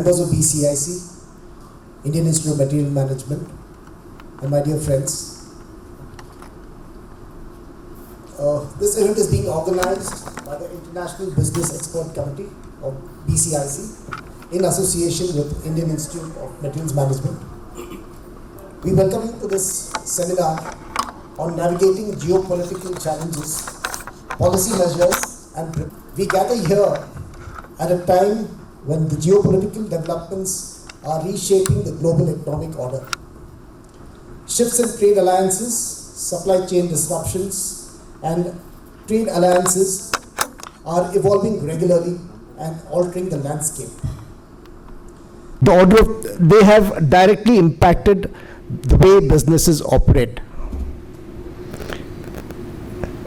members of BCIC, Indian Institute of Material Management, and my dear friends. This event is being organized by the International Business Expert Committee of BCIC in association with Indian Institute of Materials Management. We welcome you to this seminar on navigating geopolitical challenges, policy measures, and we gather here at a time when the geopolitical developments are reshaping the global economic order. Shifts in trade alliances, supply chain disruptions, and trade alliances are evolving regularly and altering the landscape. They have directly impacted the way businesses operate.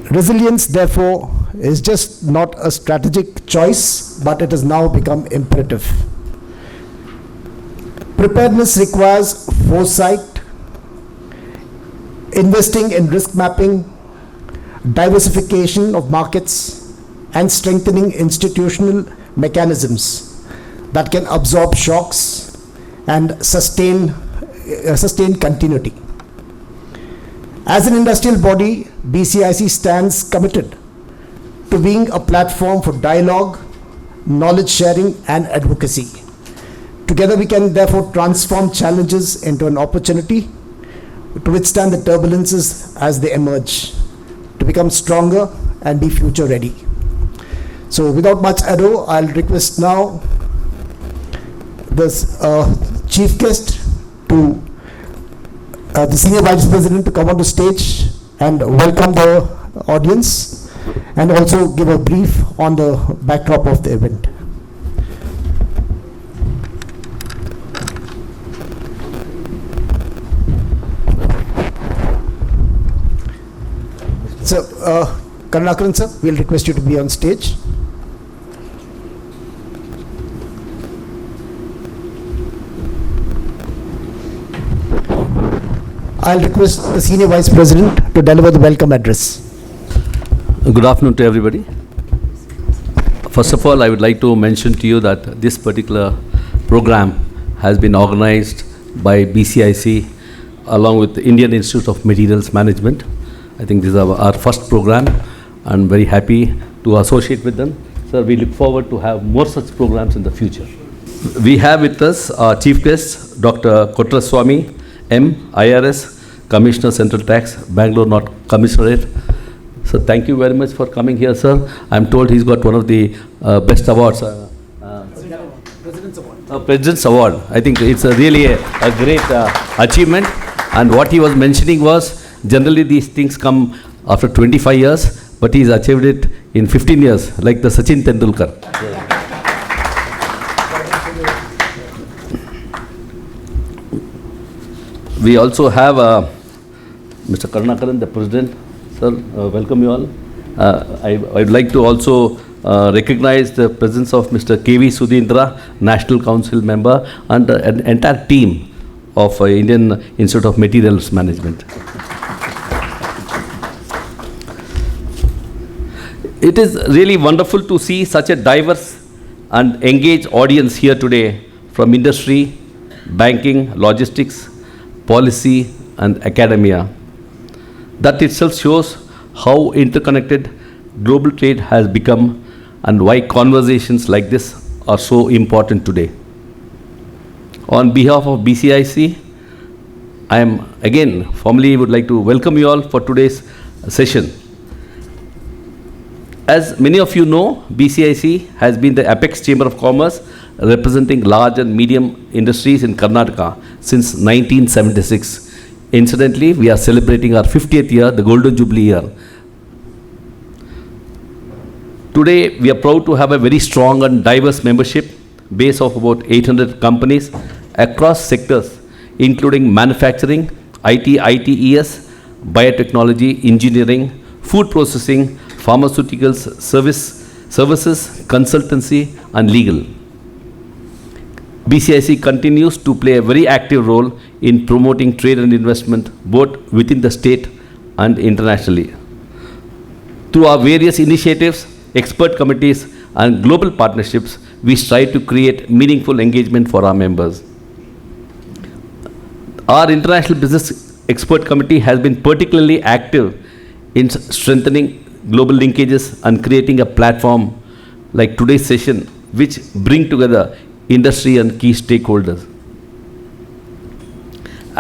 Resilience, therefore, is just not a strategic choice, but it has now become imperative. Preparedness requires foresight, investing in risk mapping, diversification of markets, and strengthening institutional mechanisms that can absorb shocks and sustain continuity. As an industrial body, BCIC stands committed to being a platform for dialogue, knowledge sharing, and advocacy. Together we can therefore transform challenges into an opportunity to withstand the turbulences as they emerge, to become stronger and be future ready. So without much ado, I'll request now this chief guest to the Senior Vice President to come on the stage and welcome the audience and also give a brief on the backdrop of the event. So, Karnakaran sir, we'll request you to be on stage. I'll request the Senior Vice President to deliver the welcome address. Good afternoon to everybody. First of all, I would like to mention to you that this particular program has been organized by BCIC along with the Indian Institute of Materials Management. I think this is our first program. I'm very happy to associate with them. Sir, we look forward to have more such programs in the future. We have with us our chief guest, Dr. Kotraswamy M, IRS, Commissioner Central Tax, Bangalore North Commissionerate. So thank you very much for coming here, sir. I'm told he's got one of the best awards. President's Award. President's Award. I think it's really a great achievement. And what he was mentioning was, generally these things come after 25 years, but he's achieved it in 15 years, like the Sachin Tendulkar. We also have Mr. Karnakaran, the President. Sir, welcome you all. I would like to also recognize the presence of Mr. K.V. Sudhindra, National Council member, and an entire team of Indian Institute of Materials Management. It is really wonderful to see such a diverse and engaged audience here today from industry, banking, logistics, policy, and academia. That itself shows how interconnected global trade has become and why conversations like this are so important today. On behalf of BCIC, I am again formally would like to welcome you all for today's session. As many of you know, BCIC has been the apex chamber of commerce representing large and medium industries in Karnataka since 1976. Incidentally, we are celebrating our 50th year, the Golden Jubilee year. Today, we are proud to have a very strong and diverse membership base of about 800 companies across sectors, including manufacturing, IT, ITES, biotechnology, engineering, food processing, pharmaceuticals, services, consultancy, and legal. BCIC continues to play a very active role in promoting trade and investment both within the state and internationally. Through our various initiatives, expert committees, and global partnerships, we strive to create meaningful engagement for our members. Our International Business Expert Committee has been particularly active in strengthening global linkages and creating a platform like today's session, which bring together industry and key stakeholders.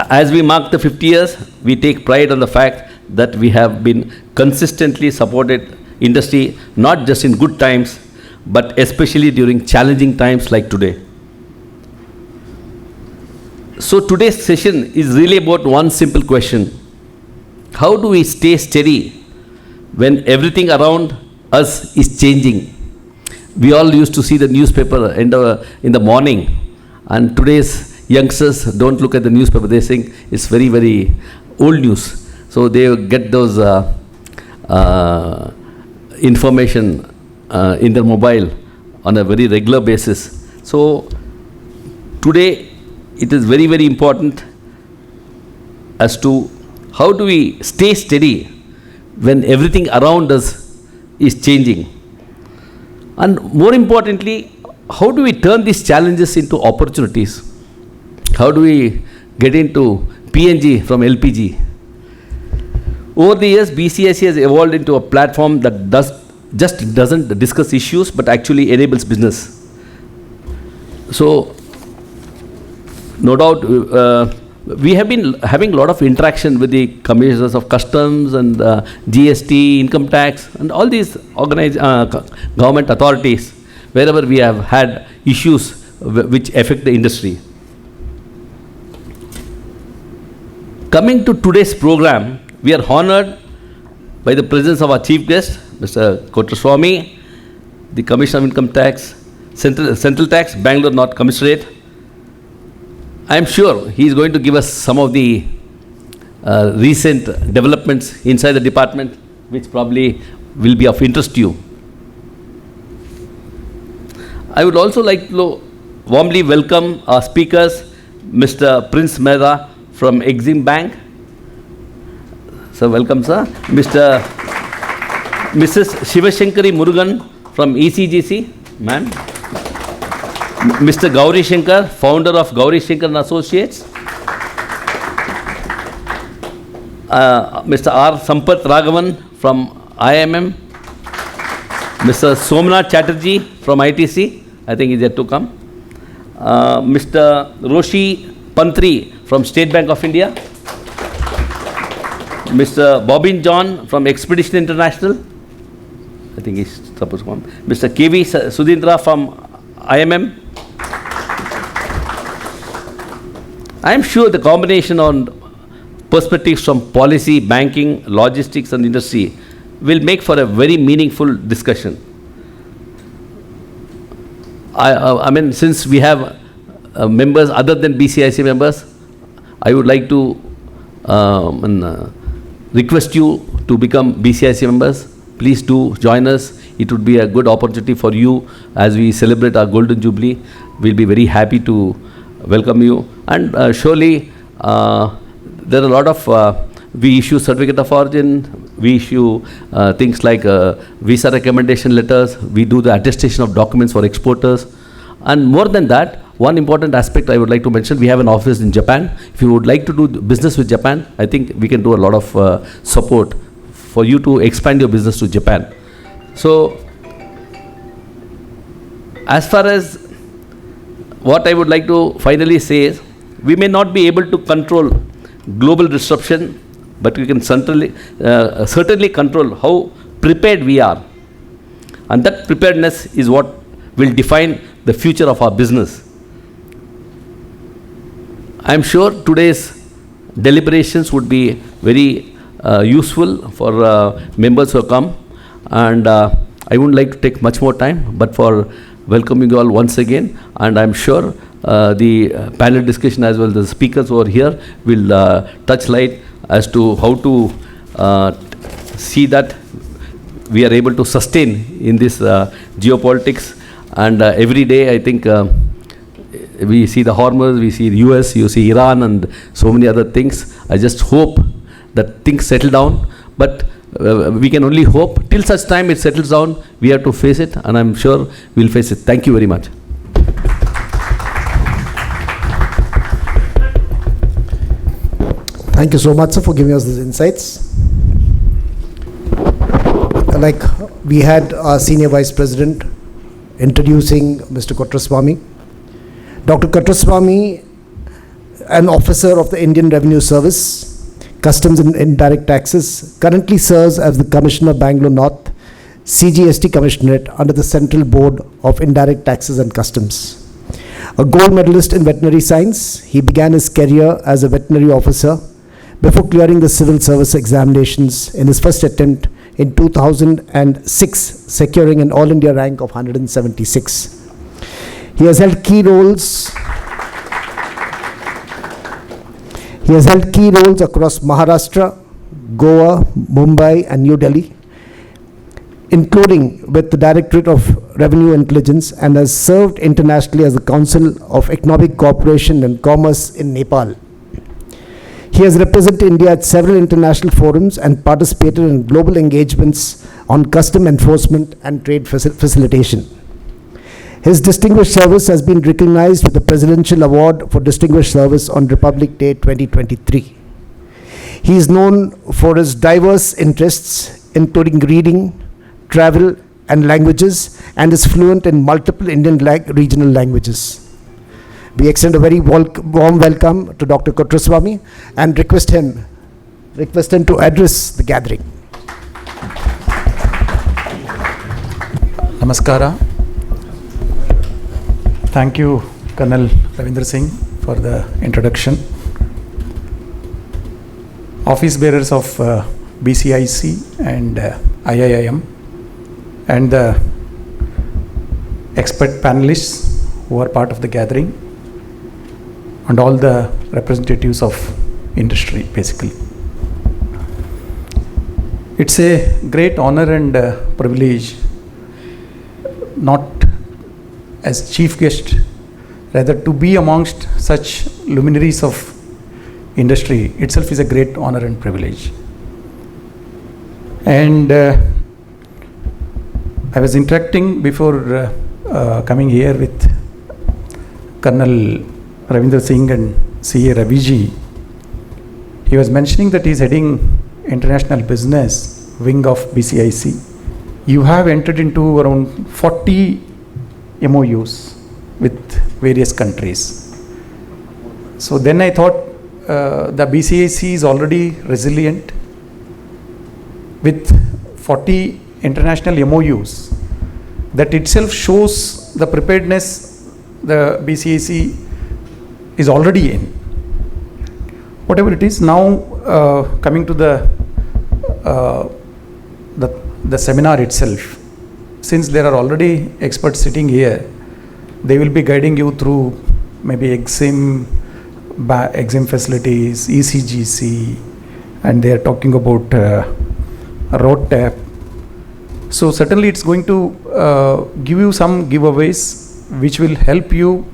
As we mark the 50 years, we take pride on the fact that we have been consistently supported industry, not just in good times, but especially during challenging times like today. So today's session is really about one simple question. How do we stay steady when everything around us is changing? We all used to see the newspaper in the morning, and today's youngsters don't look at the newspaper. They think it's very, very old news. So they get those information in their mobile on a very regular basis. So today it is very, very important as to how do we stay steady when everything around us is changing. And more importantly, how do we turn these challenges into opportunities? How do we get into PNG from LPG? Over the years, BCIC has evolved into a platform that doesn't discuss issues, but actually enables business. So, no doubt, we have been having a lot of interaction with the commissioners of customs and GST, income tax, and all these organized government authorities, wherever we have had issues which affect the industry. Coming to today's program, we are honored by the presence of our chief guest, Mr. Kotraswamy, the Commissioner of Income Tax, Central Tax, Bangalore North Commissariat. I am sure he is going to give us some of the recent developments inside the department, which probably will be of interest to you. I would also like to warmly welcome our speakers, Mr. Prince Mehra from Exim Bank. Sir, welcome, sir. Mrs. Shivashankari Murugan from ECGC, ma'am. Mr. Gauri Shankar, founder of Gauri Shankar and Associates. Mr. R. Sampath Raghavan from IIMM. Mr. Somnath Chatterjee from ITC, I think he's yet to come. Mr. Roshi Pantri from State Bank of India. Mr. Bobbin John from Expedition International, I think he's supposed to come. Mr. KV Sudhindra from IIMM. I am sure the combination on perspectives from policy, banking, logistics and industry will make for a very meaningful discussion. I mean, since we have members other than BCIC members, I would like to request you to become BCIC members. Please do join us. It would be a good opportunity for you as we celebrate our Golden Jubilee. We'll be very happy to welcome you. And surely there are a lot of, we issue certificate of origin, we issue things like visa recommendation letters, we do the attestation of documents for exporters. And more than that, one important aspect I would like to mention, we have an office in Japan. If you would like to do business with Japan, I think we can do a lot of support for you to expand your business to Japan. So, as far as what I would like to finally say is, we may not be able to control global disruption, but we can certainly control how prepared we are. And that preparedness is what will define the future of our business. I am sure today's deliberations would be very useful for members who have come, and I wouldn't like to take much more time, but for welcoming you all once again, and I am sure the panel discussion as well as the speakers who are here will touch light as to how to see that we are able to sustain in this geopolitics. And every day I think we see the Hormuz, we see the US, you see Iran and so many other things. I just hope that things settle down. But we can only hope. Till such time it settles down, we have to face it, and I'm sure we'll face it. Thank you very much. Thank you so much, sir, for giving us these insights. Like we had our Senior Vice President introducing Mr. Kotraswamy. Dr. Kotraswamy, an officer of the Indian Revenue Service, Customs and Indirect Taxes, currently serves as the Commissioner Bangalore North, CGST Commissionerate under the Central Board of Indirect Taxes and Customs. A gold medalist in veterinary science, he began his career as a veterinary officer before clearing the civil service examinations in his first attempt in 2006, securing an All India rank of 176. He has held key roles across Maharashtra, Goa, Mumbai and New Delhi, including with the Directorate of Revenue Intelligence, and has served internationally as the Council of Economic Cooperation and Commerce in Nepal. He has represented India at several international forums and participated in global engagements on custom enforcement and trade facilitation. His distinguished service has been recognized with the Presidential Award for Distinguished Service on Republic Day 2023. He is known for his diverse interests, including reading, travel, and languages, and is fluent in multiple Indian regional languages. We extend a very warm welcome to Dr. Kotraswamy and request him to address the gathering. Namaskara. Thank you, Colonel Ravindra Singh, for the introduction. Office bearers of BCIC and IIIM, and the expert panelists who are part of the gathering, and all the representatives of industry, basically. It's a great honor and privilege, not as chief guest, rather to be amongst such luminaries of industry itself is a great honor and privilege. And I was interacting before coming here with Colonel Ravindra Singh and CA Ravi. He was mentioning that he is heading international business wing of BCIC. You have entered into around 40 MOUs with various countries. So then I thought the BCIC is already resilient with 40 international MOUs. That itself shows the preparedness the BCIC is already in. Whatever it is, now coming to the seminar itself, since there are already experts sitting here, they will be guiding you through maybe EXIM facilities, ECGC, and they are talking about road tap. So certainly it's going to give you some giveaways which will help you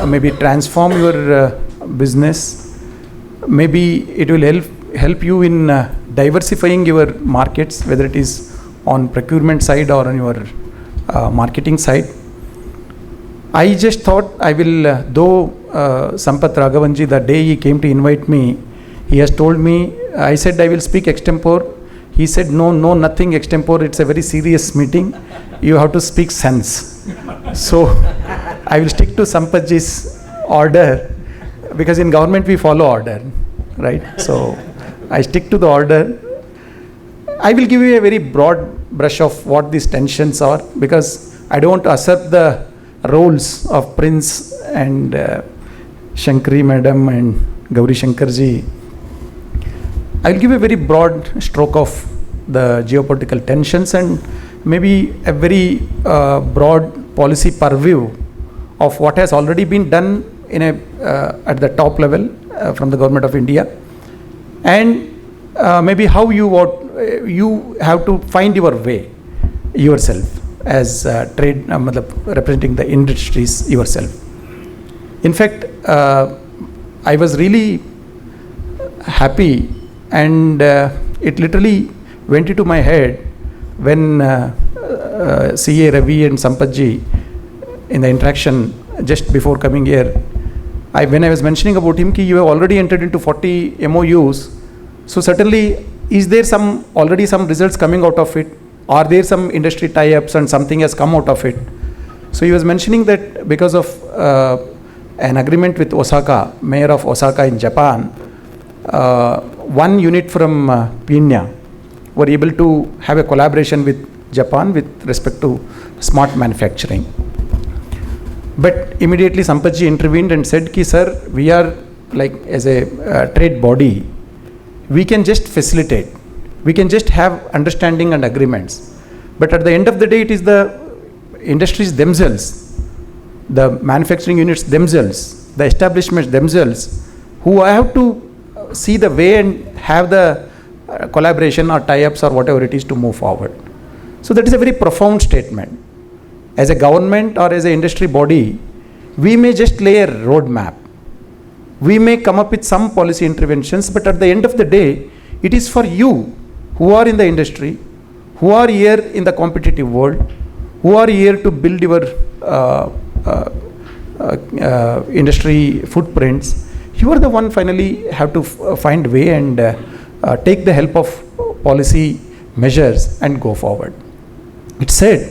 maybe transform your business. Maybe it will help you in diversifying your markets, whether it is on procurement side or on your marketing side. I just thought I will, though Sampath Raghavanji, the day he came to invite me, he has told me, I said I will speak extempore. He said, no, nothing extempore, it's a very serious meeting. You have to speak sense. So I will stick to Sampathji's order, because in government we follow order, right? So I stick to the order. I will give you a very broad brush of what these tensions are, because I don't want to usurp the roles of Prince and Shankari Madam and Gauri Shankarji. I will give a very broad stroke of the geopolitical tensions and maybe a very broad policy purview of what has already been done in at the top level from the government of India, and maybe how you have to find your way yourself as trade representing the industries yourself. In fact, I was really happy, and it literally went into my head when CA Ravi and Sampatji in the interaction just before coming here, when I was mentioning about him, you have already entered into 40 MOUs. So certainly, is there already some results coming out of it? Are there some industry tie-ups and something has come out of it? So he was mentioning that because of an agreement with Osaka, mayor of Osaka in Japan, one unit from Pina were able to have a collaboration with Japan with respect to smart manufacturing. But immediately Sampatji intervened and said, "Ki sir, we are like as a trade body, we can just facilitate, we can just have understanding and agreements. But at the end of the day, it is the industries themselves, the manufacturing units themselves, the establishments themselves, who have to see the way and have the collaboration or tie-ups or whatever it is to move forward." So that is a very profound statement. As a government or as an industry body, we may just lay a roadmap. We may come up with some policy interventions, but at the end of the day, it is for you who are in the industry, who are here in the competitive world, who are here to build your industry footprints. You are the one finally have to find way and take the help of policy measures and go forward. It said,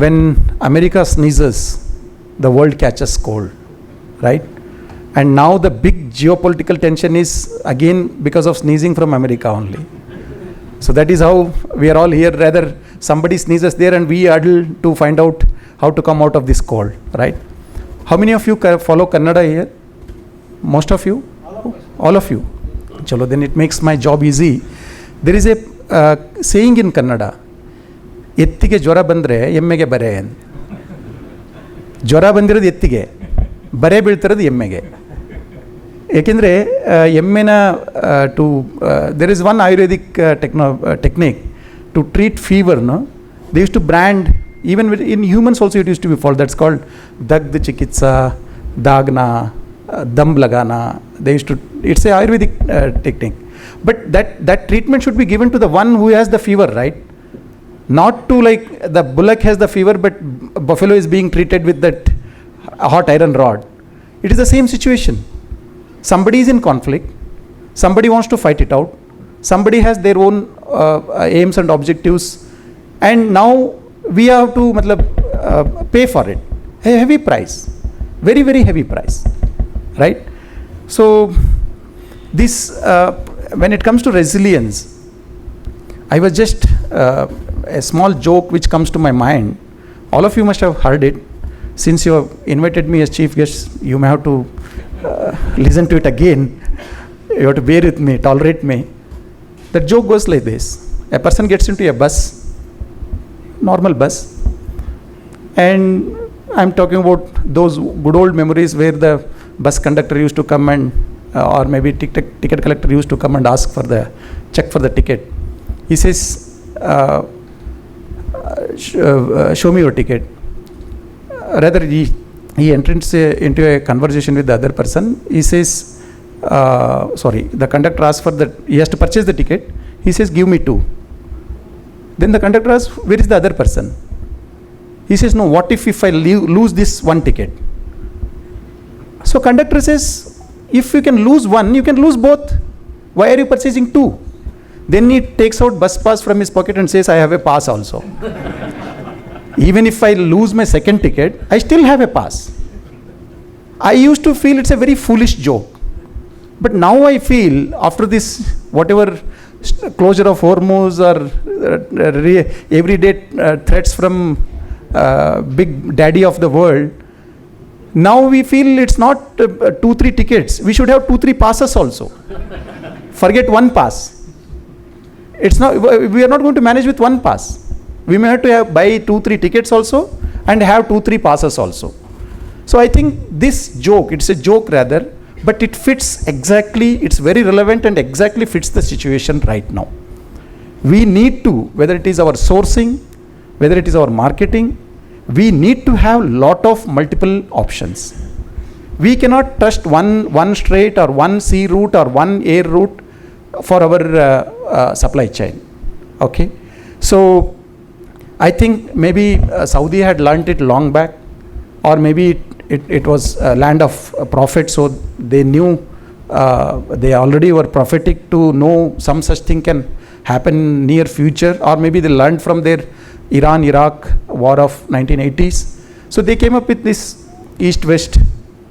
when America sneezes, the world catches cold, right? And now the big geopolitical tension is again because of sneezing from America only. So that is how we are all here. Rather, somebody sneezes there and we huddle to find out how to come out of this cold, right? How many of you follow Kannada here? Most of you? All of you. Chalo, then it makes my job easy. There is a saying in Kannada, ಎತ್ತಿಗೆ ಜ್ವರ ಬಂದರೆ ಎಮ್ಮೆಗೆ ಬರೆ ಅಂತ. ಜ್ವರ ಬಂದಿರೋದು ಎತ್ತಿಗೆ, ಬರೆ ಬೀಳ್ತಿರೋದು ಎಮ್ಮೆಗೆ. ಏಕೆಂದರೆ ಎಮ್ಮೆನ there is one Ayurvedic technique to treat fever, no? They used to brand, even in humans also it used to be followed, that's called Dagd Chikitsa, Dagna, Dam Lagana. It's a Ayurvedic technique. But that treatment should be given to the one who has the fever, right? Not to like the bullock has the fever, but buffalo is being treated with that hot iron rod. It is the same situation. Somebody is in conflict. Somebody wants to fight it out. Somebody has their own aims and objectives. And now we have to pay for it. A heavy price. Very, very heavy price. Right? So, this, when it comes to resilience, I was just a small joke which comes to my mind. All of you must have heard it. Since you have invited me as chief guest, you may have to listen to it again. You have to bear with me, tolerate me. The joke goes like this. A person gets into a bus, normal bus, and I'm talking about those good old memories where the bus conductor used to come and, or maybe ticket collector used to come and ask for the check for the ticket. He says, show me your ticket. Rather, he enters into a conversation with the other person. He says, the conductor asks for he has to purchase the ticket. He says, give me 2. Then the conductor asks, where is the other person? He says, no, what if I lose this one ticket? So conductor says, if you can lose one, you can lose both. Why are you purchasing 2? Then he takes out bus pass from his pocket and says, I have a pass also. Even if I lose my second ticket, I still have a pass. I used to feel it's a very foolish joke. But now I feel, after this, whatever closure of Hormuz or everyday threats from big daddy of the world, now we feel it's not 2-3 tickets. We should have 2-3 passes also. Forget one pass. It's not. We are not going to manage with one pass. We may have to buy 2-3 tickets also and have 2-3 passes also. So I think this joke, it's a joke rather, but it fits exactly, it's very relevant and exactly fits the situation right now. We need to, whether it is our sourcing, whether it is our marketing, we need to have lot of multiple options. We cannot trust one straight or one sea route or one air route for our supply chain. Okay, so I think maybe Saudi had learnt it long back, or maybe it was a land of profit, so they knew, they already were prophetic to know some such thing can happen near future, or maybe they learned from their Iran-Iraq war of 1980s. So they came up with this east-west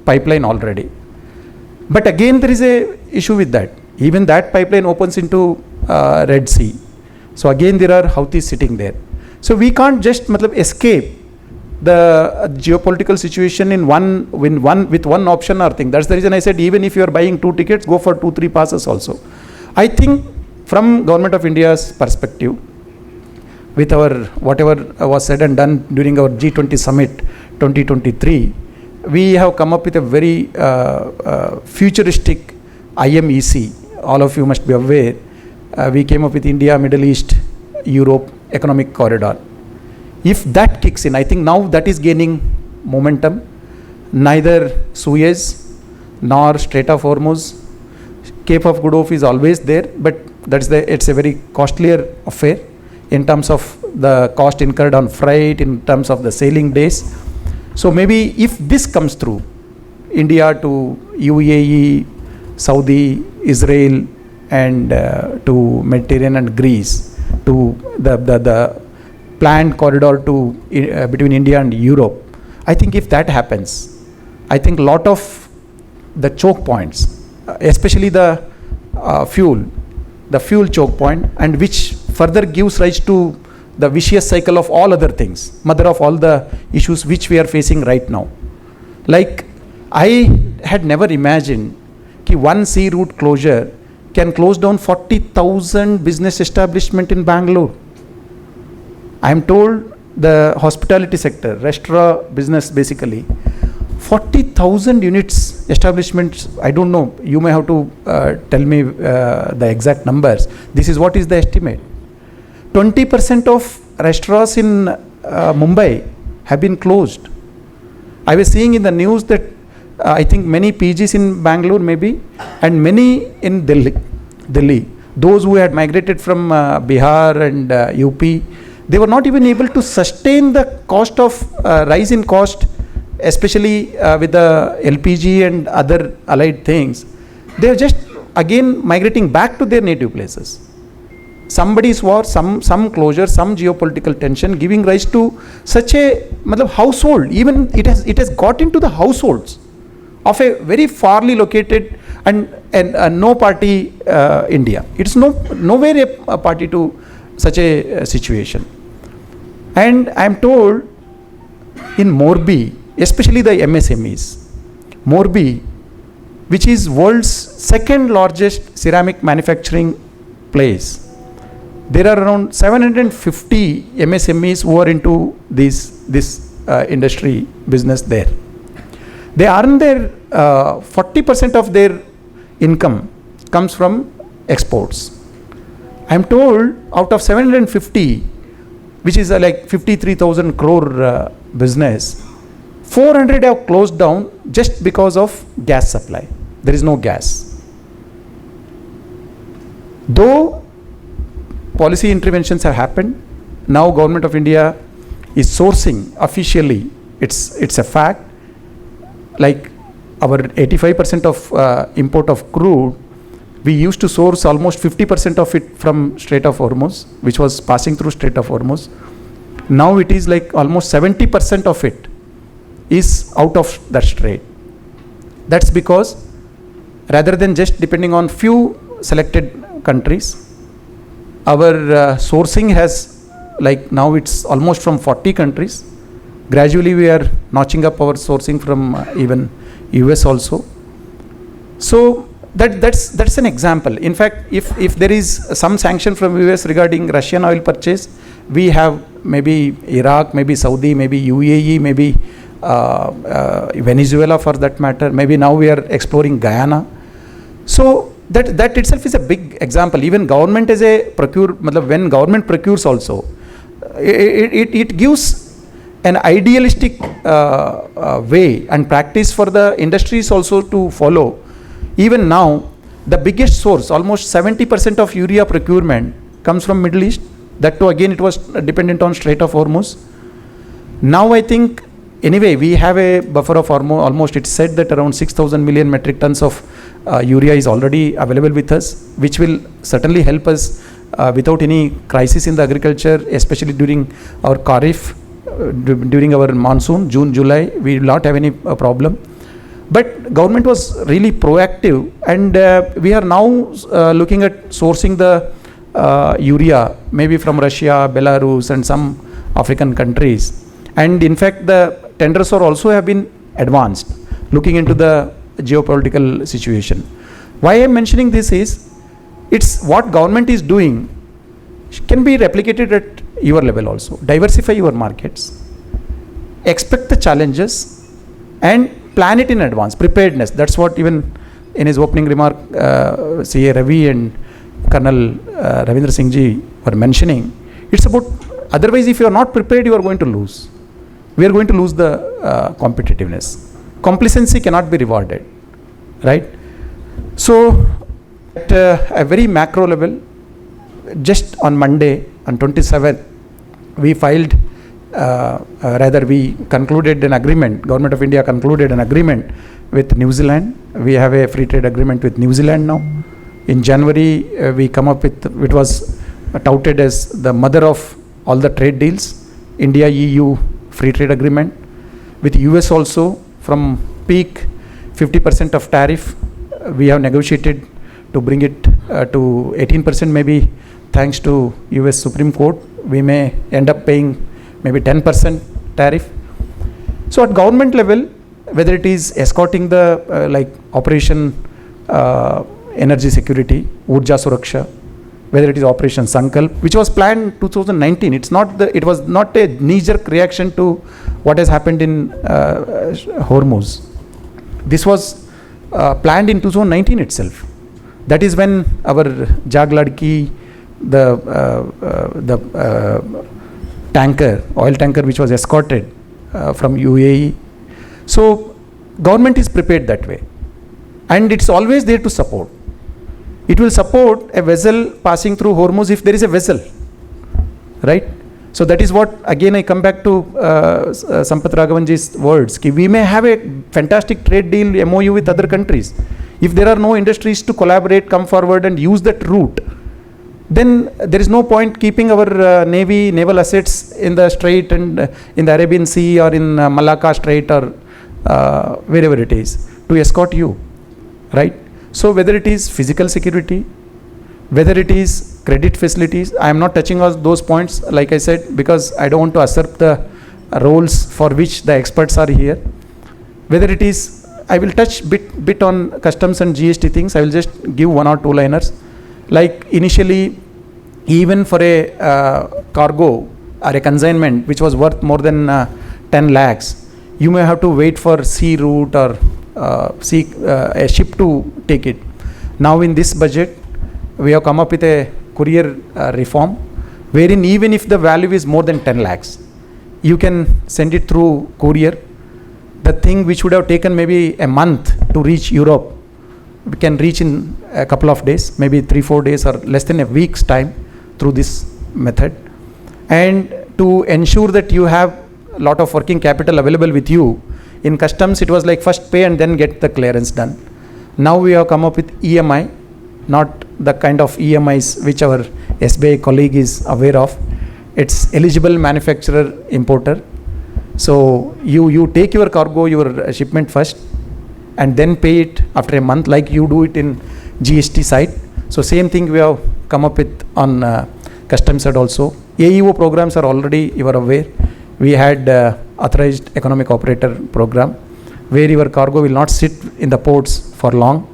pipeline already. But again, there is a issue with that. Even that pipeline opens into Red Sea. So again, there are Houthis sitting there. So we can't just escape the geopolitical situation with one option or thing. That's the reason I said, even if you are buying 2 tickets, go for 2-3 passes also. I think from Government of India's perspective, with our whatever was said and done during our G20 summit 2023, we have come up with a very futuristic IMEC. All of you must be aware. We came up with India, Middle East, Europe economic corridor. If that kicks in, I think now that is gaining momentum. Neither Suez nor Strait of Hormuz, Cape of Good Hope is always there, but it's a very costlier affair in terms of the cost incurred on freight, in terms of the sailing days. So maybe if this comes through, India to UAE, Saudi, Israel, and to Mediterranean and Greece, to the planned corridor to between India and Europe, I think if that happens, I think a lot of the choke points, especially the fuel choke point, and which further gives rise to the vicious cycle of all other things, mother of all the issues which we are facing right now. Like, I had never imagined that one sea route closure can close down 40,000 business establishment in Bangalore. I am told the hospitality sector, restaurant business basically, 40,000 units establishments. I don't know, you may have to tell me the exact numbers. This is what is the estimate. 20% of restaurants in Mumbai have been closed. I was seeing in the news that I think many PGs in Bangalore maybe, and many in Delhi, those who had migrated from Bihar and UP, they were not even able to sustain the cost of rise in cost, especially with the LPG and other allied things. They are just again migrating back to their native places. Somebody's war, some closure, some geopolitical tension giving rise to such a household. Even it has got into the households of a very farly located and no party India. It's nowhere a party to such a situation. And I'm told in Morbi, especially the MSMEs, Morbi, which is world's second largest ceramic manufacturing place, there are around 750 MSMEs who are into this industry business there. They earn their 40% of their income comes from exports. I am told out of 750, which is like 53,000 crore business, 400 have closed down just because of gas supply. There is no gas. Though policy interventions have happened, now Government of India is sourcing officially, it's a fact, like our 85% of import of crude, we used to source almost 50% of it from Strait of Hormuz, which was passing through Strait of Hormuz. Now it is like almost 70% of it is out of that strait. That's because rather than just depending on few selected countries, our sourcing has, like now it's almost from 40 countries. Gradually we are notching up our sourcing from even US also. So that's an example. In fact, if there is some sanction from US regarding Russian oil purchase, we have maybe Iraq, maybe Saudi, maybe UAE, maybe Venezuela for that matter. Maybe now we are exploring Guyana. So that itself is a big example. Even government as a when government procures also, it gives an idealistic way and practice for the industries also to follow. Even now, the biggest source, almost 70% of urea procurement comes from Middle East. That too, again, it was dependent on Strait of Hormuz. Now I think, anyway, we have a buffer of almost, it's said that around 6,000 million metric tons of urea is already available with us, which will certainly help us without any crisis in the agriculture, especially during our Kharif, during our monsoon, June, July, we will not have any problem. But government was really proactive, and we are now looking at sourcing the urea, maybe from Russia, Belarus, and some African countries. And in fact, the tenders are also have been advanced, looking into the geopolitical situation. Why I am mentioning this is, it's what government is doing can be replicated at your level also. Diversify your markets, expect the challenges, and plan it in advance. Preparedness, that's what even in his opening remark, CA Ravi and Colonel Ravindra Singh ji were mentioning. It's about, otherwise if you are not prepared, you are going to lose. We are going to lose the competitiveness. Complacency cannot be rewarded, right? So at a very macro level, just on Monday, on 27th, we filed, we concluded an agreement, Government of India concluded an agreement with New Zealand. We have a free trade agreement with New Zealand now. In January, we come up with, it was touted as the mother of all the trade deals, India-EU free trade agreement. With US also, from peak 50% of tariff, we have negotiated to bring it to 18% maybe. Thanks to US Supreme Court, we may end up paying maybe 10% tariff. So at government level, whether it is escorting the like Operation Energy Security, Urja Suraksha, whether it is Operation Sankalp, which was planned 2019. It was not a knee-jerk reaction to what has happened in Hormuz. This was planned in 2019 itself. That is when our Jag Ladki, the tanker, oil tanker which was escorted from UAE. So government is prepared that way, and it's always there to support. It will support a vessel passing through Hormuz if there is a vessel, right? So that is what, again I come back to Sampath Raghavanji's words, ki we may have a fantastic trade deal, MOU with other countries. If there are no industries to collaborate, come forward and use that route, then there is no point keeping our naval assets in the strait and in the Arabian Sea or in Malacca Strait or wherever it is to escort you, right? So whether it is physical security, whether it is credit facilities, I am not touching on those points, like I said, because I don't want to usurp the roles for which the experts are here. Whether it is, I will touch bit on customs and GST things. I will just give one or two liners. Like initially, even for a cargo or a consignment which was worth more than 10 lakhs, you may have to wait for sea route or seek a ship to take it. Now in this budget, we have come up with a courier reform, wherein even if the value is more than 10 lakhs, you can send it through courier. The thing which would have taken maybe a month to reach Europe, we can reach in a couple of days, maybe 3-4 days or less than a week's time through this method. And to ensure that you have a lot of working capital available with you, in customs it was like first pay and then get the clearance done. Now we have come up with EMI, not the kind of EMIs which our SBI colleague is aware of. It's eligible manufacturer importer. So you take your cargo, your shipment first, and then pay it after a month, like you do it in GST side. So same thing we have come up with on customs side also. AEO programs are already, you are aware. We had authorized economic operator program, where your cargo will not sit in the ports for long.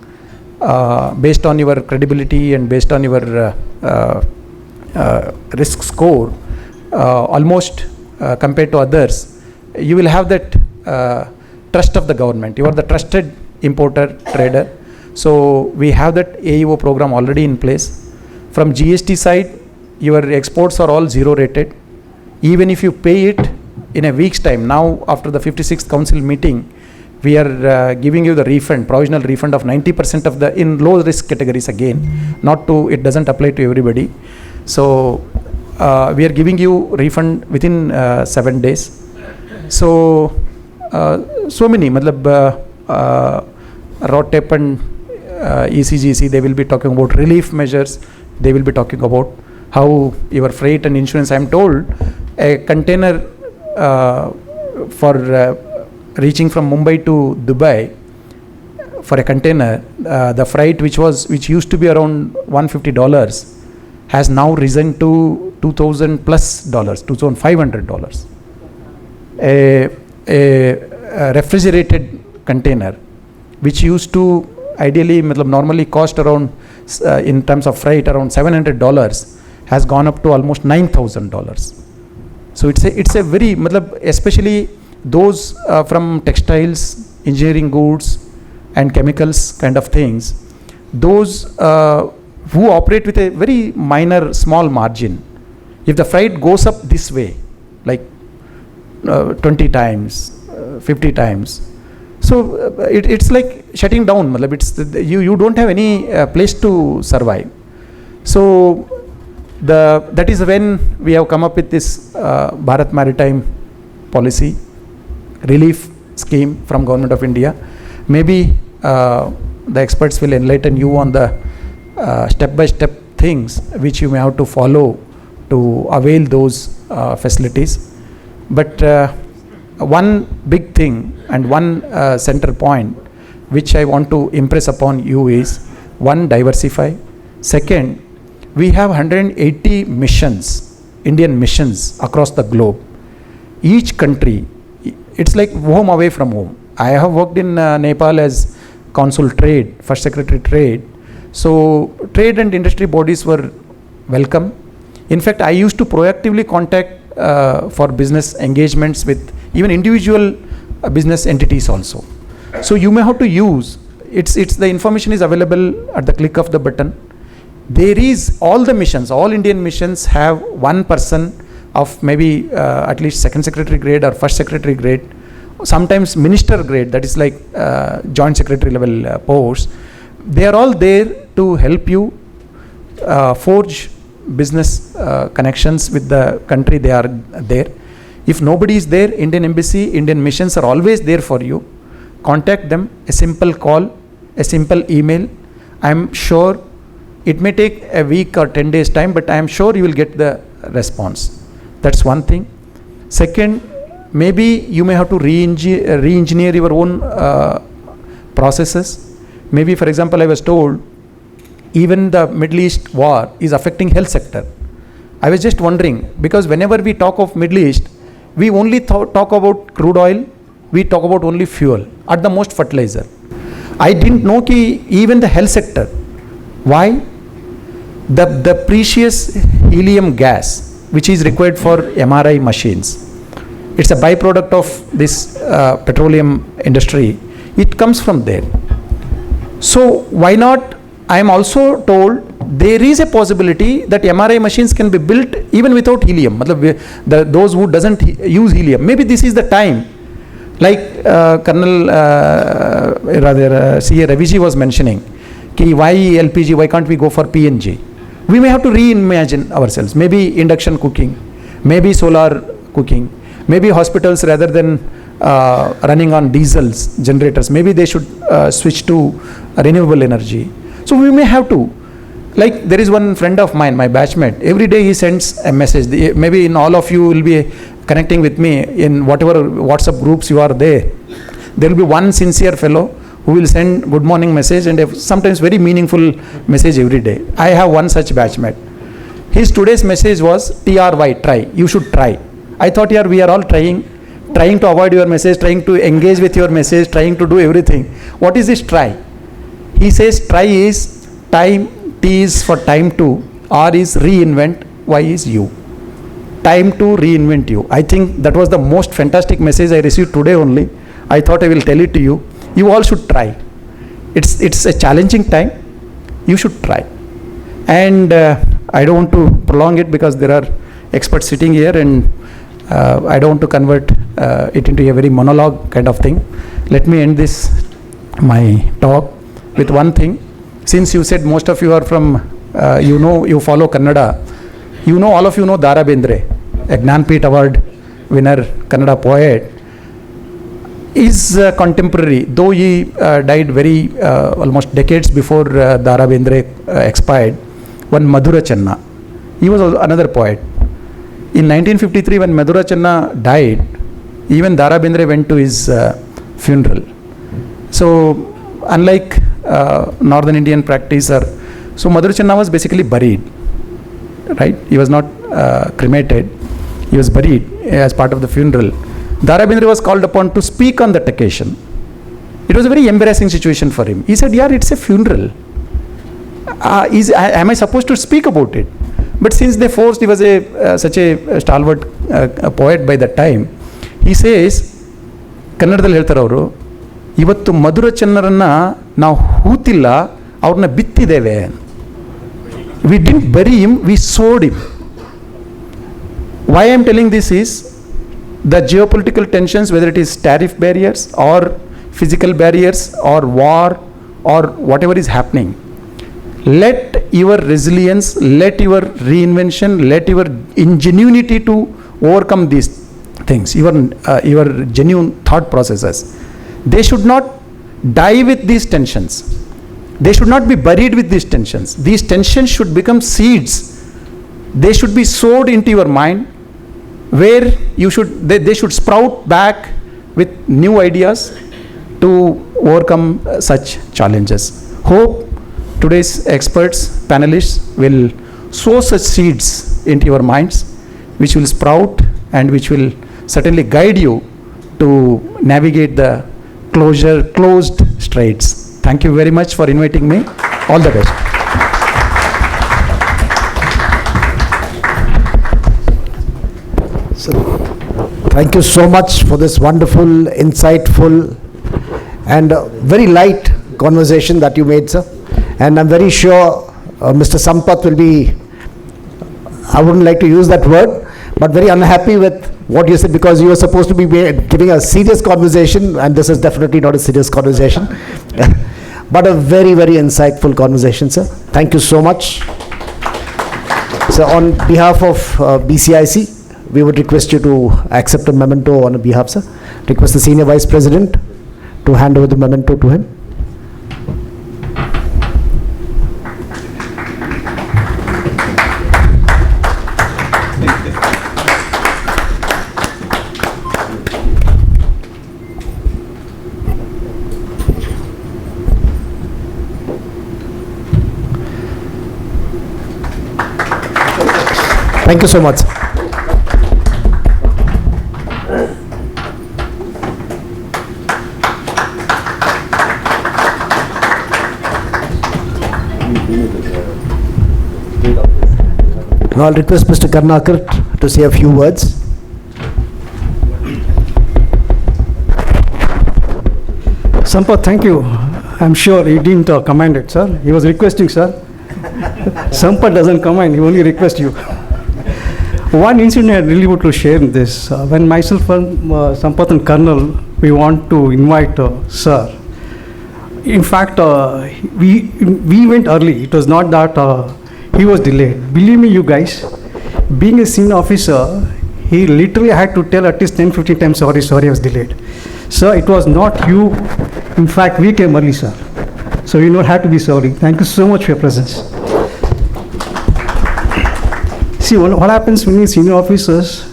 Based on your credibility and based on your risk score, almost compared to others, you will have that trust of the government. You are the trusted importer, trader. So we have that AEO program already in place. From GST side, your exports are all zero rated. Even if you pay it in a week's time, now after the 56th council meeting, we are giving you the refund, provisional refund of 90% of the, in low risk categories again, it doesn't apply to everybody. So we are giving you refund within 7 days. So, so many, ROTEP and ECGC, they will be talking about relief measures. They will be talking about how your freight and insurance. I am told a container for reaching from Mumbai to Dubai, for a container, the freight which used to be around $150 has now risen to $2,000 plus, $2,500. A refrigerated container which used to ideally normally cost around in terms of freight around $700 has gone up to almost $9,000. So it's a very, especially those from textiles, engineering goods and chemicals kind of things, those who operate with a very minor small margin, if the freight goes up this way, like 20 times, 50 times, so it's like shutting down. You don't have any place to survive. So that is when we have come up with this Bharat Maritime Policy relief scheme from Government of India. Maybe the experts will enlighten you on the step-by-step things which you may have to follow to avail those facilities. But one big thing and one center point which I want to impress upon you is, one, diversify. Second, we have 180 missions, Indian missions across the globe. Each country, it's like home away from home. I have worked in Nepal as Consul Trade, First Secretary Trade. So trade and industry bodies were welcome. In fact, I used to proactively contact for business engagements with even individual business entities also. So you may have to use, the information is available at the click of the button. There is all the missions, all Indian missions have one person of maybe at least second secretary grade or first secretary grade, sometimes minister grade, that is like joint secretary level posts. They are all there to help you forge business connections with the country they are there. If nobody is there, Indian Embassy, Indian missions are always there for you. Contact them, a simple call, a simple email. I am sure it may take a week or 10 days time, but I am sure you will get the response. That's one thing. Second, maybe you may have to re-engineer your own processes. Maybe, for example, I was told even the Middle East war is affecting health sector. I was just wondering, because whenever we talk of Middle East, we only talk about crude oil, we talk about only fuel, at the most fertilizer. I didn't know even the health sector. Why? The precious helium gas, which is required for MRI machines, it's a byproduct of this petroleum industry. It comes from there. So why not? I am also told there is a possibility that MRI machines can be built even without helium. Those who doesn't use helium. Maybe this is the time. Like Colonel CA Ravi was mentioning, why LPG, why can't we go for PNG? We may have to reimagine ourselves. Maybe induction cooking, maybe solar cooking, maybe hospitals rather than running on diesels, generators, maybe they should switch to renewable energy. So we may have to. Like there is one friend of mine, my batchmate, every day he sends a message. Maybe in all of you will be connecting with me in whatever WhatsApp groups you are there. There will be one sincere fellow who will send good morning message and sometimes very meaningful message every day. I have one such batchmate. His today's message was TRY, try. You should try. I thought here we are all trying to avoid your message, trying to engage with your message, trying to do everything. What is this try? He says try is time, T is for time to, R is reinvent, Y is you. Time to reinvent you. I think that was the most fantastic message I received today only. I thought I will tell it to you. You all should try. It's a challenging time. You should try. And I don't want to prolong it because there are experts sitting here and I don't want to convert it into a very monologue kind of thing. let me end this my talk with one thing. Since you said most of you are from, you follow Kannada, all of you know Dara Bendre, a Gnanpith Award winner, Kannada poet, is contemporary, though he died very almost decades before Dara Bendre expired. One Madhura Channa, he was another poet. In 1953, when Madhura Channa died, even Dara Bendre went to his funeral. So, unlike Northern Indian practice, so Madhura Channa was basically buried, right? He was not cremated. He was buried as part of the funeral. Dara Bendre was called upon to speak on that occasion. It was a very embarrassing situation for him. He said, "Yeah, it's a funeral. Am I supposed to speak about it?" But since they forced, he was such a stalwart poet by that time. He says, ಕನ್ನಡದಲ್ಲಿ ಹೇಳ್ತಾರೆ ಅವರು, ಇವತ್ತು ಮಧುರ ಚನ್ನರನ್ನ ನಾವು ಹೂತಿಲ್ಲ, ಅವ್ರನ್ನ ಬಿತ್ತಿದ್ದೇವೆ. We didn't bury him, we sowed him. Why I am telling this is, the geopolitical tensions, whether it is tariff barriers or physical barriers or war or whatever is happening, let your resilience, let your reinvention, let your ingenuity to overcome these things, your genuine thought processes, they should not die with these tensions. They should not be buried with these tensions. These tensions should become seeds. They should be sowed into your mind, where they should sprout back with new ideas to overcome such challenges. Hope today's experts, panelists will sow such seeds into your minds, which will sprout and which will certainly guide you to navigate the closed straits. Thank you very much for inviting me. All the best. So, thank you so much for this wonderful, insightful, and very light conversation that you made, sir. And I'm very sure Mr. Sampath will be, I wouldn't like to use that word, but very unhappy with what you said, because you were supposed to be giving a serious conversation, and this is definitely not a serious conversation. But a very, very insightful conversation, sir. Thank you so much. So on behalf of BCIC, we would request you to accept a memento on behalf, sir. Request the Senior Vice President to hand over the memento to him. Thank you so much. Now I'll request Mr. Karnakar to say a few words. Sampath, thank you. I'm sure he didn't command it, sir. He was requesting, sir. Sampath doesn't command, he only requests you. One incident I really want to share in this. When myself and Sampath and Colonel, we want to invite sir. In fact, we went early. It was not that he was delayed. Believe me, you guys, being a senior officer, he literally had to tell at least 10-15 times, sorry, I was delayed. Sir, it was not you. In fact, we came early, sir. So you don't have to be sorry. Thank you so much for your presence. See, what happens when you senior officers,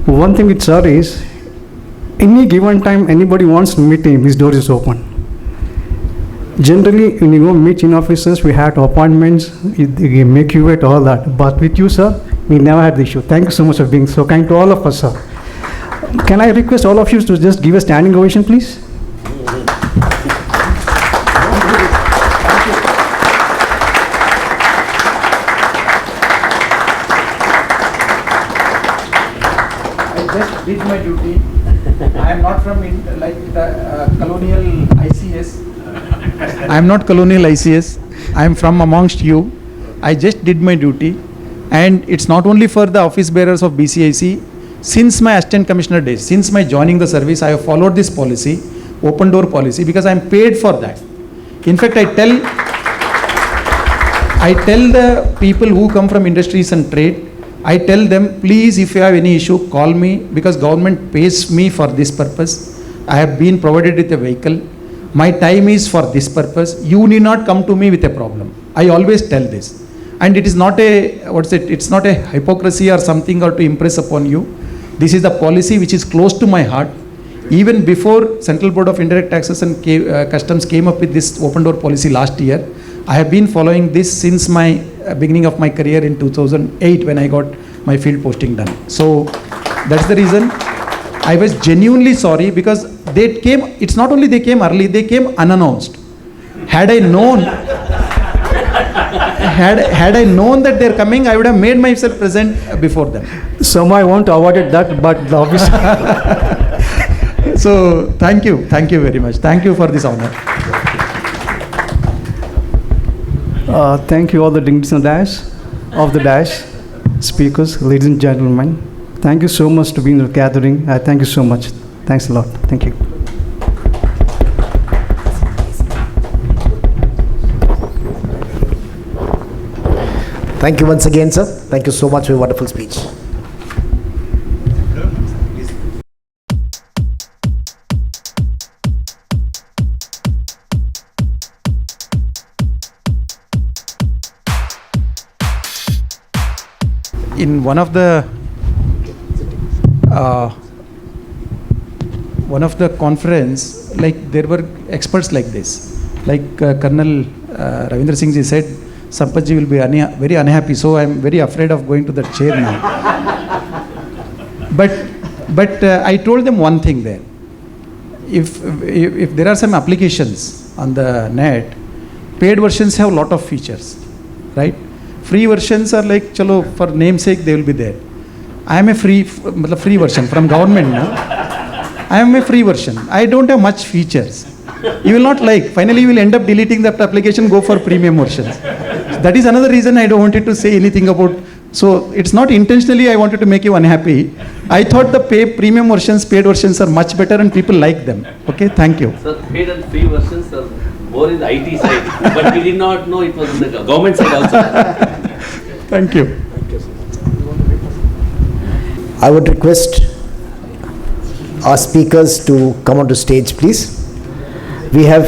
one thing with sir is, any given time anybody wants to meet him, his door is open. Generally, when you go meet senior officers, we had appointments, they make you wait, all that. But with you, sir, we never had the issue. Thank you so much for being so kind to all of us, sir. Can I request all of you to just give a standing ovation, please? Did my duty. I am not from like the colonial ICS. I am not colonial ICS. I am from amongst you. I just did my duty, and it's not only for the office bearers of BCIC. Since my assistant commissioner days, since my joining the service, I have followed this policy. open door policy because I'm paid for that. In fact, I tell the people who come from industries and trade, I tell them, please, if you have any issue, call me because government pays me for this purpose. I have been provided with a vehicle. My time is for this purpose. You need not come to me with a problem. I always tell this. And it is not it's not a hypocrisy or something or to impress upon you. This is the policy which is close to my heart. Even before Central Board of Indirect Taxes and Customs came up with this open door policy last year, I have been following this since my beginning of my career in 2008 when I got my field posting done. So that's the reason I was genuinely sorry because they came, it's not only they came early, they came unannounced. Had I known, had I known that they're coming, I would have made myself present before them. Some I want to avoid that, but obviously. So thank you very much. Thank you for this honor. Thank you all the dignitaries of the dash, speakers, ladies and gentlemen. Thank you so much to being in the gathering. Thank you so much. Thanks a lot. Thank you. Thank you once again, sir. Thank you so much for your wonderful speech. In one of the conference, like there were experts like this, like Colonel Ravindra Singh ji said, Sampath ji will be very unhappy, so I am very afraid of going to that chair now. But I told them one thing there. If there are some applications on the net, paid versions have a lot of features, right? Free versions are like, chalo, for namesake they will be there. I am a free version from government now. I am a free version. I don't have much features. You will not like. Finally, you will end up deleting that application, go for premium versions. That is another reason I don't wanted to say anything about. So it's not intentionally I wanted to make you unhappy. I thought the premium versions, paid versions are much better and people like them. Okay, thank you. Sir, paid and free versions are more in the IT side, but we did not know it was in the government side also. Thank you. I would request our speakers to come onto stage, please. We have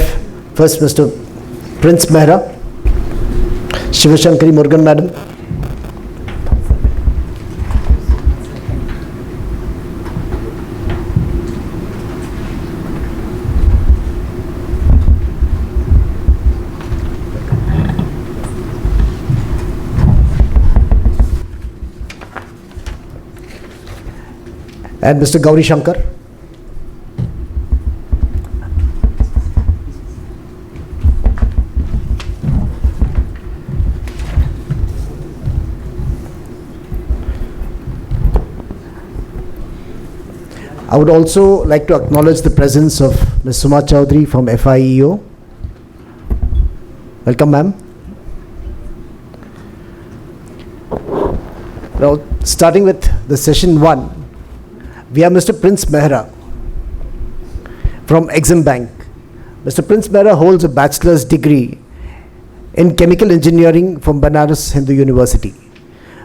first Mr. Prince Mehra, Shivashankari Murugan Madam, and Mr. Gauri Shankar. I would also like to acknowledge the presence of Ms. Suma Chaudhary from FIEO. Welcome, ma'am. Now, starting with the session 1, we have Mr. Prince Mehra from Exim Bank. Mr. Prince Mehra holds a bachelor's degree in chemical engineering from Banaras Hindu University.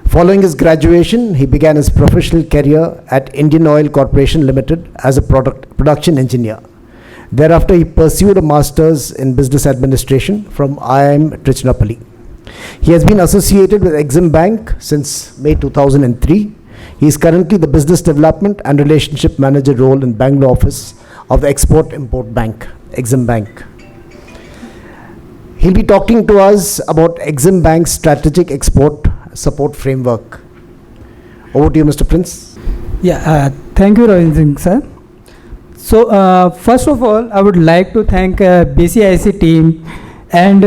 Following his graduation, he began his professional career at Indian Oil Corporation Limited as a production engineer. Thereafter, he pursued a master's in business administration from IIMM Trichinopalli. He has been associated with Exim Bank since May 2003. He is currently the Business Development and Relationship Manager role in Bangalore office of the Export-Import Bank, Exim Bank. He'll be talking to us about Exim Bank's strategic export support framework. Over to you, Mr. Prince. Yeah, thank you, Ravi sir. So, first of all, I would like to thank BCIC team and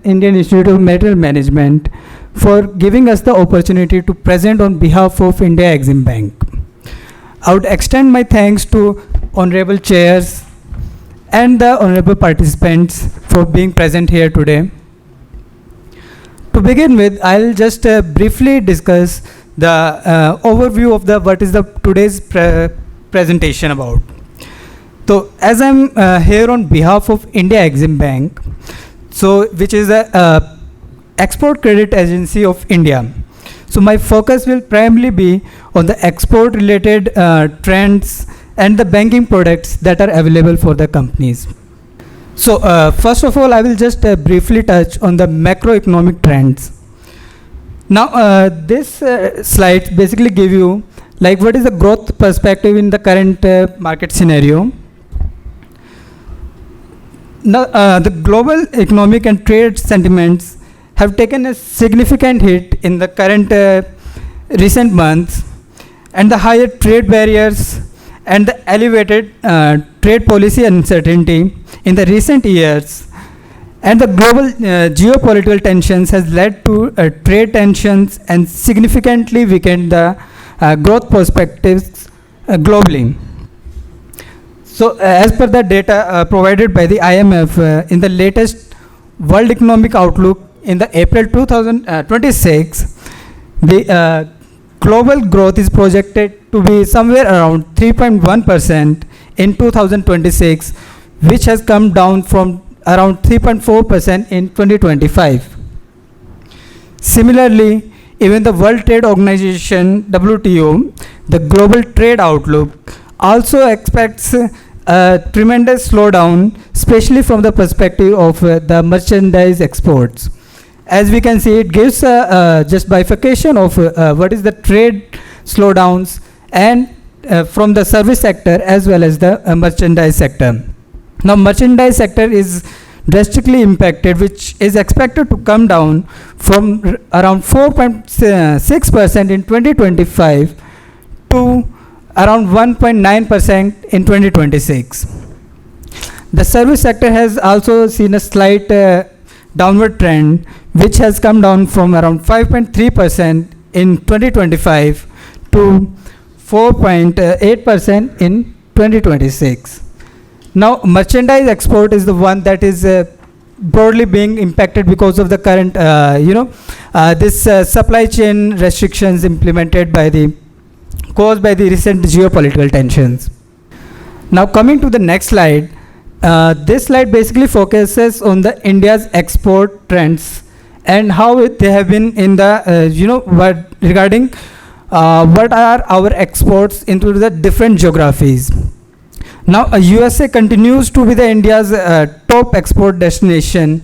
Indian Institute of Material Management for giving us the opportunity to present on behalf of India Exim Bank. I would extend my thanks to honorable chairs and the honorable participants for being present here today. To begin with, I'll just briefly discuss the overview of what is the today's presentation about. So as I'm here on behalf of India Exim Bank, so which is a export credit agency of India. So my focus will primarily be on the export related trends and the banking products that are available for the companies. So first of all, I will just briefly touch on the macroeconomic trends. Now this slide basically give you like what is the growth perspective in the current market scenario. Now the global economic and trade sentiments have taken a significant hit in the current recent months, and the higher trade barriers and the elevated trade policy uncertainty in the recent years and the global geopolitical tensions has led to trade tensions and significantly weakened the growth perspectives globally. So as per the data provided by the IMF in the latest World Economic Outlook in the April 2026, the global growth is projected to be somewhere around 3.1% in 2026, which has come down from around 3.4% in 2025. Similarly, even the World Trade Organization WTO, the global trade outlook, also expects a tremendous slowdown, especially from the perspective of the merchandise exports. As we can see, it gives just bifurcation of what is the trade slowdowns and from the service sector as well as the merchandise sector. Now merchandise sector is drastically impacted, which is expected to come down from around 4.6% in 2025 to around 1.9% in 2026. The service sector has also seen a slight downward trend, which has come down from around 5.3% in 2025 to 4.8% in 2026. Now merchandise export is the one that is broadly being impacted because of the current this supply chain restrictions implemented by caused by the recent geopolitical tensions. Now coming to the next slide, this slide basically focuses on the India's export trends and how they have been in the regarding what are our exports into the different geographies. Now USA continues to be the India's top export destination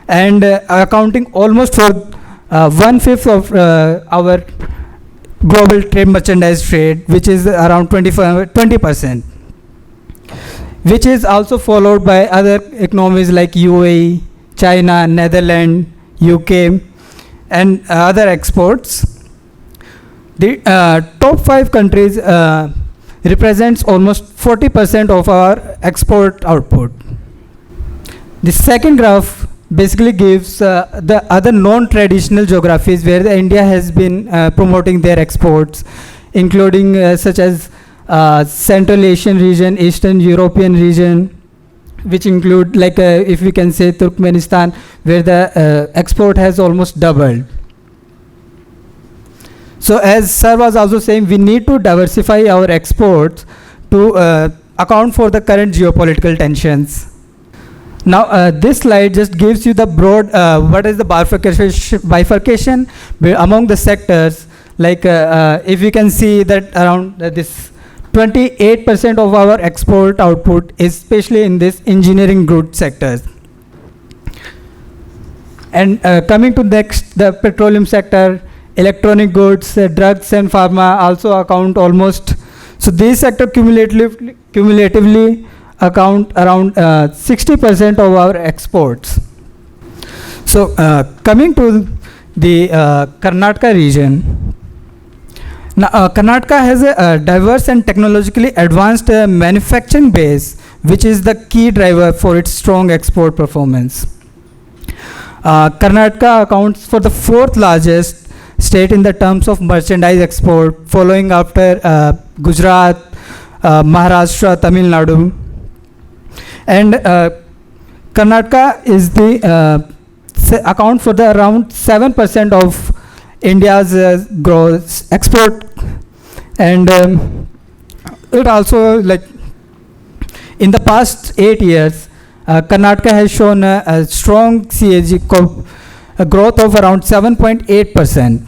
and accounting almost for 1/5 of our global trade merchandise trade, which is around 20%, which is also followed by other economies like UAE, China, Netherlands, UK, and other exports. The top 5 countries represents almost 40% of our export output. The second graph basically gives the other non-traditional geographies where India has been promoting their exports, including such as Central Asian region, Eastern European region, which include like if we can say Turkmenistan, where the export has almost doubled. So as sir was also saying, we need to diversify our exports to account for the current geopolitical tensions. Now this slide just gives you the broad what is the bifurcation among the sectors. Like if you can see that around this 28% of our export output is especially in this engineering goods sectors. And coming to next, the petroleum sector, electronic goods, drugs and pharma also account almost. So these sectors cumulatively account around 60% of our exports. So coming to the Karnataka region. Now Karnataka has a diverse and technologically advanced manufacturing base, which is the key driver for its strong export performance. Karnataka accounts for the 4th largest state in the terms of merchandise export, following after Gujarat, Maharashtra, Tamil Nadu. And Karnataka is the account for the around 7% of India's gross export, and it also like in the past 8 years, Karnataka has shown a strong CAG a growth of around 7.8%.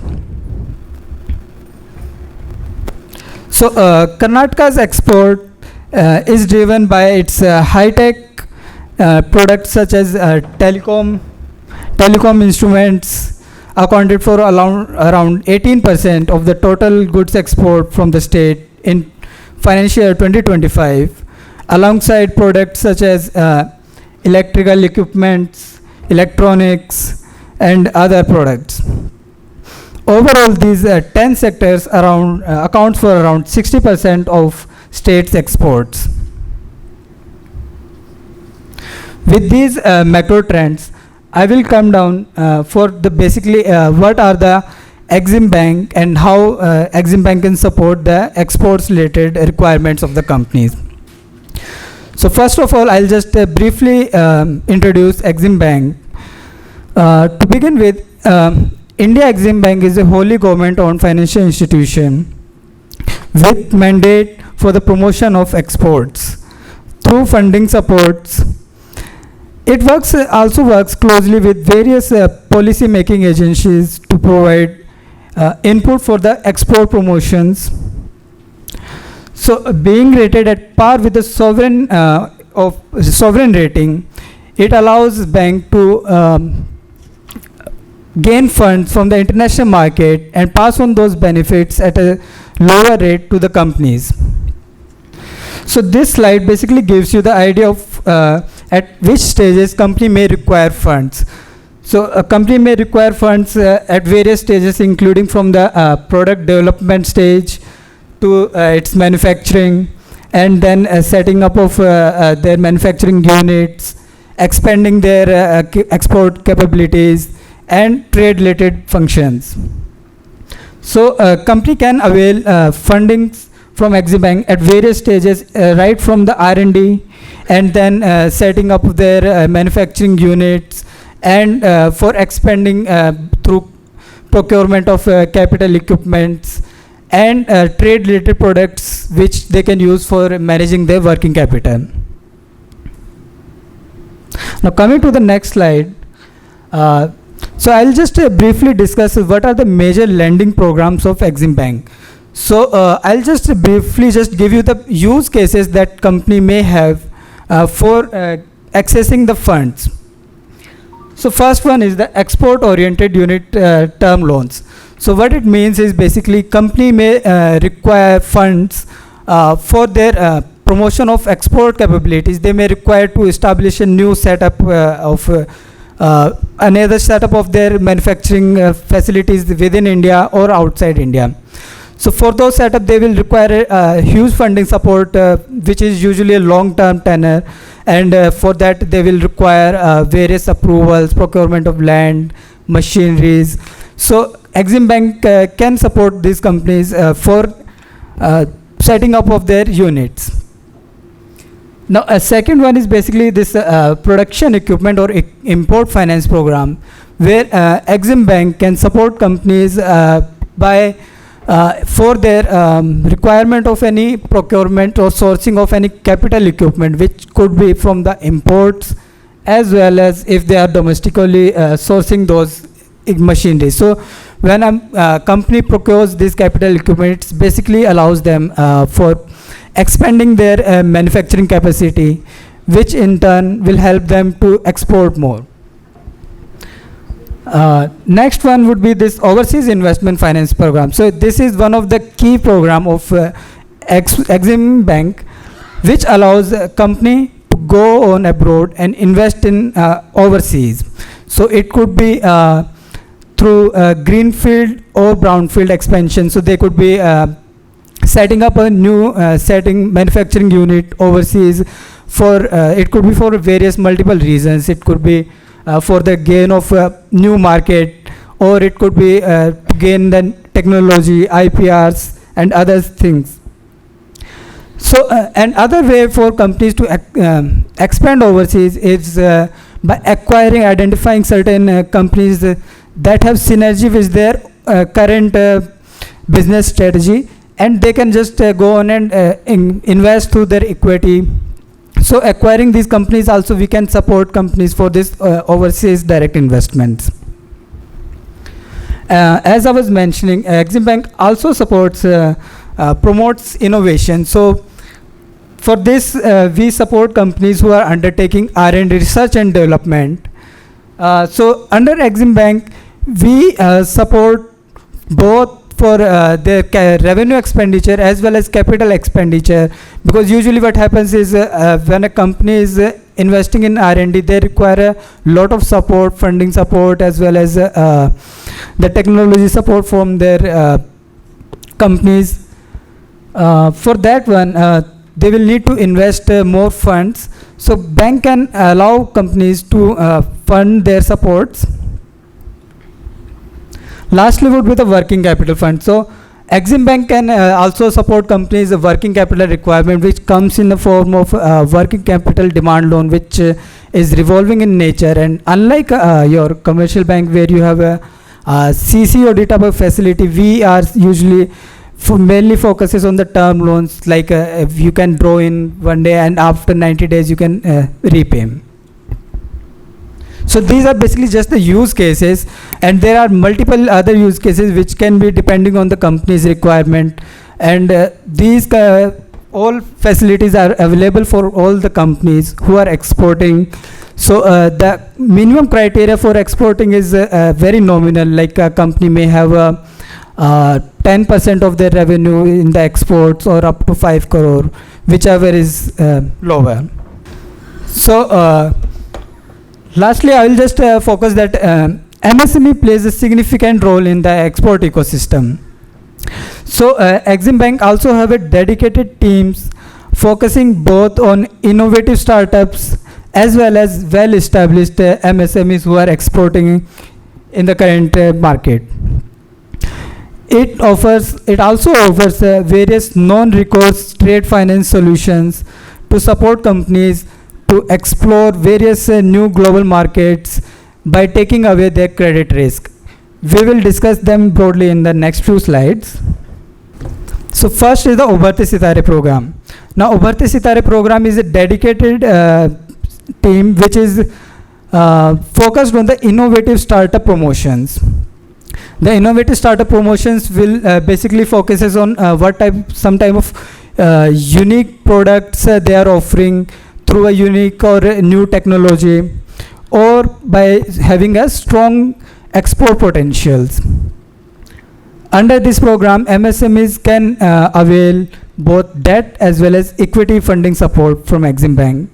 So Karnataka's export is driven by its high-tech products such as telecom instruments, accounted for around 18% of the total goods export from the state in financial year 2025, alongside products such as electrical equipments, electronics, and other products. Overall, these 10 sectors accounts for around 60% of state's exports. With these macro trends, I will come down for the basically what are the Exim Bank and how Exim Bank can support the exports related requirements of the companies. So first of all, I'll just briefly introduce Exim Bank. To begin with, India Exim Bank is a wholly government-owned financial institution with mandate for the promotion of exports through funding supports. It also works closely with various policy making agencies to provide input for the export promotions. So being rated at par with the sovereign rating, it allows bank to gain funds from the international market and pass on those benefits at a lower rate to the companies. So this slide basically gives you the idea of at which stages company may require funds. So a company may require funds at various stages, including from the product development stage to its manufacturing, and then setting up of their manufacturing units, expanding their export capabilities, and trade related functions. So a company can avail funding from Exim Bank at various stages, right from the R&D, and then setting up their manufacturing units, and for expanding through procurement of capital equipments and trade related products which they can use for managing their working capital. Now coming to the next slide, so I'll just briefly discuss what are the major lending programs of Exim Bank. So I'll just briefly give you the use cases that company may have for accessing the funds. So first one is the export oriented unit term loans. So what it means is basically company may require funds for their promotion of export capabilities. They may require to establish a new setup of another setup of their manufacturing facilities within India or outside India. So for those setup, they will require huge funding support, which is usually a long-term tenor, and for that they will require various approvals, procurement of land, machineries. So Exim Bank can support these companies for setting up of their units. Now a second one is basically this production equipment or import finance program, where Exim Bank can support companies by for their requirement of any procurement or sourcing of any capital equipment, which could be from the imports as well as if they are domestically sourcing those machinery. So when a company procures this capital equipment, it basically allows them for expanding their manufacturing capacity, which in turn will help them to export more. Next one would be this overseas investment finance program. So this is one of the key program of Exim Bank, which allows a company to go on abroad and invest in overseas. So it could be through greenfield or brownfield expansion. So they could be setting up a new manufacturing unit overseas for it could be for various multiple reasons. It could be for the gain of a new market, or it could be to gain the technology, IPRs, and other things. So another way for companies to expand overseas is by identifying certain companies that have synergy with their current business strategy, and they can just go on and invest through their equity. So acquiring these companies also, we can support companies for this overseas direct investments. As I was mentioning, Exim Bank also supports, promotes innovation. So for this, we support companies who are undertaking R&D, research and development. So under Exim Bank, we support both for their revenue expenditure as well as capital expenditure, because usually what happens is when a company is investing in R&D, they require a lot of support, funding support, as well as the technology support from their companies. For that one, they will need to invest more funds. So bank can allow companies to fund their supports. Lastly would be the working capital fund. So Exim Bank can also support companies' working capital requirement, which comes in the form of working capital demand loan, which is revolving in nature. And unlike your commercial bank where you have a CCOD type of facility, we are usually mainly focuses on the term loans, like if you can draw in one day and after 90 days you can repay. So these are basically just the use cases, and there are multiple other use cases which can be depending on the company's requirement, and these all facilities are available for all the companies who are exporting. So the minimum criteria for exporting is very nominal, like a company may have 10% of their revenue in the exports or up to 5 crore, whichever is lower. So lastly, I will just focus that MSME plays a significant role in the export ecosystem. So Exim Bank also have a dedicated teams focusing both on innovative startups as well as well-established MSMEs who are exporting in the current market. It also offers various non-recourse trade finance solutions to support companies to explore various new global markets by taking away their credit risk. We will discuss them broadly in the next few slides. So first is the Ubharte Sitare program. Now Ubharte Sitare program is a dedicated team which is focused on the innovative startup promotions. The innovative startup promotions will basically focuses on some type of unique products they are offering through a unique or a new technology, or by having a strong export potentials. Under this program, MSMEs can avail both debt as well as equity funding support from Exim Bank.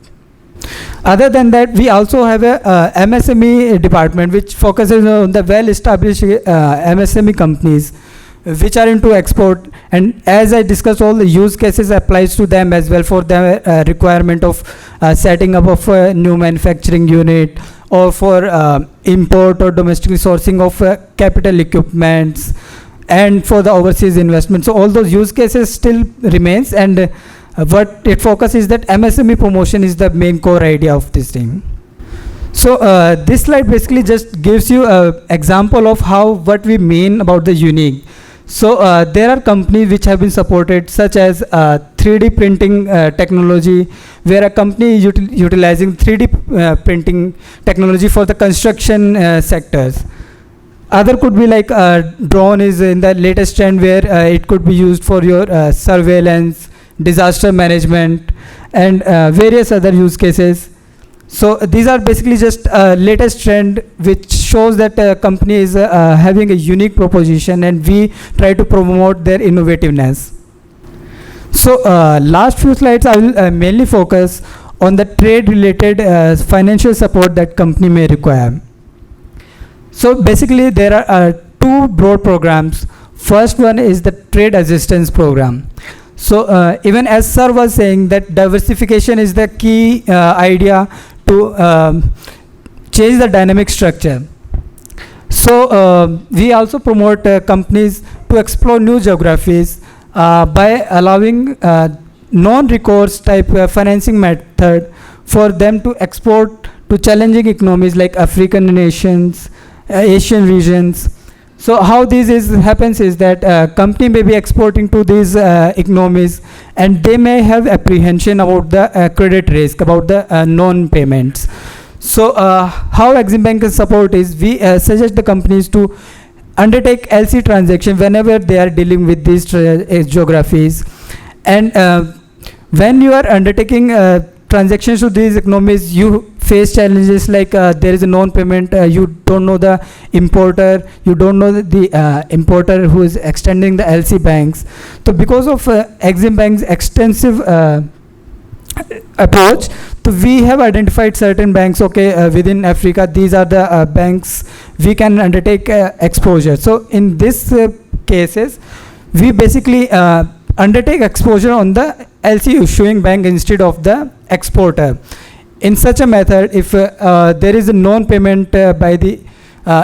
Other than that, we also have a MSME department which focuses on the well-established MSME companies which are into export, and as I discussed, all the use cases applies to them as well for the requirement of setting up of a new manufacturing unit, or for import or domestic sourcing of capital equipments, and for the overseas investment. So all those use cases still remains, and what it focuses is that MSME promotion is the main core idea of this team. So this slide basically just gives you an example of what we mean about the unique. So there are companies which have been supported, such as 3D printing technology, where a company is utilizing 3D printing technology for the construction sectors. Other could be like drone is in the latest trend, where it could be used for your surveillance, disaster management, and various other use cases. So these are basically just latest trend which shows that a company is having a unique proposition, and we try to promote their innovativeness. So last few slides I will mainly focus on the trade related financial support that company may require. So basically there are two broad programs. First one is the trade assistance program. So even as sir was saying that diversification is the key idea to change the dynamic structure. So we also promote companies to explore new geographies by allowing non-recourse type financing method for them to export to challenging economies like African nations, Asian regions. So how happens is that company may be exporting to these economies, and they may have apprehension about the credit risk, about the non-payments. So how Exim Bank can support is we suggest the companies to undertake LC transaction whenever they are dealing with these geographies. And when you are undertaking transactions to these economies, you face challenges like there is a non-payment, you don't know the importer, you don't know the importer who is extending the LC banks. So because of Exim Bank's extensive approach, so we have identified certain banks, within Africa, these are the banks we can undertake exposure. So in this cases, we basically undertake exposure on the LC issuing bank instead of the exporter. In such a method, if there is a non-payment by the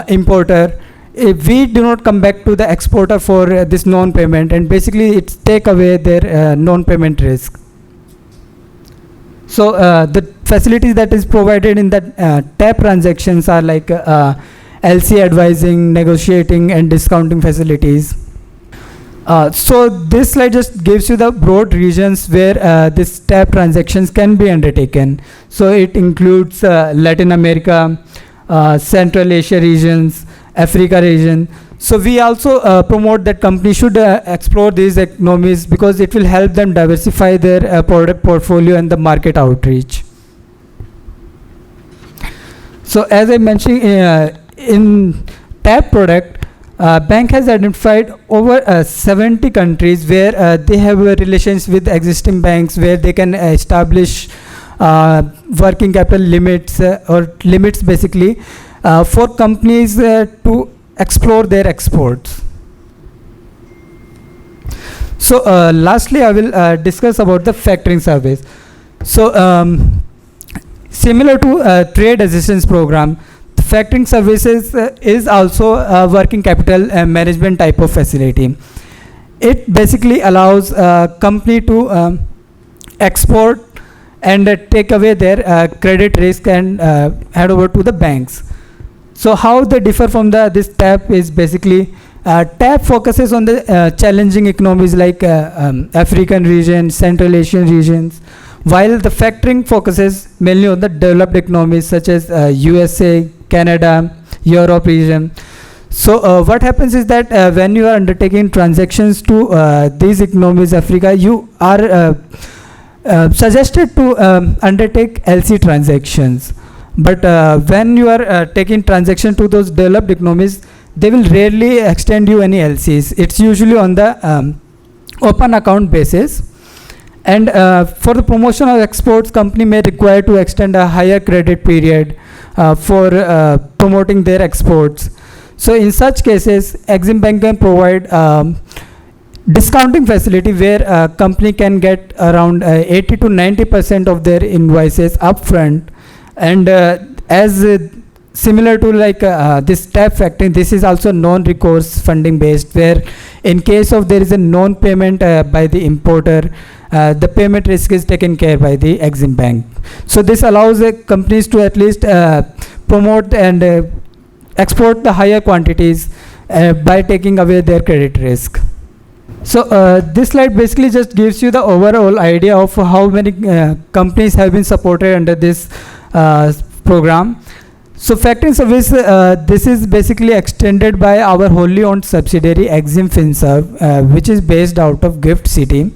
importer, if we do not come back to the exporter for this non-payment, and basically it's take away their non-payment risk. So the facilities that is provided in that TAP transactions are like LC advising, negotiating, and discounting facilities. So this slide just gives you the broad regions where this TAP transactions can be undertaken. So it includes Latin America, Central Asia regions, Africa region. So we also promote that companies should explore these economies because it will help them diversify their product portfolio and the market outreach. So as I mentioned, in TAP product, bank has identified over 70 countries where they have relations with existing banks where they can establish working capital limits or limits basically for companies to explore their exports. So lastly, I will discuss about the factoring service. So similar to trade assistance program, the factoring services is also a working capital management type of facility. It basically allows company to export and take away their credit risk and hand over to the banks. So how they differ from this TAP is basically TAP focuses on the challenging economies like African region, Central Asian regions, while the factoring focuses mainly on the developed economies such as USA, Canada, Europe region. So what happens is that when you are undertaking transactions to these economies, Africa, you are suggested to undertake LC transactions. But when you are taking transaction to those developed economies, they will rarely extend you any LCs. It's usually on the open account basis. And for the promotion of exports, company may require to extend a higher credit period for promoting their exports. So in such cases, Exim Bank can provide discounting facility where company can get around 80 to 90% of their invoices upfront. And as similar to like this TAP factoring, this is also non-recourse funding based, where in case of there is a non-payment by the importer, the payment risk is taken care by the Exim Bank. So this allows companies to at least promote and export the higher quantities by taking away their credit risk. So this slide basically just gives you the overall idea of how many companies have been supported under this program. So factoring service, this is basically extended by our wholly owned subsidiary Exim FinServe, which is based out of Gift City.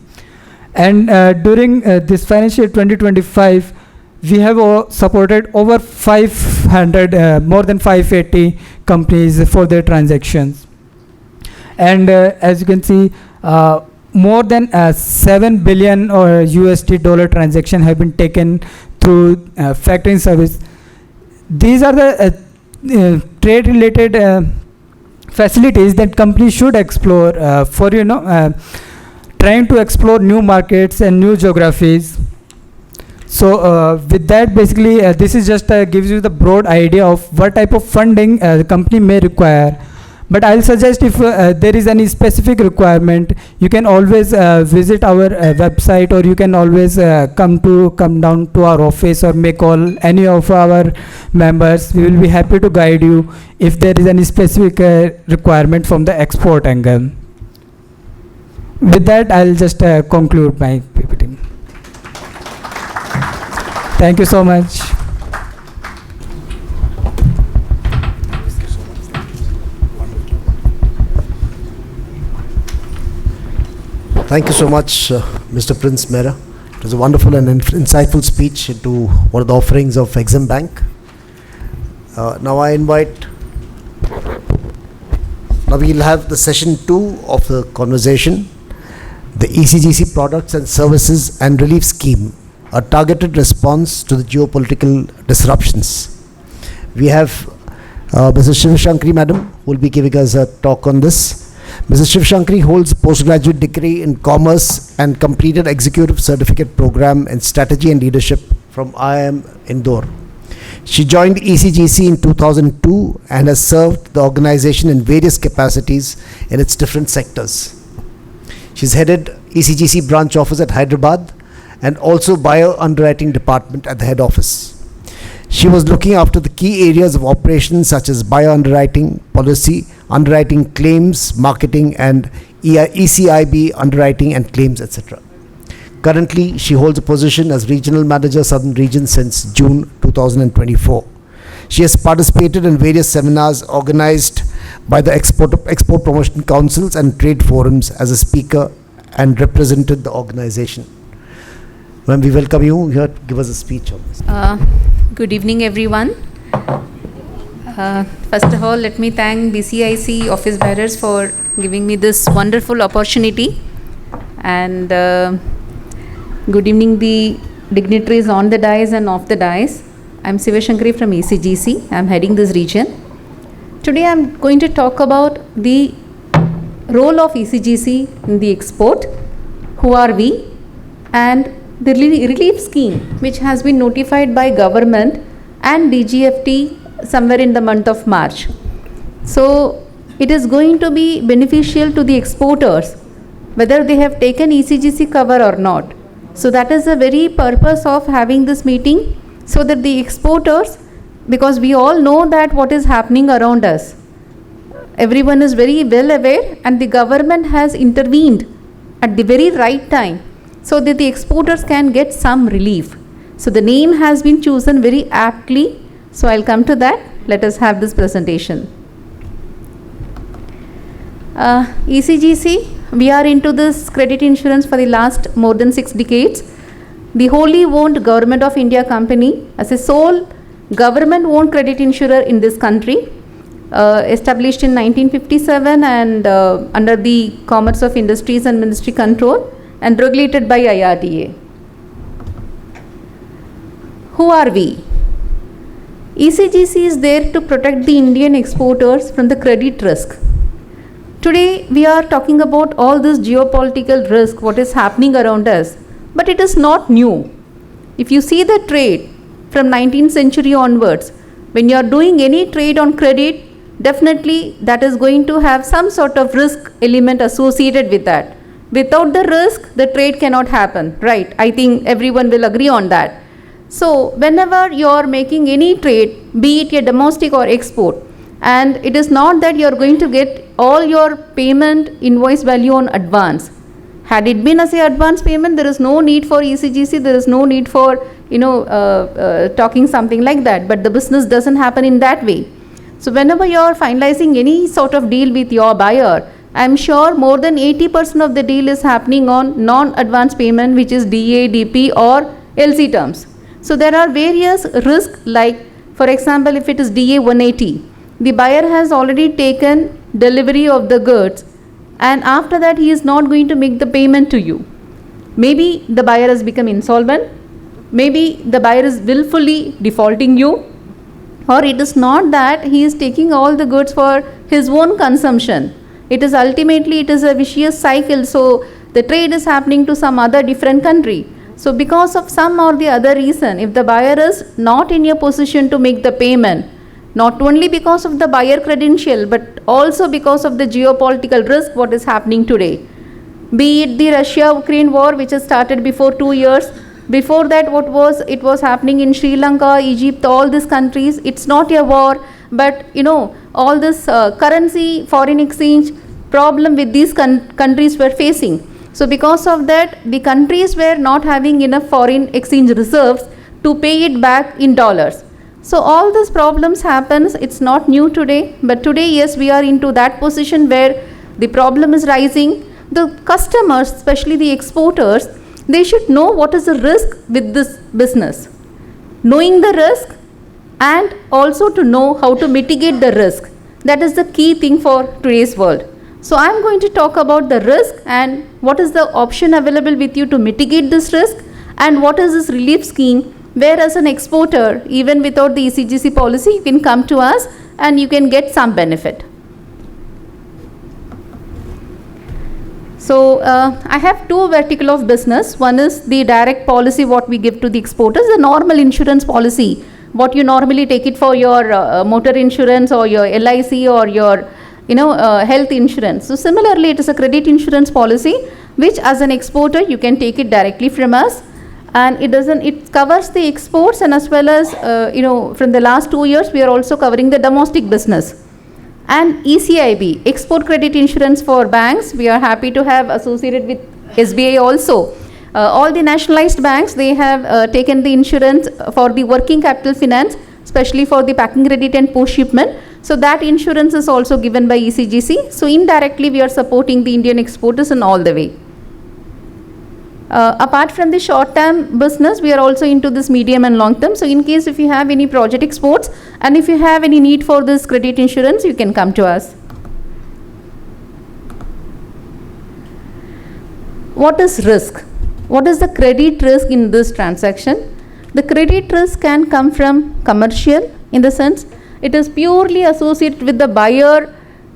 And during this financial year 2025, we have supported over 500, more than 580 companies for their transactions. And as you can see, more than 7 billion or USD dollar transaction have been taken through factoring service. These are the trade related facilities that companies should explore for trying to explore new markets and new geographies. So with that, basically this is just gives you the broad idea of what type of funding the company may require. But I'll suggest if there is any specific requirement, you can always visit our website, or you can always come down to our office, or may call any of our members. We will be happy to guide you if there is any specific requirement from the export angle. With that, I'll just conclude my PPT. Thank you so much. Thank you so much, Mr. Prince Mehra. It was a wonderful and insightful speech into one of the offerings of Exim Bank. Now I invite, now we'll have the session 2 of the conversation, the ECGC Products and Services and Relief Scheme, a targeted response to the geopolitical disruptions. We have Mrs. Shivashankari Madam, who will be giving us a talk on this. Mrs. Shivashankari holds a postgraduate degree in Commerce and completed Executive Certificate Program in Strategy and Leadership from IIMM Indore. She joined ECGC in 2002 and has served the organization in various capacities in its different sectors. She's headed ECGC branch office at Hyderabad and also Bio Underwriting Department at the head office. She was looking after the key areas of operations such as bio underwriting, policy, underwriting claims, marketing, and ECIB underwriting and claims, etc. Currently, she holds a position as Regional Manager Southern Region since June 2024. She has participated in various seminars organized by the Export Promotion Councils and trade forums as a speaker and represented the organization. Ma'am, we welcome you here to give us a speech on this. Good evening, everyone. First of all, let me thank BCIC office bearers for giving me this wonderful opportunity. And good evening, the dignitaries on the dais and off the dais. I'm Shivashankari from ECGC. I'm heading this region. Today, I'm going to talk about the role of ECGC in the export, who are we, and the relief scheme which has been notified by government and DGFT somewhere in the month of March. So it is going to be beneficial to the exporters whether they have taken ECGC cover or not. So that is the very purpose of having this meeting, so that the exporters, because we all know that what is happening around us, everyone is very well aware, and the government has intervened at the very right time so that the exporters can get some relief. So the name has been chosen very aptly. So I'll come to that. Let us have this presentation. ECGC, we are into this credit insurance for the last more than 6 decades. The wholly owned Government of India company as a sole government-owned credit insurer in this country, established in 1957 and under the Commerce of Industries and Ministry control, and regulated by IRDA. Who are we? ECGC is there to protect the Indian exporters from the credit risk. Today we are talking about all this geopolitical risk, what is happening around us, but it is not new. If you see the trade from 19th century onwards, when you are doing any trade on credit, definitely that is going to have some sort of risk element associated with that. Without the risk, the trade cannot happen, right? I think everyone will agree on that. So whenever you are making any trade, be it a domestic or export, and it is not that you are going to get all your payment invoice value on advance. Had it been as a advance payment, there is no need for ECGC, there is no need for talking something like that, but the business doesn't happen in that way. So whenever you are finalizing any sort of deal with your buyer, I am sure more than 80% of the deal is happening on non-advance payment, which is DA, DP or LC terms. So there are various risks, like for example, if it is DA 180, the buyer has already taken delivery of the goods, and after that he is not going to make the payment to you. Maybe the buyer has become insolvent, maybe the buyer is willfully defaulting you, or it is not that he is taking all the goods for his own consumption. It is ultimately, it is a vicious cycle. So the trade is happening to some other different country. So because of some or the other reason, if the buyer is not in a position to make the payment, not only because of the buyer credential, but also because of the geopolitical risk what is happening today. Be it the Russia-Ukraine war, which has started before 2 years. Before that, it was happening in Sri Lanka, Egypt, all these countries. It's not a war, but all this currency, foreign exchange problem with these countries were facing. So because of that, the countries were not having enough foreign exchange reserves to pay it back in dollars. So all these problems happens. It's not new today, but today, yes, we are into that position where the problem is rising. The customers, especially the exporters, they should know what is the risk with this business. Knowing the risk and also to know how to mitigate the risk. That is the key thing for today's world. So I am going to talk about the risk and what is the option available with you to mitigate this risk, and what is this relief scheme where as an exporter, even without the ECGC policy, you can come to us and you can get some benefit. So I have two vertical of business. One is the direct policy what we give to the exporters, the normal insurance policy, what you normally take it for your motor insurance or your LIC or your health insurance. So similarly, it is a credit insurance policy which as an exporter you can take it directly from us, and it covers the exports, and as well as from the last 2 years we are also covering the domestic business. And ECIB, export credit insurance for banks, we are happy to have associated with SBI also. All the nationalized banks, they have taken the insurance for the working capital finance, especially for the packing credit and post shipment. So that insurance is also given by ECGC. So indirectly we are supporting the Indian exporters in all the way. Apart from the short term business, we are also into this medium and long term. So in case if you have any project exports and if you have any need for this credit insurance, you can come to us. What is risk? What is the credit risk in this transaction? The credit risk can come from commercial, in the sense it is purely associated with the buyer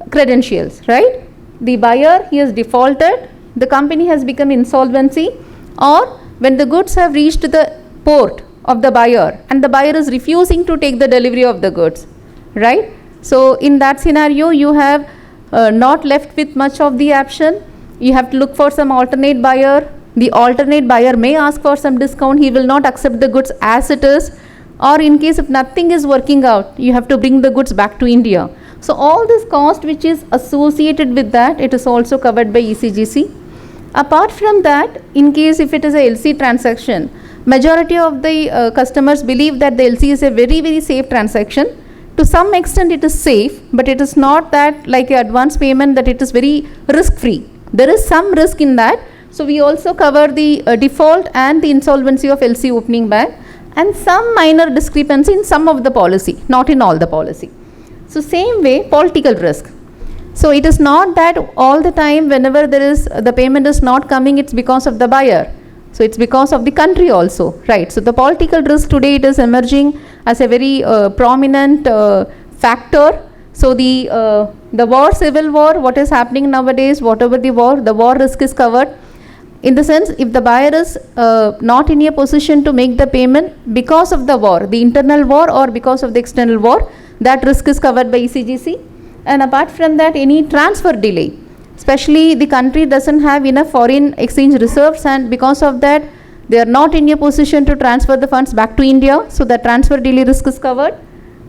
credentials, right? The buyer, he has defaulted, the company has become insolvency, or when the goods have reached the port of the buyer and the buyer is refusing to take the delivery of the goods, right? So in that scenario, you have not left with much of the option. You have to look for some alternate buyer. The alternate buyer may ask for some discount. He will not accept the goods as it is. Or in case if nothing is working out, you have to bring the goods back to India. So all this cost which is associated with that, it is also covered by ECGC. Apart from that, in case if it is a LC transaction, majority of the customers believe that the LC is a very, very safe transaction. To some extent it is safe, but it is not that like an advance payment that it is very risk free. There is some risk in that. So we also cover the default and the insolvency of LC opening back, and some minor discrepancy in some of the policy, not in all the policy. So same way, political risk. So it is not that all the time whenever there is the payment is not coming, it's because of the buyer. So it's because of the country also, right? So the political risk today, it is emerging as a very prominent factor. So the war, civil war, what is happening nowadays, whatever the war risk is covered. In the sense, if the buyer is not in a position to make the payment because of the war, the internal war or because of the external war, that risk is covered by ECGC. And apart from that, any transfer delay, especially the country doesn't have enough foreign exchange reserves, and because of that, they are not in a position to transfer the funds back to India. So the transfer delay risk is covered.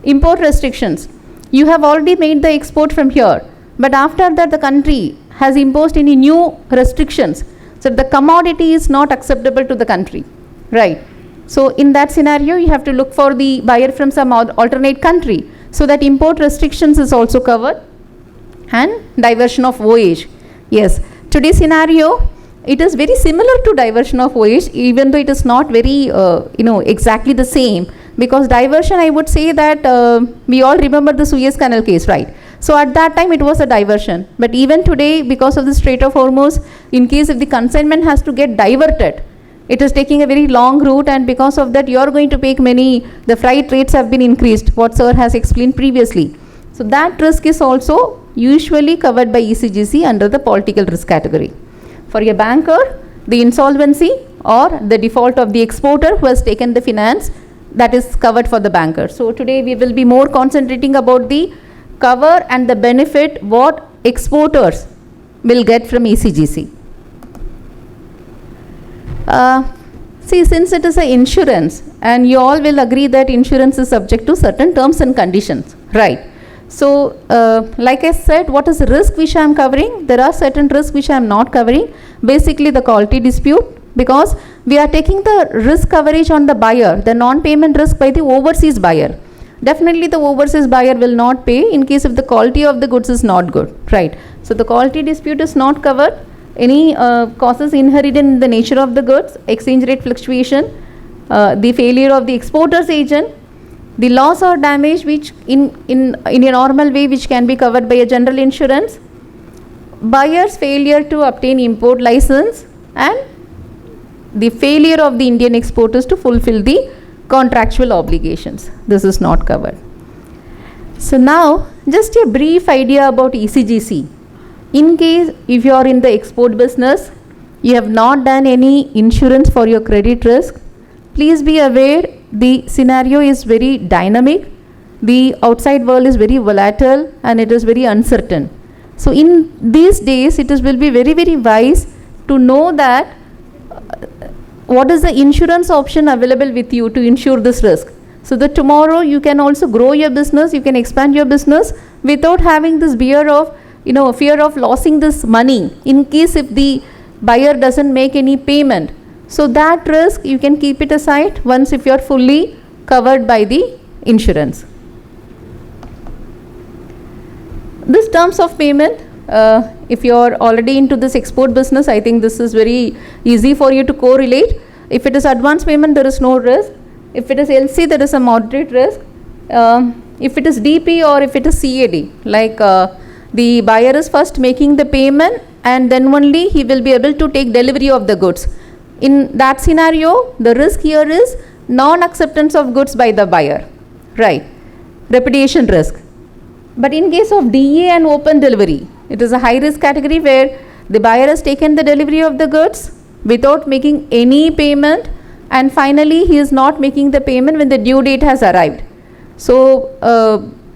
Import restrictions. You have already made the export from here, but after that the country has imposed any new restrictions. So the commodity is not acceptable to the country, right? So in that scenario, you have to look for the buyer from some alternate country. So that import restrictions is also covered. And diversion of voyage. Yes, today's scenario, it is very similar to diversion of voyage, even though it is not very, exactly the same. Because diversion, I would say that we all remember the Suez Canal case, right? So at that time, it was a diversion. But even today, because of the Strait of Hormuz, in case if the consignment has to get diverted, it is taking a very long route, and because of that, you are going to pay the freight rates have been increased, what sir has explained previously. So that risk is also usually covered by ECGC under the political risk category. For a banker, the insolvency or the default of the exporter who has taken the finance, that is covered for the banker. So today we will be more concentrating about the cover and the benefit what exporters will get from ECGC. See, since it is an insurance, and you all will agree that insurance is subject to certain terms and conditions, right? So, like I said, what is the risk which I am covering? There are certain risks which I am not covering. Basically, the quality dispute, because we are taking the risk coverage on the buyer, the non-payment risk by the overseas buyer. Definitely, the overseas buyer will not pay in case if the quality of the goods is not good, right? So, the quality dispute is not covered. Any causes inherent in the nature of the goods, exchange rate fluctuation, the failure of the exporter's agent, the loss or damage which in a normal way which can be covered by a general insurance, buyer's failure to obtain import license, and the failure of the Indian exporters to fulfill the contractual obligations. This is not covered. So now just a brief idea about ECGC. In case if you are in the export business, you have not done any insurance for your credit risk, please be aware the scenario is very dynamic, the outside world is very volatile and it is very uncertain. So in these days it will be very, very wise to know that what is the insurance option available with you to insure this risk, so that tomorrow you can also grow your business, you can expand your business without having this fear of losing this money in case if the buyer doesn't make any payment. So that risk you can keep it aside once if you are fully covered by the insurance. This terms of payment, if you are already into this export business, I think this is very easy for you to correlate. If it is advance payment, there is no risk. If it is LC, there is a moderate risk. If it is DP or if it is CAD, like the buyer is first making the payment and then only he will be able to take delivery of the goods. In that scenario, the risk here is non-acceptance of goods by the buyer, right? Repudiation risk. But in case of DA and open delivery, it is a high risk category where the buyer has taken the delivery of the goods without making any payment, and finally he is not making the payment when the due date has arrived. So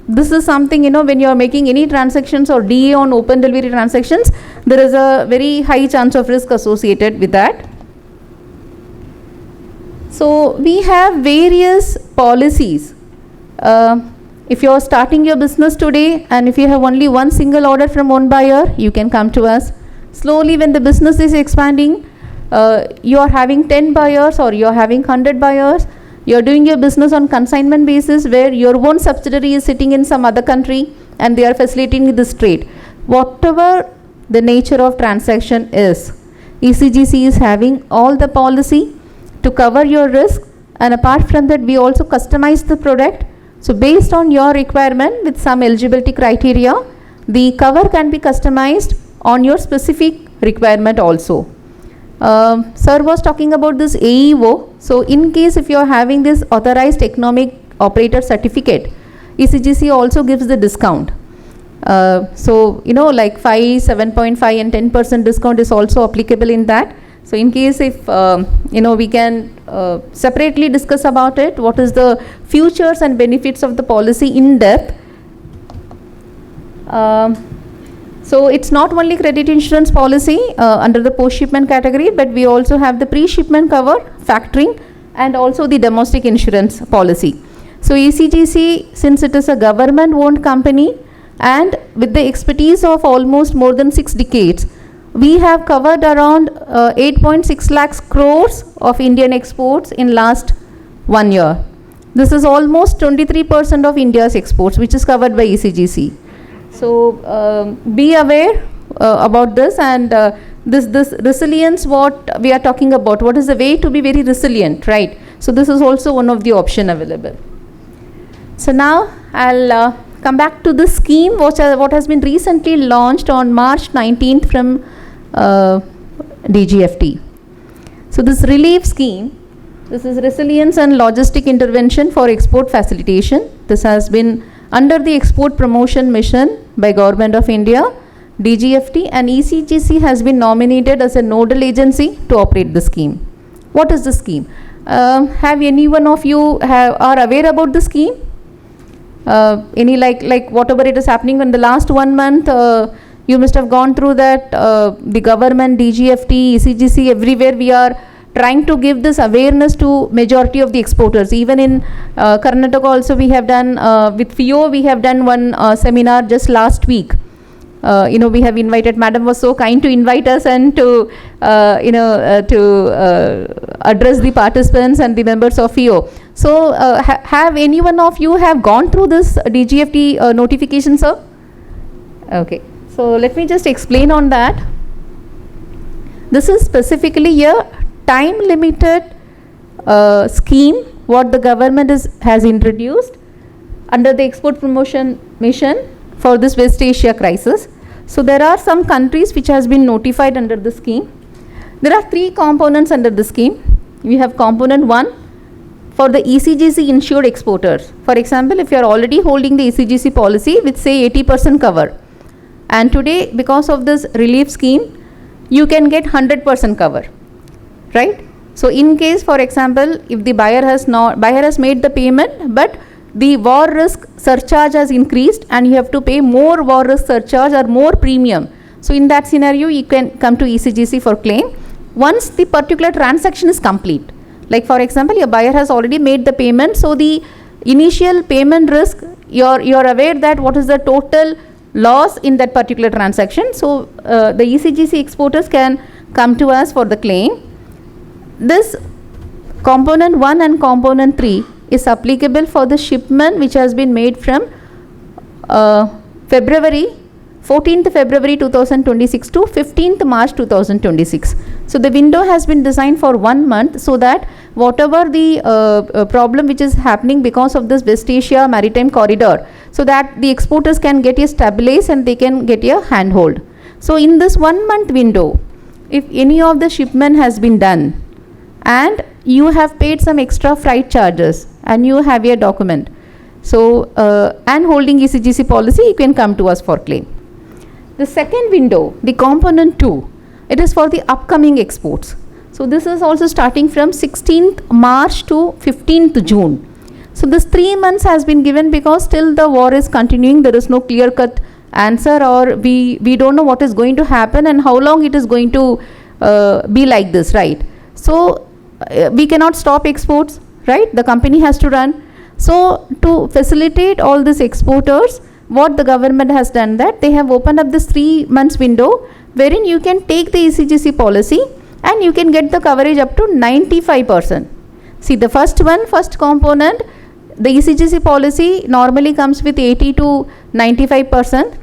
this is something, when you are making any transactions or DA on open delivery transactions, there is a very high chance of risk associated with that. So we have various policies. If you are starting your business today and if you have only one single order from one buyer, you can come to us. Slowly when the business is expanding, you are having 10 buyers or you are having 100 buyers, you are doing your business on consignment basis where your own subsidiary is sitting in some other country and they are facilitating this trade. Whatever the nature of transaction is, ECGC is having all the policy to cover your risk, and apart from that we also customize the product. So based on your requirement with some eligibility criteria, the cover can be customized on your specific requirement also. Sir was talking about this AEO. So in case if you are having this authorized economic operator certificate, ECGC also gives the discount. So like 5, 7.5 and 10% discount is also applicable in that. So in case if we can separately discuss about it, what is the features and benefits of the policy in depth. So it's not only credit insurance policy under the post shipment category, but we also have the pre-shipment cover, factoring, and also the domestic insurance policy. So ECGC, since it is a government owned company and with the expertise of almost more than 6 decades, we have covered around 8.6 lakhs crores of Indian exports in last 1 year. This is almost 23% of India's exports, which is covered by ECGC. So be aware about this, and this resilience what we are talking about, what is the way to be very resilient, right? So this is also one of the option available. So now I'll come back to the scheme what has been recently launched on March 19th from DGFT. So this relief scheme, this is resilience and logistic intervention for export facilitation. This has been under the export promotion mission by Government of India, DGFT, and ECGC has been nominated as a nodal agency to operate the scheme. What is the scheme? Have any one of you are aware about the scheme? Any like whatever it is happening in the last 1 month, you must have gone through that. The government, DGFT, ECGC, everywhere we are trying to give this awareness to majority of the exporters. Even in Karnataka also we have done, with FIO we have done one seminar just last week. We have invited, madam was so kind to invite us and to address the participants and the members of FIO. So have any one of you have gone through this DGFT notification, sir? Okay, so let me just explain on that. This is specifically a time limited scheme what the government has introduced under the export promotion mission for this West Asia crisis. So there are some countries which has been notified under the scheme. There are 3 components under the scheme. We have component 1 for the ECGC insured exporters. For example, if you are already holding the ECGC policy with say 80% cover, and today because of this relief scheme you can get 100% cover, right? So in case, for example, if the buyer has made the payment but the war risk surcharge has increased and you have to pay more war risk surcharge or more premium, so in that scenario you can come to ECGC for claim once the particular transaction is complete. Like for example, your buyer has already made the payment, so the initial payment risk, you're aware that what is the total loss in that particular transaction. So the ECGC exporters can come to us for the claim. This component 1 and component 3 is applicable for the shipment which has been made from 14th February 2026 to 15th March 2026. So the window has been designed for 1 month, so that whatever the problem which is happening because of this West Asia maritime corridor, so that the exporters can get a stabilize and they can get a handhold. So in this 1 month window, if any of the shipment has been done and you have paid some extra freight charges and you have a document, so and holding ECGC policy, you can come to us for claim. The second window, the component 2, it is for the upcoming exports. So this is also starting from 16th March to 15th June. So this 3 months has been given because still the war is continuing. There is no clear cut answer, or we don't know what is going to happen and how long it is going to be like this, right? So we cannot stop exports, right? The company has to run. So to facilitate all these exporters, what the government has done, that they have opened up this 3 months window wherein you can take the ECGC policy and you can get the coverage up to 95%. See, the first component, the ECGC policy normally comes with 80 to 95%,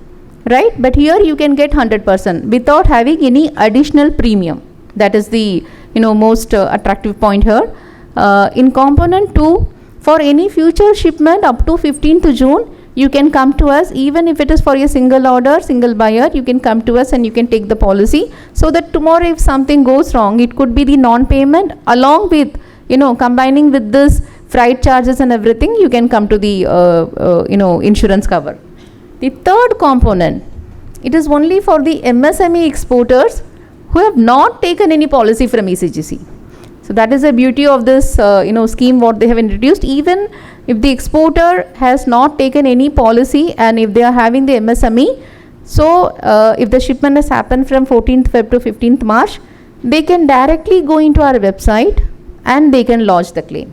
right? But here you can get 100% without having any additional premium. That is the most attractive point here. In component 2, for any future shipment up to 15th June, you can come to us. Even if it is for a single order, single buyer, you can come to us and you can take the policy, so that tomorrow if something goes wrong, it could be the non-payment along with combining with this freight charges and everything, you can come to the insurance cover. The third component, it is only for the MSME exporters who have not taken any policy from ECGC. So that is the beauty of this scheme what they have introduced. Even if the exporter has not taken any policy and if they are having the MSME, so if the shipment has happened from 14th Feb to 15th March, they can directly go into our website and they can lodge the claim.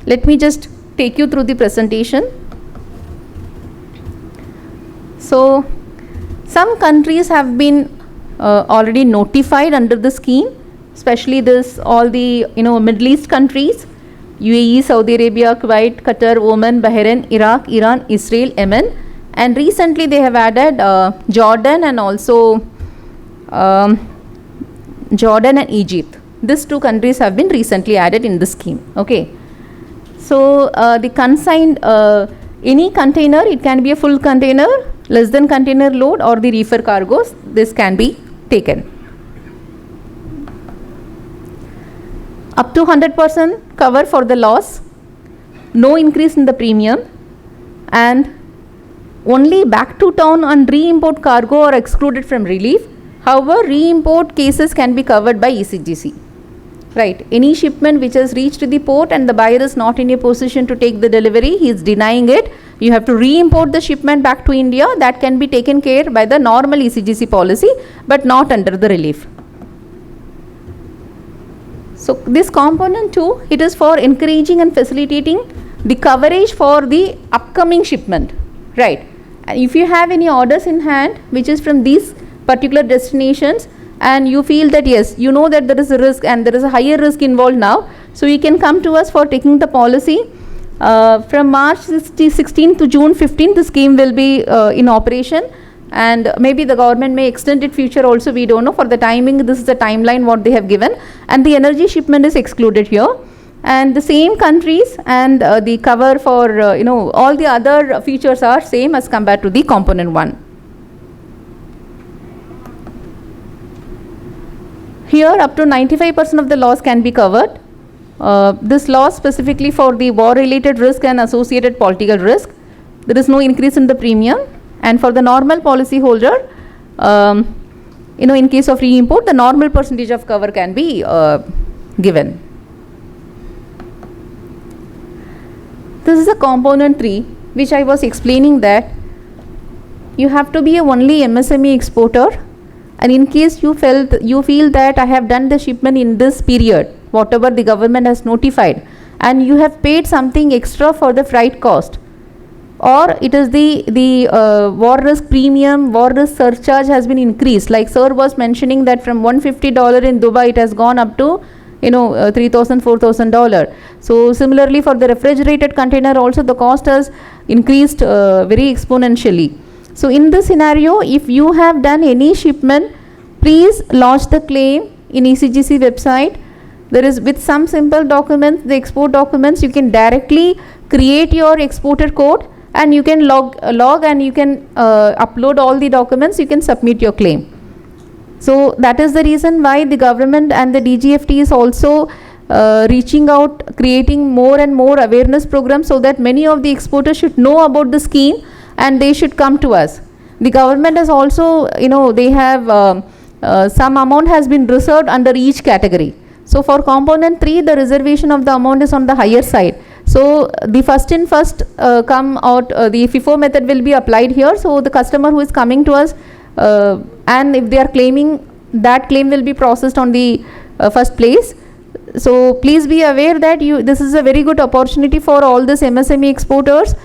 Let me just take you through the presentation. So some countries have been already notified under the scheme, especially all the Middle East countries, UAE, Saudi Arabia, Kuwait, Qatar, Oman, Bahrain, Iraq, Iran, Israel, Yemen, and recently they have added Jordan and also Jordan and Egypt. These 2 countries have been recently added in the scheme. Okay. So the consigned any container, it can be a full container, less than container load, or the reefer cargoes, this can be taken. Up to 100% cover for the loss, no increase in the premium, and only back to town on re-import cargo are excluded from relief. However, re-import cases can be covered by ECGC. Right. Any shipment which has reached the port and the buyer is not in a position to take the delivery, he is denying it. You have to re-import the shipment back to India. That can be taken care by the normal ECGC policy, but not under the relief. So this component 2, it is for encouraging and facilitating the coverage for the upcoming shipment. Right. And if you have any orders in hand which is from these particular destinations, and you feel that yes, you know that there is a risk and there is a higher risk involved now, so you can come to us for taking the policy. From March 16th to June 15th, the scheme will be in operation, and maybe the government may extend it future also, we don't know. For the timing, this is the timeline what they have given, and the energy shipment is excluded here. And the same countries and the cover for all the other features are same as compared to the component 1. Here up to 95% of the loss can be covered. This loss specifically for the war related risk and associated political risk. There is no increase in the premium, and for the normal policy holder, in case of re-import, the normal percentage of cover can be given. This is a component 3, which I was explaining that you have to be a only MSME exporter. And in case you feel that I have done the shipment in this period, whatever the government has notified, and you have paid something extra for the freight cost, or it is the war risk premium, war risk surcharge has been increased. Like sir was mentioning that from $150 in Dubai, it has gone up to $3,000, $4,000. So similarly for the refrigerated container also the cost has increased very exponentially. So in this scenario, if you have done any shipment, please lodge the claim in ECGC website. There is with some simple documents, the export documents, you can directly create your exporter code and you can log and you can upload all the documents, you can submit your claim. So that is the reason why the government and the DGFT is also reaching out, creating more and more awareness programs so that many of the exporters should know about the scheme and they should come to us. The government has also, they have some amount has been reserved under each category. So for component 3, the reservation of the amount is on the higher side. So the first in first come out, the FIFO method will be applied here. So the customer who is coming to us and if they are claiming, that claim will be processed on the first place. So please be aware that this is a very good opportunity for all these MSME exporters,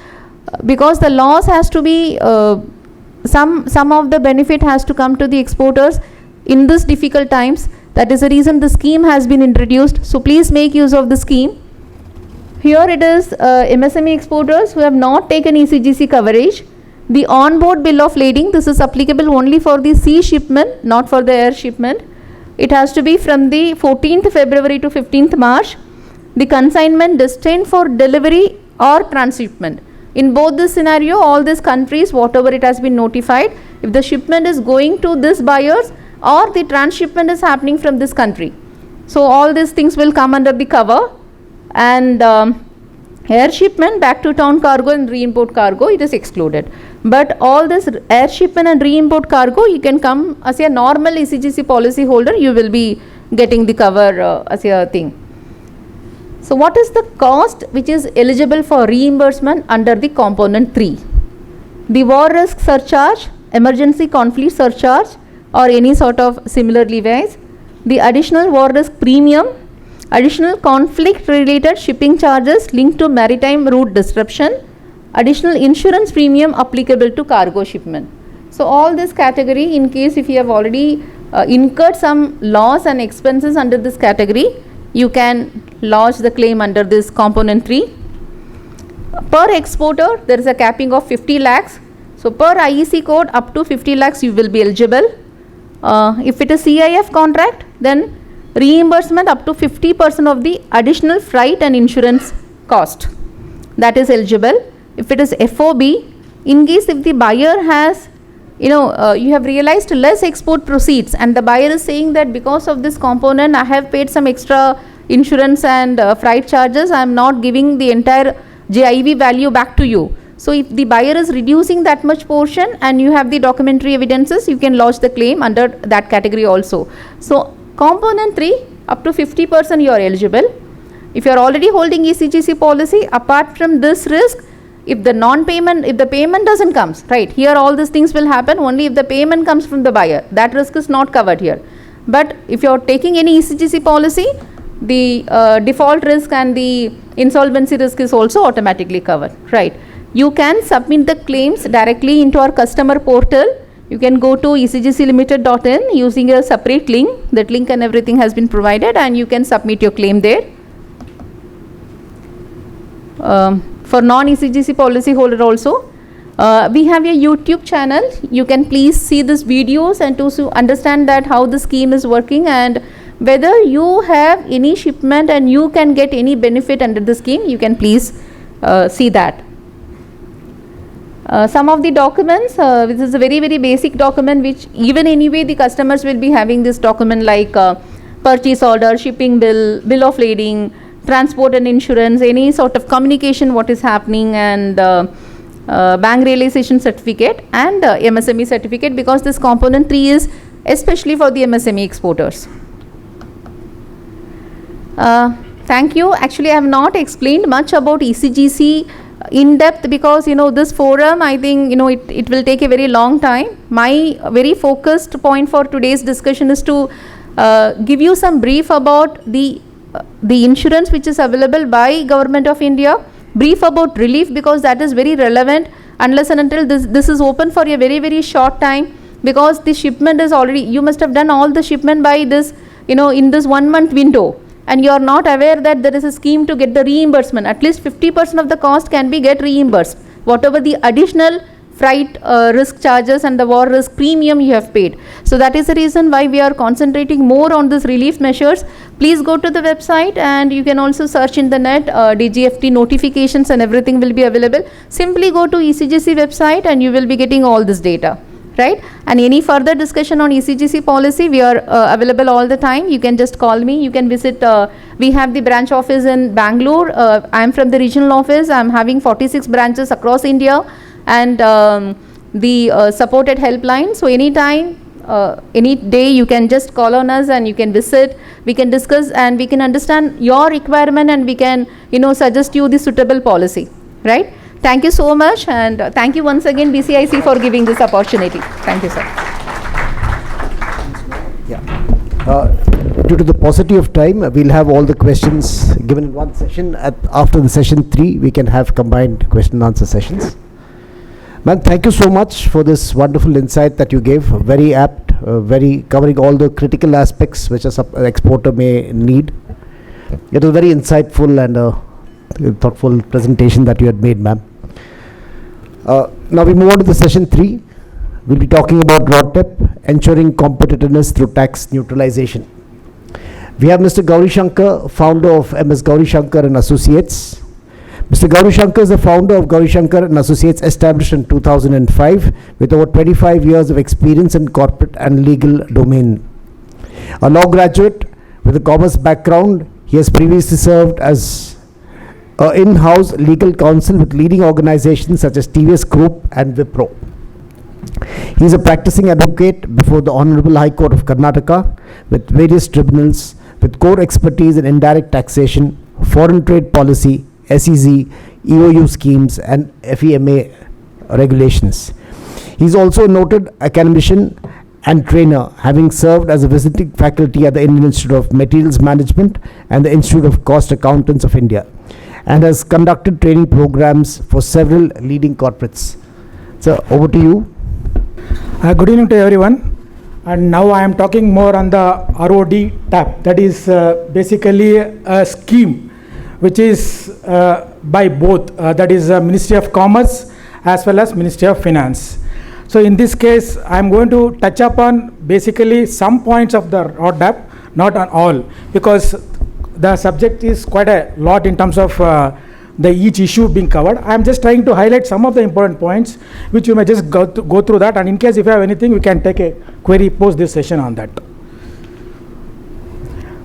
because the loss has to be, some of the benefit has to come to the exporters in this difficult times. That is the reason the scheme has been introduced. So please make use of the scheme. Here it is MSME exporters who have not taken ECGC coverage. The onboard bill of lading, this is applicable only for the sea shipment, not for the air shipment. It has to be from the 14th February to 15th March. The consignment destined for delivery or transshipment. In both this scenario, all these countries, whatever it has been notified, if the shipment is going to this buyers or the transshipment is happening from this country. So all these things will come under the cover. And air shipment, back to town cargo and re-import cargo, it is excluded. But all this air shipment and re-import cargo, you can come as a normal ECGC policy holder, you will be getting the cover as a thing. So what is the cost which is eligible for reimbursement under the component 3? The war risk surcharge, emergency conflict surcharge or any sort of similar levies, the additional war risk premium, additional conflict related shipping charges linked to maritime route disruption, additional insurance premium applicable to cargo shipment. So all this category, in case if you have already incurred some loss and expenses under this category, you can lodge the claim under this component 3. Per exporter, there is a capping of 50 lakhs. So per IEC code up to 50 lakhs you will be eligible. If it is CIF contract, then reimbursement up to 50% of the additional freight and insurance cost, that is eligible. If it is FOB, in case if the buyer has, you have realized less export proceeds and the buyer is saying that because of this component I have paid some extra insurance and freight charges, I am not giving the entire JIV value back to you. So if the buyer is reducing that much portion and you have the documentary evidences, you can lodge the claim under that category also. So component 3, up to 50% you are eligible. If you are already holding ECGC policy, apart from this risk, if the payment doesn't comes, right, here all these things will happen only if the payment comes from the buyer. That risk is not covered here. But if you are taking any ECGC policy, the default risk and the insolvency risk is also automatically covered, right. You can submit the claims directly into our customer portal. You can go to ecgclimited.in using a separate link. That link and everything has been provided, and you can submit your claim there. For non-ECGC policy holder also, we have a YouTube channel. You can please see these videos and to understand that how the scheme is working and whether you have any shipment and you can get any benefit under the scheme. You can please see that. Some of the documents, this is a very basic document which even anyway the customers will be having this document like purchase order, shipping bill, bill of lading, transport and insurance, any sort of communication what is happening, and bank realization certificate and MSME certificate, because this component 3 is especially for the MSME exporters. Thank you. Actually, I have not explained much about ECGC in depth because this forum, I think it will take a very long time. My very focused point for today's discussion is to give you some brief about the insurance which is available by Government of India, brief about relief because that is very relevant unless and until this is open for a very short time, because the shipment is already, you must have done all the shipment by this in this 1 month window, and you are not aware that there is a scheme to get the reimbursement. At least 50% of the cost can be get reimbursed, whatever the additional freight risk charges and the war risk premium you have paid. So that is the reason why we are concentrating more on this relief measures. Please go to the website and you can also search in the net, DGFT notifications and everything will be available. Simply go to ECGC website and you will be getting all this data, right? And any further discussion on ECGC policy, we are available all the time. You can just call me. You can visit, we have the branch office in Bangalore. I am from the regional office. I am having 46 branches across India, and the supported helpline. So anytime, any day you can just call on us and you can visit, we can discuss and we can understand your requirement and we can suggest you the suitable policy, right? Thank you so much, and thank you once again BCIC for giving this opportunity. Thank you, sir. Due to the paucity of time, we'll have all the questions given in one session. After the session 3, we can have combined question and answer sessions. Ma'am, thank you so much for this wonderful insight that you gave. Very apt, very covering all the critical aspects which an exporter may need. It was very insightful and thoughtful presentation that you had made, ma'am. Now we move on to the session 3. We'll be talking about RODTEP, ensuring competitiveness through tax neutralization. We have Mr. Gauri Shankar, founder of MS Gauri Shankar and Associates. Mr. Gauri Shankar is the founder of Gauri Shankar and Associates, established in 2005 with over 25 years of experience in corporate and legal domain. A law graduate with a commerce background, he has previously served as in-house legal counsel with leading organizations such as TVS Group and Wipro. He is a practicing advocate before the Honorable High Court of Karnataka with various tribunals with core expertise in indirect taxation, foreign trade policy, SEZ, EOU schemes and FEMA regulations. He is also a noted academician and trainer, having served as a visiting faculty at the Indian Institute of Materials Management and the Institute of Cost Accountants of India, and has conducted training programs for several leading corporates. So over to you. Good evening to everyone. And now I am talking more on the RODTEP, that is basically a scheme which is by both, that is Ministry of Commerce as well as Ministry of Finance. So in this case, I am going to touch upon basically some points of the RODTEP, not on all, because the subject is quite a lot in terms of the each issue being covered. I am just trying to highlight some of the important points which you may just go through that, and in case if you have anything, we can take a query post this session on that.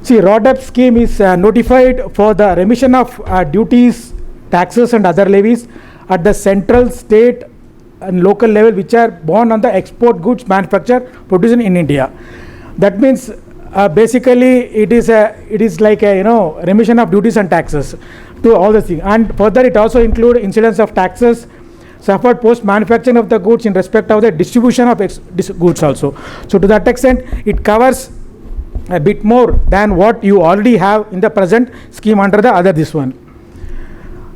See, RODTEP scheme is notified for the remission of duties, taxes and other levies at the central, state and local level which are borne on the export goods manufactured produced in India. That means basically it is like a remission of duties and taxes to all the things. And further, it also includes incidence of taxes suffered post manufacturing of the goods in respect of the distribution of goods also. So to that extent, it covers a bit more than what you already have in the present scheme under the other this one.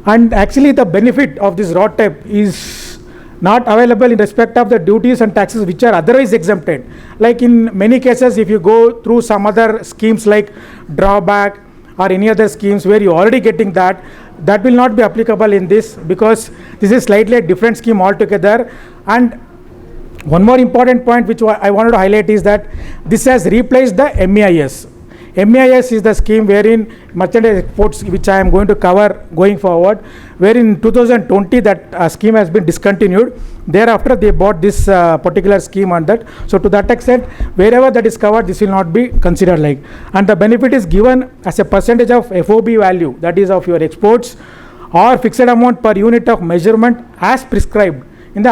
And actually the benefit of this RODTEP is not available in respect of the duties and taxes which are otherwise exempted. Like in many cases, if you go through some other schemes like drawback or any other schemes where you're already getting that will not be applicable in this, because this is slightly a different scheme altogether. And one more important point which I wanted to highlight is that this has replaced the MEIS. MEIS is the scheme wherein merchandise exports, which I am going to cover going forward, wherein in 2020 that scheme has been discontinued. Thereafter they bought this particular scheme on that. So to that extent, wherever that is covered, this will not be considered like. And the benefit is given as a percentage of FOB value, that is of your exports, or fixed amount per unit of measurement as prescribed in the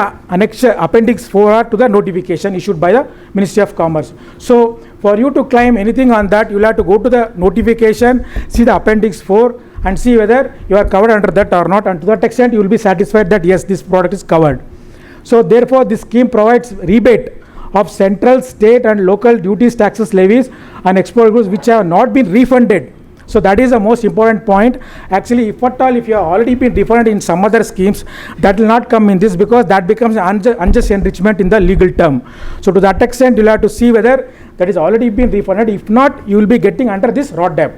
appendix 4R to the notification issued by the Ministry of Commerce. So for you to claim anything on that, you will have to go to the notification, see the appendix 4 and see whether you are covered under that or not, and to that extent you will be satisfied that yes, this product is covered. So therefore this scheme provides rebate of central, state and local duties, taxes, levies on export goods which have not been refunded. So that is the most important point. Actually, if at all, if you have already been refunded in some other schemes, that will not come in this, because that becomes unjust enrichment in the legal term. So to that extent, you will have to see whether that is already been refunded. If not, you will be getting under this RODTEP.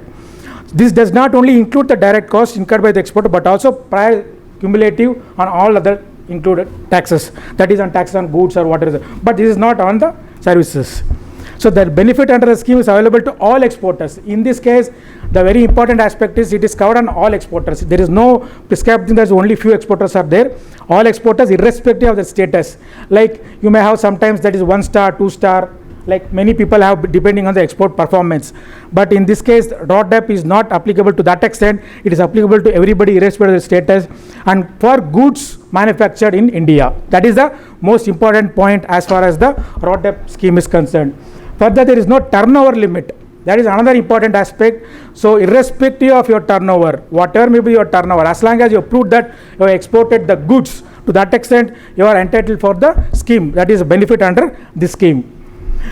This does not only include the direct costs incurred by the exporter, but also prior cumulative on all other included taxes, that is on taxes on goods or whatever. But this is not on the services. So the benefit under the scheme is available to all exporters. In this case, the very important aspect is it is covered on all exporters. There is no prescribed thing that only few exporters are there. All exporters, irrespective of the status. Like you may have sometimes that is 1 star, 2 star, like many people have depending on the export performance. But in this case, RODTEP is not applicable to that extent. It is applicable to everybody irrespective of the status and for goods manufactured in India. That is the most important point as far as the RODTEP scheme is concerned. Further, there is no turnover limit. That is another important aspect. So irrespective of your turnover, whatever may be your turnover, as long as you prove that you have exported the goods, to that extent you are entitled for the scheme. That is a benefit under this scheme.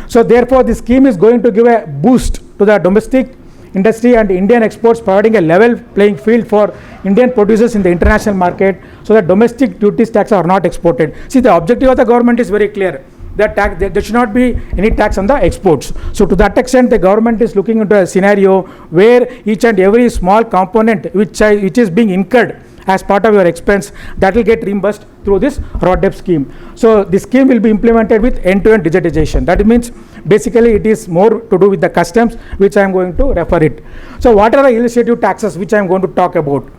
So therefore, this scheme is going to give a boost to the domestic industry and Indian exports, providing a level playing field for Indian producers in the international market, so that domestic duties taxes are not exported. See, the objective of the government is very clear. That tax, there should not be any tax on the exports. So to that extent, the government is looking into a scenario where each and every small component which is being incurred as part of your expense, that will get reimbursed through this RODTEP scheme. So this scheme will be implemented with end-to-end digitization. That means basically it is more to do with the customs, which I am going to refer it. So what are the illustrative taxes which I am going to talk about?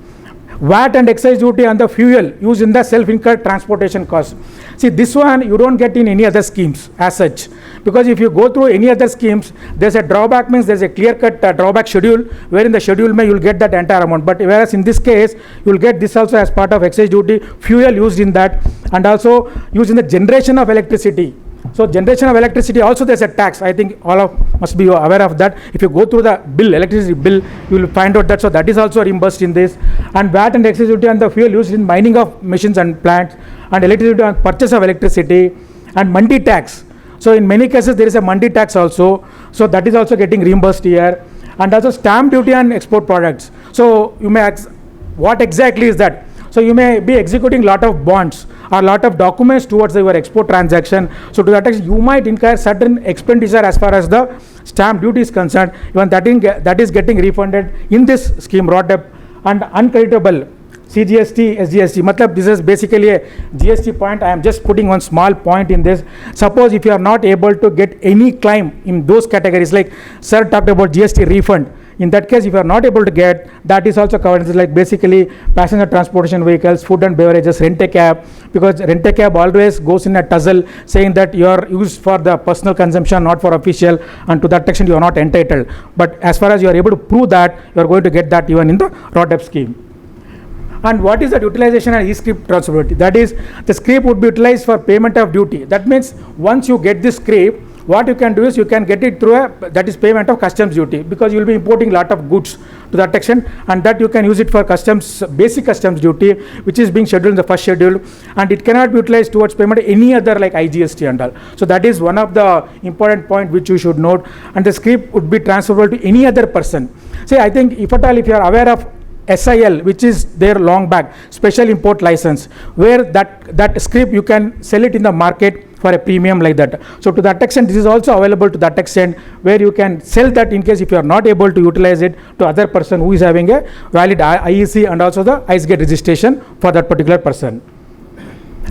VAT and excise duty on the fuel used in the self-incurred transportation cost. See, this one you don't get in any other schemes as such, because if you go through any other schemes, there's a drawback, means there's a clear-cut drawback schedule, where in the schedule you'll get that entire amount. But whereas in this case, you'll get this also as part of excise duty, fuel used in that, and also used in the generation of electricity. So generation of electricity also there's a tax. I think all of must be aware of that. If you go through the bill, electricity bill, you will find out that. So that is also reimbursed in this. And VAT and excise duty on the fuel used in mining of machines and plants, and electricity on purchase of electricity, and mandi tax. So in many cases there is a mandi tax also. So that is also getting reimbursed here. And also stamp duty on export products. So you may ask, what exactly is that? So you may be executing lot of bonds or lot of documents towards your export transaction. So to that extent, you might incur certain expenditure as far as the stamp duty is concerned. Even that is getting refunded in this scheme RODTEP. And uncreditable CGST, SGST. Matlab, this is basically a GST point. I am just putting one small point in this. Suppose if you are not able to get any claim in those categories, like sir talked about GST refund. In that case, if you are not able to get, that is also covered. It's like basically passenger transportation vehicles, food and beverages, rent-a-cab, because rent-a-cab always goes in a tussle saying that you are used for the personal consumption, not for official, and to that extent you are not entitled. But as far as you are able to prove that, you are going to get that even in the RODTEP scheme. And what is the utilization and e-script transferability? That is, the script would be utilized for payment of duty. That means once you get this script, what you can do is you can get it through that is payment of customs duty, because you will be importing lot of goods to that extent, and that you can use it for customs, basic customs duty, which is being scheduled in the first schedule, and it cannot be utilized towards payment of any other like IGST and all. So that is one of the important point which you should note, and the scrip would be transferable to any other person. See, I think if at all, if you are aware of SIL, which is their long back special import license, where that scrip you can sell it in the market for a premium like that. So to that extent, this is also available to that extent, where you can sell that in case if you are not able to utilize it to other person who is having a valid IEC and also the ICE-GATE registration for that particular person.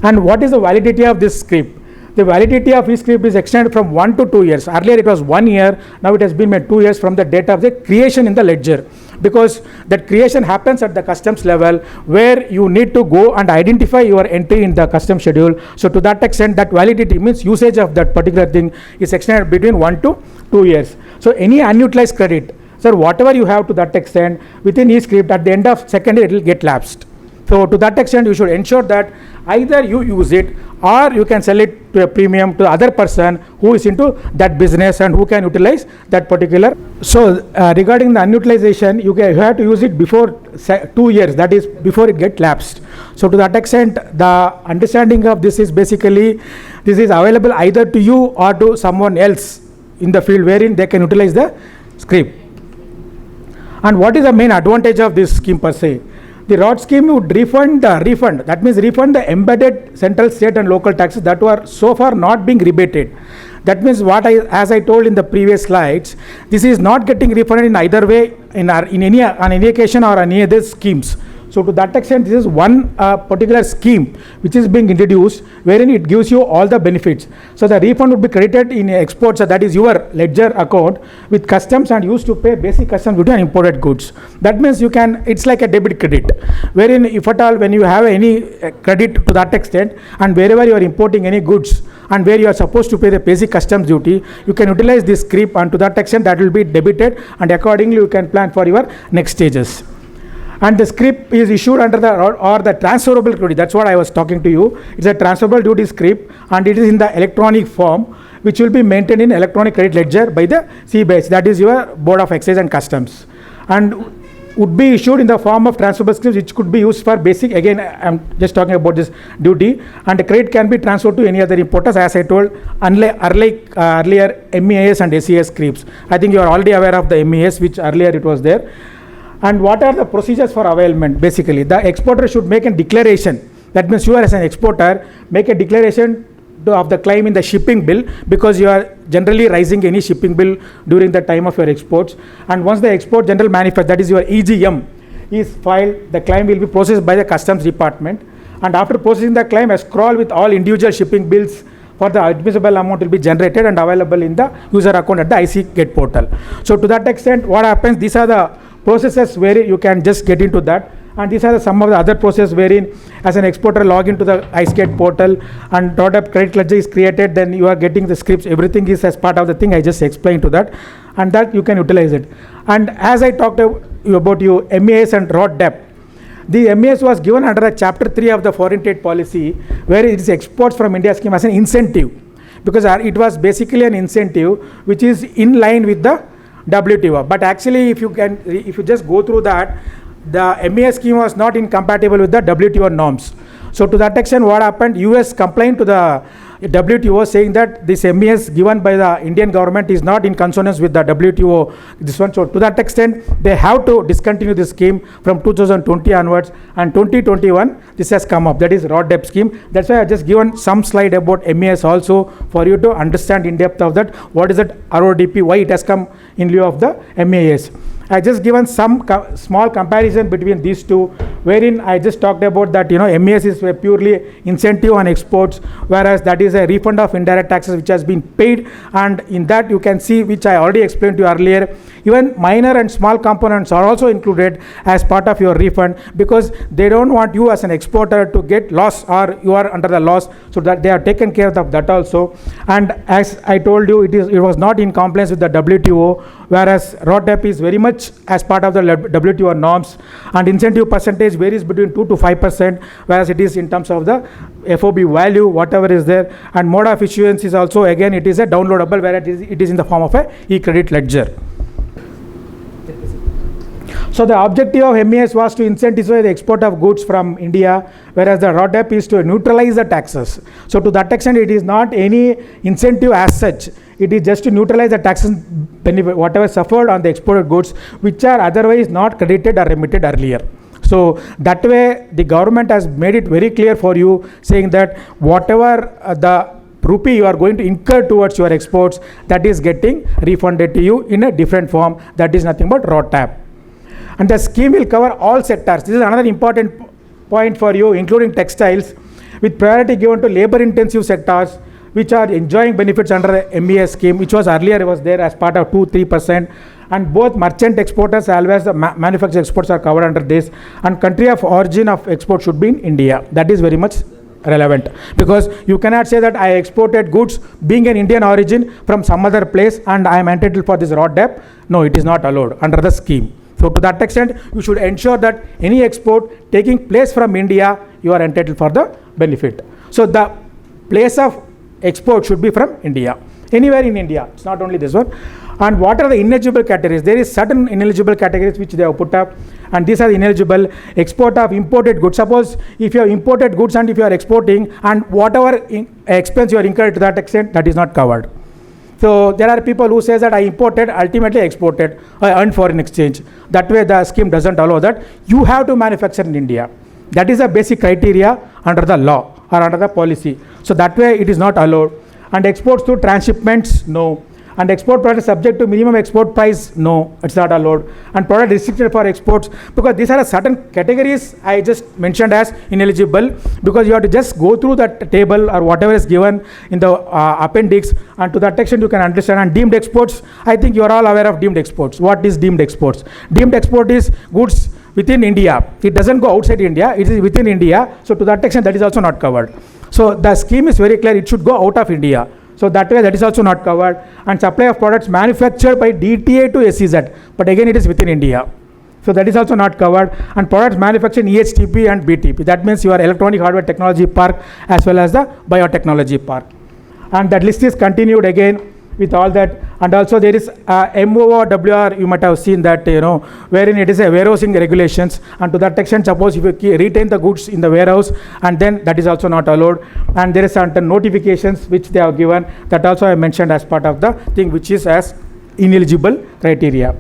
And what is the validity of this scrip? The validity of this scrip is extended from 1 to 2 years. Earlier it was 1 year, now it has been made 2 years from the date of the creation in the ledger, because that creation happens at the customs level, where you need to go and identify your entry in the customs schedule. So to that extent, that validity means usage of that particular thing is extended between 1 to 2 years. So any unutilized credit, sir, whatever you have to that extent within each scrip, at the end of second year it will get lapsed. So to that extent, you should ensure that either you use it or you can sell it to a premium to other person who is into that business and who can utilize that particular. So regarding the unutilization, you have to use it before 2 years, that is before it get lapsed. So to that extent, the understanding of this is basically, this is available either to you or to someone else in the field wherein they can utilize the scrip. And what is the main advantage of this scheme per se? The ROD scheme would refund, that means refund the embedded central, state and local taxes that were so far not being rebated. That means as I told in the previous slides, this is not getting refunded in either way on any occasion or any other schemes. So to that extent, this is one particular scheme which is being introduced, wherein it gives you all the benefits. So the refund would be credited in exports, that is your ledger account with customs, and used to pay basic customs duty on imported goods. That means you can, it's like a debit credit, wherein if at all when you have any credit to that extent, and wherever you are importing any goods and where you are supposed to pay the basic customs duty, you can utilize this scrip, and to that extent that will be debited, and accordingly you can plan for your next stages. And the scrip is issued under the transferable duty. That's what I was talking to you. It's a transferable duty scrip, and it is in the electronic form, which will be maintained in electronic credit ledger by the CBIC, that is your Board of Excise and Customs, and would be issued in the form of transferable scrips, which could be used for basic. Again, I'm just talking about this duty, and the credit can be transferred to any other importers, as I told, unlike earlier MEIS and SES scrips. I think you are already aware of the MEIS, which earlier it was there. And what are the procedures for availment? Basically, the exporter should make a declaration. That means you are, as an exporter, make a declaration of the claim in the shipping bill, because you are generally raising any shipping bill during the time of your exports. And once the export general manifest, that is your EGM, is filed, the claim will be processed by the customs department. And after processing the claim, a scroll with all individual shipping bills for the admissible amount will be generated and available in the user account at the IC-GATE portal. So to that extent, what happens, these are the processes where you can just get into that, and these are some of the other processes wherein as an exporter log into the ICE-GATE portal and up credit ledger is created, then you are getting the scripts, everything is as part of the thing I just explained to that, and that you can utilize it. And as I talked about you MEIS and ROD debt, the MEIS was given under a chapter 3 of the foreign trade policy, where it is exports from India scheme as an incentive, because it was basically an incentive which is in line with the WTO. But actually, if you just go through that, the MEIS scheme was not incompatible with the WTO norms. So to that extent, what happened, US complained to the WTO saying that this MEIS given by the Indian government is not in consonance with the WTO, this one. So to that extent, they have to discontinue this scheme from 2020 onwards, and 2021 this has come up, that is ROD debt scheme. That's why I just given some slide about MEIS also, for you to understand in depth of that, what is that RODP, why it has come in lieu of the MEIS. I just given some small comparison between these two, wherein I just talked about that, MEIS is a purely incentive on exports, whereas that is a refund of indirect taxes which has been paid. And in that you can see, which I already explained to you earlier, even minor and small components are also included as part of your refund, because they don't want you as an exporter to get loss or you are under the loss, so that they are taken care of that also. And as I told you, it was not in compliance with the WTO, whereas RODTAP is very much much as part of the WTO norms, and incentive percentage varies between 2 to 5%, whereas it is in terms of the FOB value, whatever is there. And mode of issuance is also, again, it is a downloadable, where it is in the form of a e-credit ledger. So the objective of MES was to incentivize the export of goods from India, whereas the RODTAP is to neutralize the taxes. So to that extent, it is not any incentive as such. It is just to neutralize the taxes benefit, whatever suffered on the exported goods, which are otherwise not credited or remitted earlier. So that way, the government has made it very clear for you, saying that whatever the rupee you are going to incur towards your exports, that is getting refunded to you in a different form. That is nothing but RODTAP. And the scheme will cover all sectors. This is another important point for you, including textiles, with priority given to labor-intensive sectors, which are enjoying benefits under the MES scheme, which was earlier was there as part of 2-3%. And both merchant exporters as well as the manufactured exports are covered under this. And country of origin of export should be in India. That is very much relevant, because you cannot say that I exported goods being an Indian origin from some other place and I am entitled for this RODTAP. No, it is not allowed under the scheme. So to that extent, you should ensure that any export taking place from India, you are entitled for the benefit. So the place of export should be from India, anywhere in India. It's not only this one. And what are the ineligible categories? There is certain ineligible categories which they have put up, and these are ineligible. Export of imported goods. Suppose if you have imported goods and if you are exporting, and whatever expense you are incurred to that extent, that is not covered. So there are people who say that I imported, ultimately exported, I earned foreign exchange. That way the scheme doesn't allow that. You have to manufacture in India. That is a basic criteria under the law or under the policy. So that way it is not allowed. And exports through transshipments, no. And export product subject to minimum export price, no, it's not allowed. And product restricted for exports, because these are certain categories I just mentioned as ineligible, because you have to just go through that table or whatever is given in the appendix, and to that extent you can understand. And deemed exports, I think you are all aware of deemed exports. What is deemed exports? Deemed export is goods within India. It doesn't go outside India, it is within India. So to that extent, that is also not covered. So the scheme is very clear, it should go out of India. So that way that is also not covered. And supply of products manufactured by DTA to SEZ, but again it is within India. So that is also not covered. And products manufactured in EHTP and BTP. That means your electronic hardware technology park as well as the biotechnology park. And that list is continued again with all that. And also there is MOWR, you might have seen that, wherein it is a warehousing regulations. And to that extent, suppose if you retain the goods in the warehouse, and then that is also not allowed. And there is certain notifications which they have given, that also I mentioned as part of the thing, which is as ineligible criteria.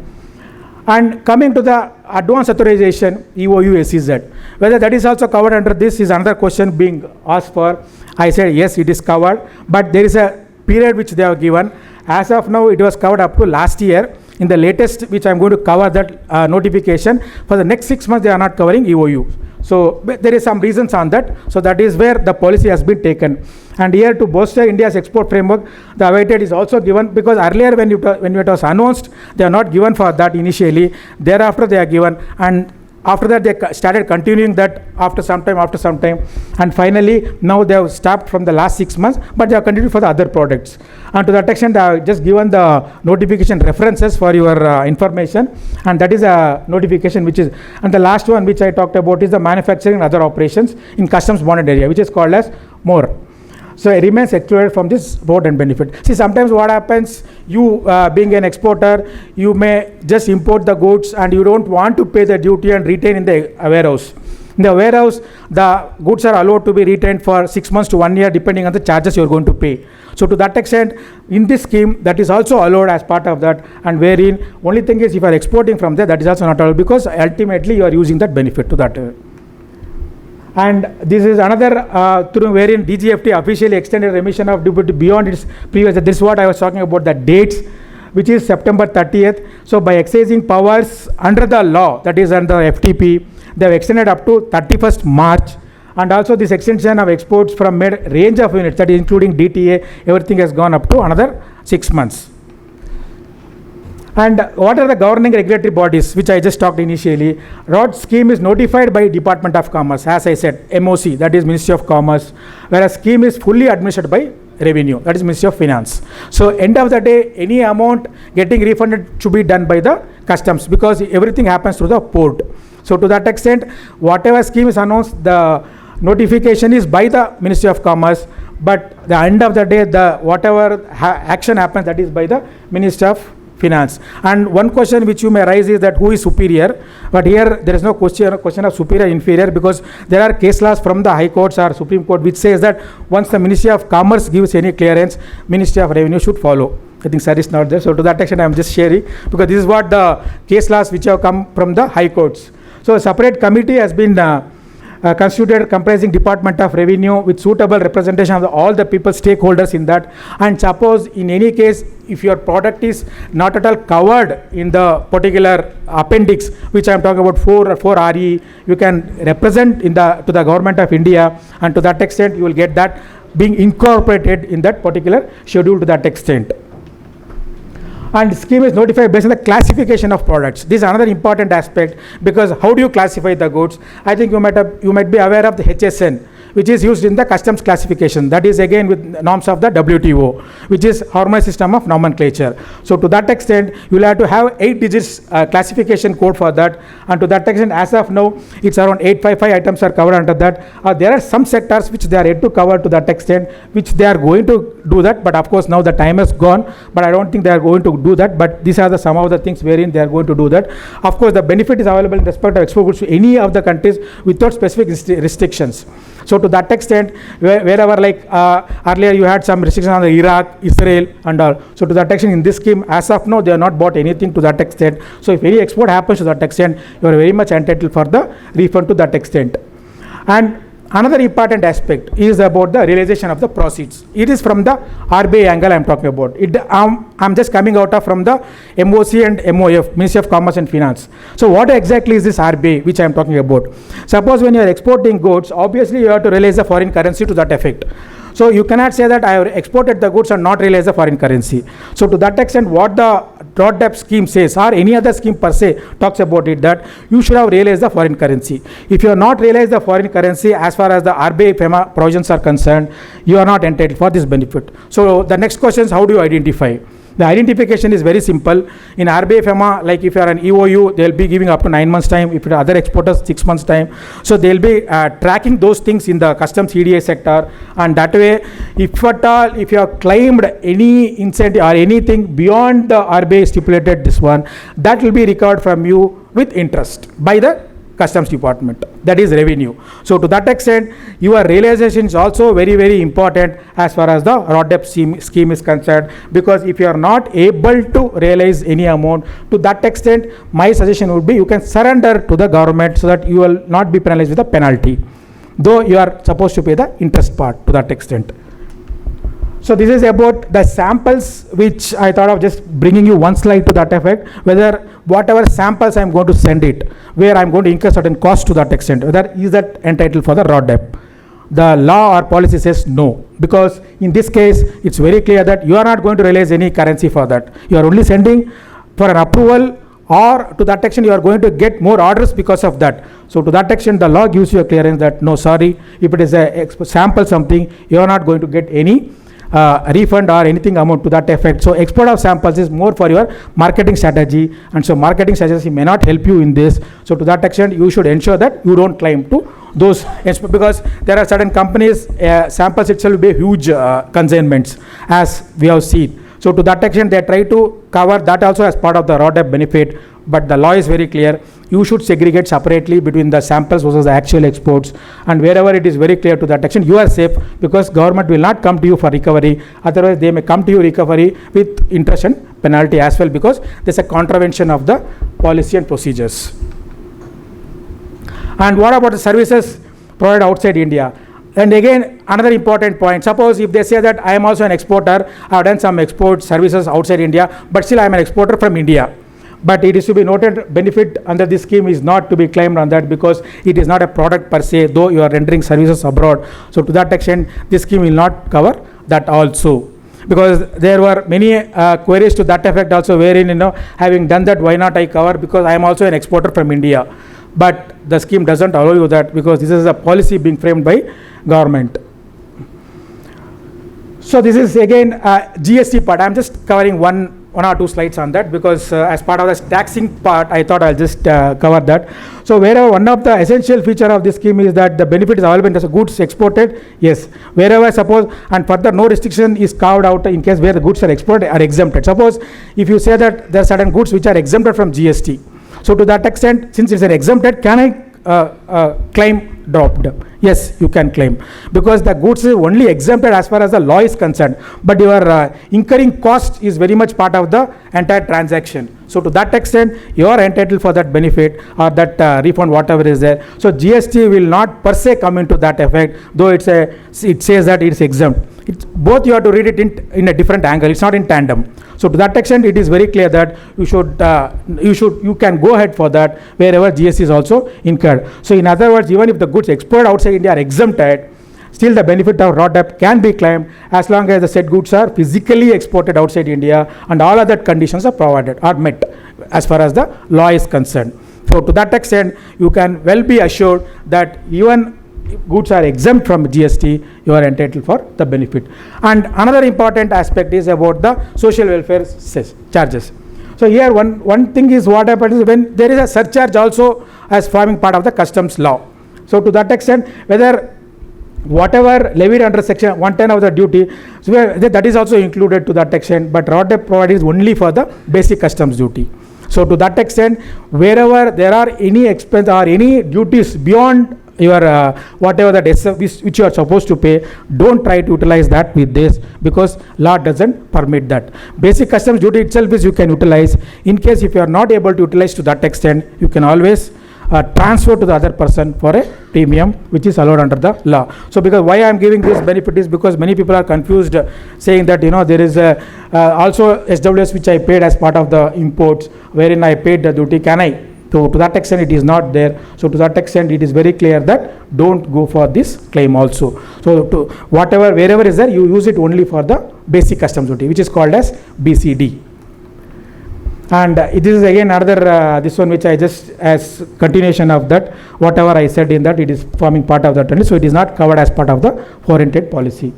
And coming to the advanced authorization, EOU SEZ, whether that is also covered under this is another question being asked for. I said yes, it is covered, but there is a period which they have given. As of now, it was covered up to last year. In the latest, which I am going to cover that notification, for the next 6 months they are not covering EOU. So there is some reasons on that. So that is where the policy has been taken. And here to bolster India's export framework, the awaited is also given, because earlier when it was announced, they are not given for that initially. Thereafter they are given, and after that they started continuing that after some time. And finally now they have stopped from the last 6 months, but they have continued for the other products. And to that extent, I have just given the notification references for your information, and that is a notification which is, and the last one which I talked about is the manufacturing and other operations in customs bonded area, which is called as MORE. So it remains excluded from this vote and benefit. See, sometimes what happens, you being an exporter, you may just import the goods and you don't want to pay the duty and retain in the warehouse. In the warehouse, the goods are allowed to be retained for 6 months to 1 year, depending on the charges you are going to pay. So to that extent, in this scheme, that is also allowed as part of that, and wherein only thing is if you are exporting from there, that is also not allowed, because ultimately you are using that benefit to that. And this is another through wherein DGFT officially extended remission of duty beyond its previous. This is what I was talking about, the dates, which is September 30th. So by exercising powers under the law, that is under FTP, they have extended up to 31st March. And also this extension of exports from made range of units, that is including DTA, everything has gone up to another 6 months. And what are the governing regulatory bodies, which I just talked initially? ROD scheme is notified by Department of Commerce, as I said, MOC, that is Ministry of Commerce, whereas scheme is fully administered by Revenue, that is Ministry of Finance. So end of the day, any amount getting refunded should be done by the customs, because everything happens through the port. So to that extent, whatever scheme is announced, the notification is by the Ministry of Commerce, but the end of the day, the whatever action happens, that is by the Ministry of Finance. And one question which you may raise is that who is superior? But here there is no question of superior inferior, because there are case laws from the High Courts or Supreme Court which says that once the Ministry of Commerce gives any clearance, Ministry of Revenue should follow. I think sir is not there, so to that extent I am just sharing, because this is what the case laws which have come from the High Courts. So a separate committee has been constituted, comprising Department of Revenue with suitable representation of all the people stakeholders in that. And suppose in any case, if your product is not at all covered in the particular appendix, which I am talking about 4 RE, you can represent to the Government of India, and to that extent you will get that being incorporated in that particular schedule to that extent. And scheme is notified based on the classification of products. This is another important aspect, because how do you classify the goods? I think you might be aware of the HSN, which is used in the customs classification. That is again with norms of the WTO, which is Harmonized System of Nomenclature. So to that extent, you will have to have 8 digits classification code for that. And to that extent, as of now, it's around 855 items are covered under that. There are some sectors which they are yet to cover to that extent, which they are going to do that. But of course, now the time has gone. But I don't think they are going to do that. But these are some of the things wherein they are going to do that. Of course, the benefit is available in respect of export goods to any of the countries without specific restrictions. So to that extent, wherever like earlier you had some restrictions on the Iraq, Israel and all. So to that extent, in this scheme, as of now, they have not bought anything to that extent. So if any export happens to that extent, you are very much entitled for the refund to that extent. And another important aspect is about the realization of the proceeds. It is from the RBI angle I am talking about. I'm just coming out of from the MOC and MOF, Ministry of Commerce and Finance. So what exactly is this RBI which I am talking about? Suppose when you are exporting goods, obviously you have to realize the foreign currency to that effect. So you cannot say that I have exported the goods and not realize the foreign currency. So to that extent, what the drawdown scheme says, or any other scheme per se talks about it, that you should have realized the foreign currency. If you have not realized the foreign currency, as far as the RBI FEMA provisions are concerned, you are not entitled for this benefit. So the next question is, how do you identify? The identification is very simple. In RBI FEMA, like if you are an EOU, they will be giving up to 9 months time. If you are other exporters, 6 months time. So they will be tracking those things in the customs EDA sector. And that way, if at all, if you have claimed any incentive or anything beyond the RBI stipulated this one, that will be recovered from you with interest by the Customs Department, that is revenue. So to that extent, your realization is also very, very important as far as the RODEP scheme is concerned, because if you are not able to realize any amount, to that extent, my suggestion would be you can surrender to the government so that you will not be penalized with a penalty, though you are supposed to pay the interest part to that extent. So this is about the samples, which I thought of just bringing you one slide to that effect, whether whatever samples I am going to send it, where I am going to incur certain costs to that extent, whether is that entitled for the RODEP. The law or policy says no, because in this case, it's very clear that you are not going to realize any currency for that. You are only sending for an approval, or to that extent, you are going to get more orders because of that. So to that extent, the law gives you a clearance that no, sorry, if it is a sample something, you are not going to get any refund or anything amount to that effect. So export of samples is more for your marketing strategy, and so marketing strategy may not help you in this. So to that extent, you should ensure that you don't claim to those, because there are certain companies, samples itself will be huge consignments, as we have seen. So to that extent, they try to cover that also as part of the RODEP benefit, but the law is very clear. You should segregate separately between the samples versus the actual exports, and wherever it is very clear to that extent, you are safe, because government will not come to you for recovery. Otherwise, they may come to you recovery with interest and penalty as well, because there's a contravention of the policy and procedures. And what about the services provided outside India? And again, another important point, suppose if they say that I am also an exporter, I have done some export services outside India, but still I am an exporter from India. But it is to be noted, benefit under this scheme is not to be claimed on that, because it is not a product per se, though you are rendering services abroad. So to that extent, this scheme will not cover that also. Because there were many queries to that effect also, wherein, having done that, why not I cover, because I am also an exporter from India. But the scheme doesn't allow you that, because this is a policy being framed by government. So this is again GST part. I am just covering one one or two slides on that, because as part of the taxing part, I thought I'll just cover that. So wherever one of the essential feature of this scheme is that the benefit is available as goods exported, yes. Wherever suppose, and further no restriction is carved out in case where the goods are exported are exempted. Suppose if you say that there are certain goods which are exempted from GST. So to that extent, since it's an exempted, can I claim dropped? Yes, you can claim, because the goods is only exempted as far as the law is concerned, but your incurring cost is very much part of the entire transaction. So to that extent, you are entitled for that benefit or that refund, whatever is there. So GST will not per se come into that effect, though it says that it's exempt. Both you have to read it in a different angle. It's not in tandem. So to that extent, it is very clear that you can go ahead for that wherever GST is also incurred. So in other words, even if the goods exported outside India are exempted, still the benefit of RODTAP can be claimed as long as the said goods are physically exported outside India and all other conditions are met as far as the law is concerned. So to that extent, you can well be assured that even goods are exempt from GST, you are entitled for the benefit. And another important aspect is about the social welfare charges. So here one thing is what happens is when there is a surcharge also as forming part of the customs law. So to that extent, whether whatever levied under section 110 of the duty, so that is also included to that extent, but RODTAP provides only for the basic customs duty. So to that extent, wherever there are any expense or any duties beyond your whatever that which you are supposed to pay, don't try to utilize that with this, because law doesn't permit that. Basic customs duty itself is you can utilize. In case if you are not able to utilize to that extent, you can always transfer to the other person for a premium which is allowed under the law. So because why I am giving this benefit is because many people are confused, saying that there is also SWS which I paid as part of the imports, wherein I paid the duty. Can I? So to that extent, it is not there. So to that extent, it is very clear that don't go for this claim also. So to wherever is there, you use it only for the basic customs duty, which is called as BCD. And it is again another this one which I just as continuation of that, whatever I said in that, it is forming part of that only. So it is not covered as part of the foreign trade policy.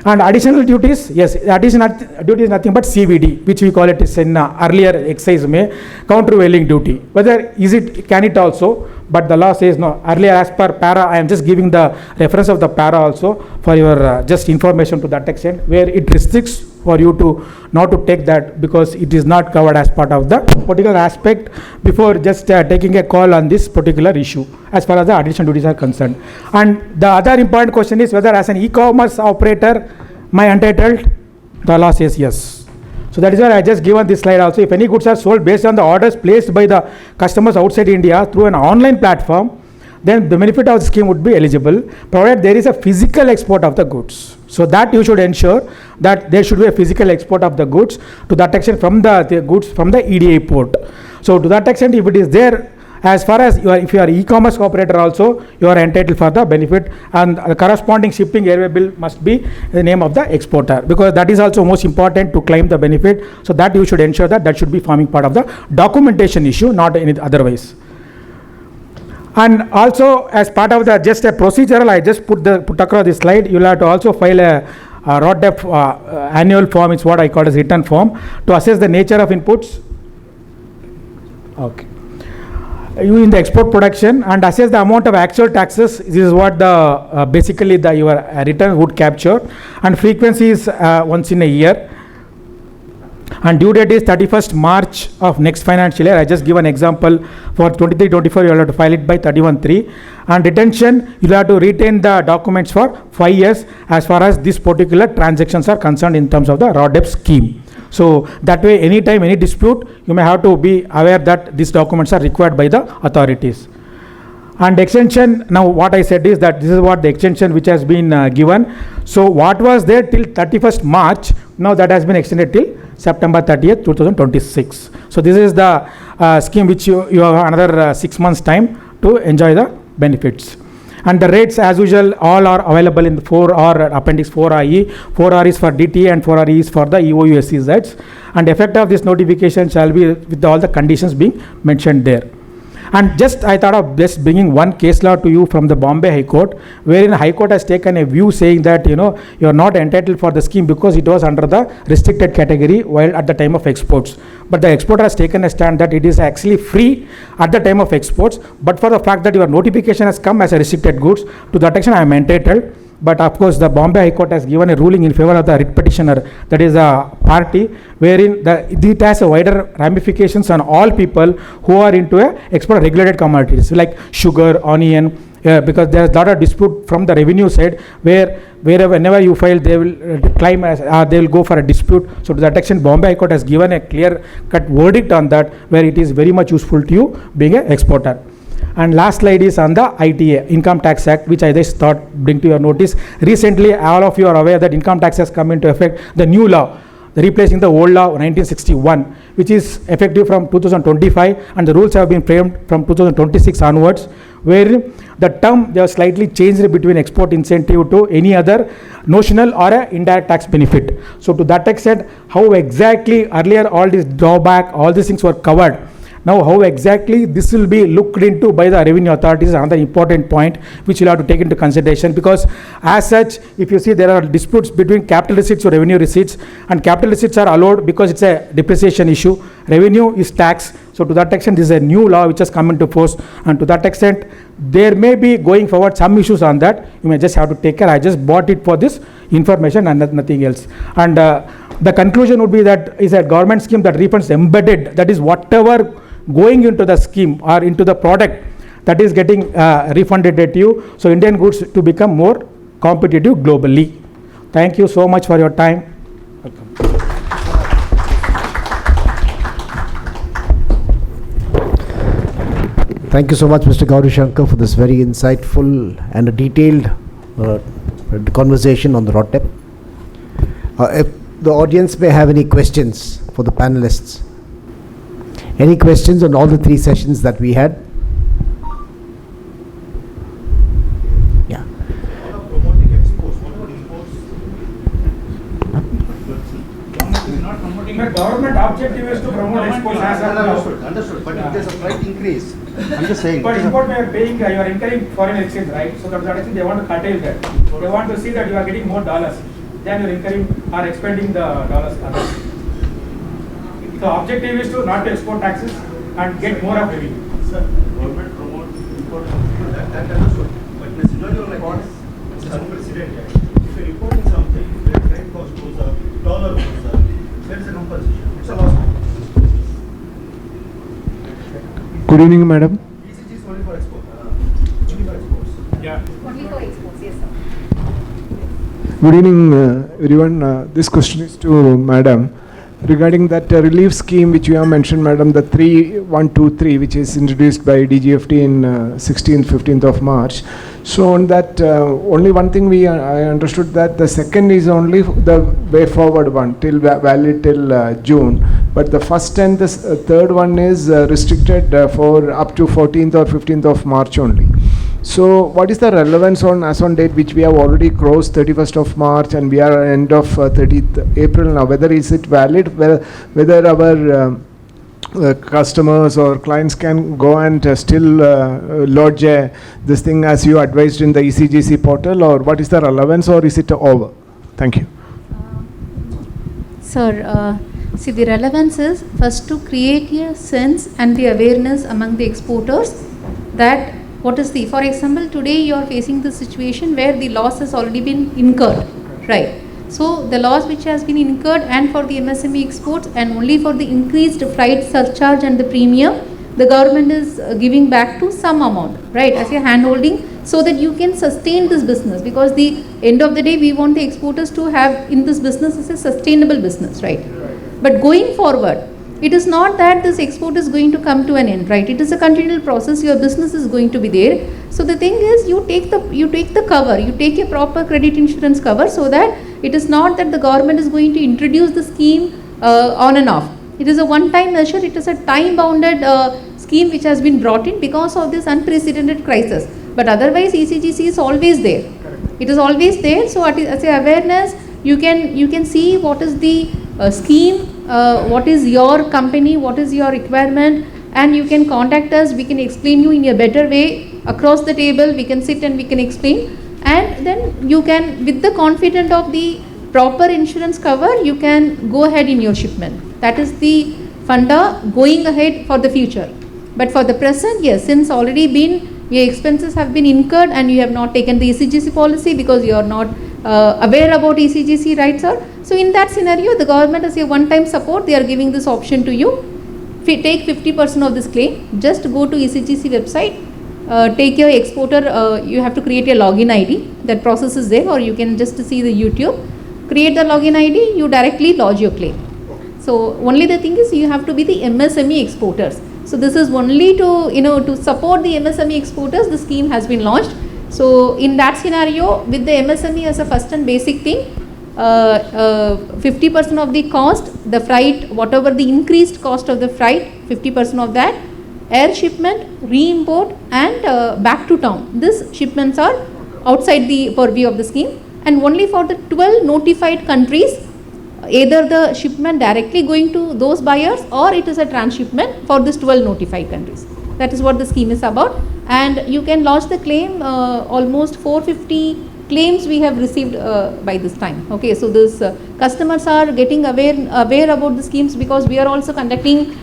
And additional duties, yes, additional duty is nothing but CVD, which we call it is in earlier exercise countervailing duty. Whether can it also, but the law says no. Earlier as per para, I am just giving the reference of the para also for your just information to that extent, where it restricts for you to not to take that because it is not covered as part of the particular aspect before just taking a call on this particular issue as far as the additional duties are concerned. And the other important question is whether as an e-commerce operator, am I entitled? The law says yes. So that is why I just given this slide also. If any goods are sold based on the orders placed by the customers outside India through an online platform, then the benefit of the scheme would be eligible, provided there is a physical export of the goods. So that you should ensure that there should be a physical export of the goods to that extent from the goods from the EDA port. So to that extent, if it is there, as far as if you are e-commerce operator also, you are entitled for the benefit, and the corresponding shipping airway bill must be the name of the exporter, because that is also most important to claim the benefit. So that you should ensure that should be forming part of the documentation issue, not any otherwise. And also as part of the just a procedural, I just put across this slide, you will have to also file a RODTAP annual form, is what I call as written form, to assess the nature of inputs. Okay. You in the export production and assess the amount of actual taxes. This is what the basically your return would capture, and frequency is once in a year. And due date is 31st March of next financial year. I just give an example for 23-24, you will have to file it by 31/3. And retention, you will have to retain the documents for 5 years as far as this particular transactions are concerned in terms of the RODTAP scheme. So that way, anytime any dispute, you may have to be aware that these documents are required by the authorities. And extension, now what I said is that this is what the extension which has been given. So what was there till 31st March, now that has been extended till September 30th, 2026. So this is the scheme which you have another 6 months time to enjoy the benefits. And the rates as usual all are available in the 4R appendix 4RE. 4R is for DT and 4RE is for the EOUSCZs. And effect of this notification shall be with all the conditions being mentioned there. And just I thought of just bringing one case law to you from the Bombay High Court, wherein High Court has taken a view saying that you are not entitled for the scheme because it was under the restricted category while at the time of exports. But the exporter has taken a stand that it is actually free at the time of exports, but for the fact that your notification has come as a restricted goods, to that extent I am entitled. But of course, the Bombay High Court has given a ruling in favor of the writ petitioner, that is a party, wherein it has a wider ramifications on all people who are into export regulated commodities like sugar, onion, because there is a lot of dispute from the revenue side whenever you file, they will claim as they will go for a dispute. So to that extent, Bombay High Court has given a clear-cut verdict on that, where it is very much useful to you being an exporter. And last slide is on the ITA, Income Tax Act, which I just thought bring to your notice. Recently, all of you are aware that income tax has come into effect, the new law, replacing the old law of 1961, which is effective from 2025, and the rules have been framed from 2026 onwards, where the term they have slightly changed between export incentive to any other notional or a indirect tax benefit. So to that extent, how exactly earlier all this drawback, all these things were covered. Now, how exactly this will be looked into by the revenue authorities is another important point which you'll have to take into consideration, because as such, if you see, there are disputes between capital receipts or revenue receipts, and capital receipts are allowed because it's a depreciation issue. Revenue is tax. So to that extent, this is a new law which has come into force, and to that extent, there may be going forward some issues on that. You may just have to take care. I just bought it for this information and nothing else. And the conclusion would be that is a government scheme that refunds embedded, that is whatever going into the scheme or into the product, that is getting refunded at you. So Indian goods to become more competitive globally. Thank you so much for your time. Welcome. Thank you so much, Mr. Gauri Shankar, for this very insightful and a detailed conversation on the ROTEP. If the audience may have any questions for the panelists. Any questions on all the three sessions that we had? Yeah. Promoting exports, what about imports? Not promoting. The government objective is to promote exports as Understood. But if there's a slight increase, I'm just saying. But import, you are paying, you are incurring foreign exchange, right? So that is they want to curtail that. They want to see that you are getting more dollars than you are incurring or expending the dollars. The objective is to not to export taxes and get more of revenue. Sir, government promotes import. That understood. But in a scenario like this, it's unprecedented. If you're importing something, the trade cost goes up, dollar goes up, there is a compensation. It's a loss. Good evening, madam. BCG is only for export. Only for exports. Yeah. Only for exports, yes, sir. Good evening, everyone. This question is to madam. Regarding that relief scheme which you have mentioned, madam, the 3123 which is introduced by DGFT in 16th, 15th of March. So on that, only one thing I understood that the second is only the way forward one till valid till June, but the first and the third one is restricted for up to 14th or 15th of March only. So what is the relevance on as on date, which we have already crossed 31st of March and we are end of 30th April now? Whether is it valid, whether our customers or clients can go and still lodge this thing as you advised in the ECGC portal, or what is the relevance, or is it over? Thank you. Sir, see, the relevance is first to create a sense and the awareness among the exporters that what is the, for example, today you are facing the situation where the loss has already been incurred, right? So the loss which has been incurred, and for the MSME exports and only for the increased freight surcharge and the premium, the government is giving back to some amount, right, as a hand-holding, so that you can sustain this business, because the end of the day we want the exporters to have in this business as a sustainable business, right? But going forward, it is not that this export is going to come to an end, right? It is a continual process. Your business is going to be there. So the thing is, you take the cover, you take a proper credit insurance cover, so that it is not that the government is going to introduce the scheme on and off. It is a one-time measure. It is a time-bounded scheme which has been brought in because of this unprecedented crisis. But otherwise, ECGC is always there. It is always there. So as a awareness, you can see what is the scheme, what is your company, what is your requirement, and you can contact us. We can explain you in a better way across the table. We can sit and we can explain, and then you can, with the confidence of the proper insurance cover, you can go ahead in your shipment. That is the funda going ahead for the future. But for the present, yes, since already been your expenses have been incurred and you have not taken the ECGC policy because you are not aware about ECGC, right, sir? So in that scenario, the government as a one-time support, they are giving this option to you. Take 50% of this claim. Just go to ECGC website, take your exporter, you have to create a login ID. That process is there, or you can just see the YouTube. Create the login ID, you directly lodge your claim. So only the thing is you have to be the MSME exporters. So this is only to, to support the MSME exporters, the scheme has been launched. So in that scenario, with the MSME as a first and basic thing, 50% of the cost, the freight, whatever the increased cost of the freight, 50% of that, air shipment, re-import and back to town. These shipments are outside the purview of the scheme, and only for the 12 notified countries, either the shipment directly going to those buyers or it is a transshipment for this 12 notified countries. That is what the scheme is about, and you can lodge the claim. Almost 450 claims we have received by this time. Okay, so this customers are getting aware about the schemes, because we are also conducting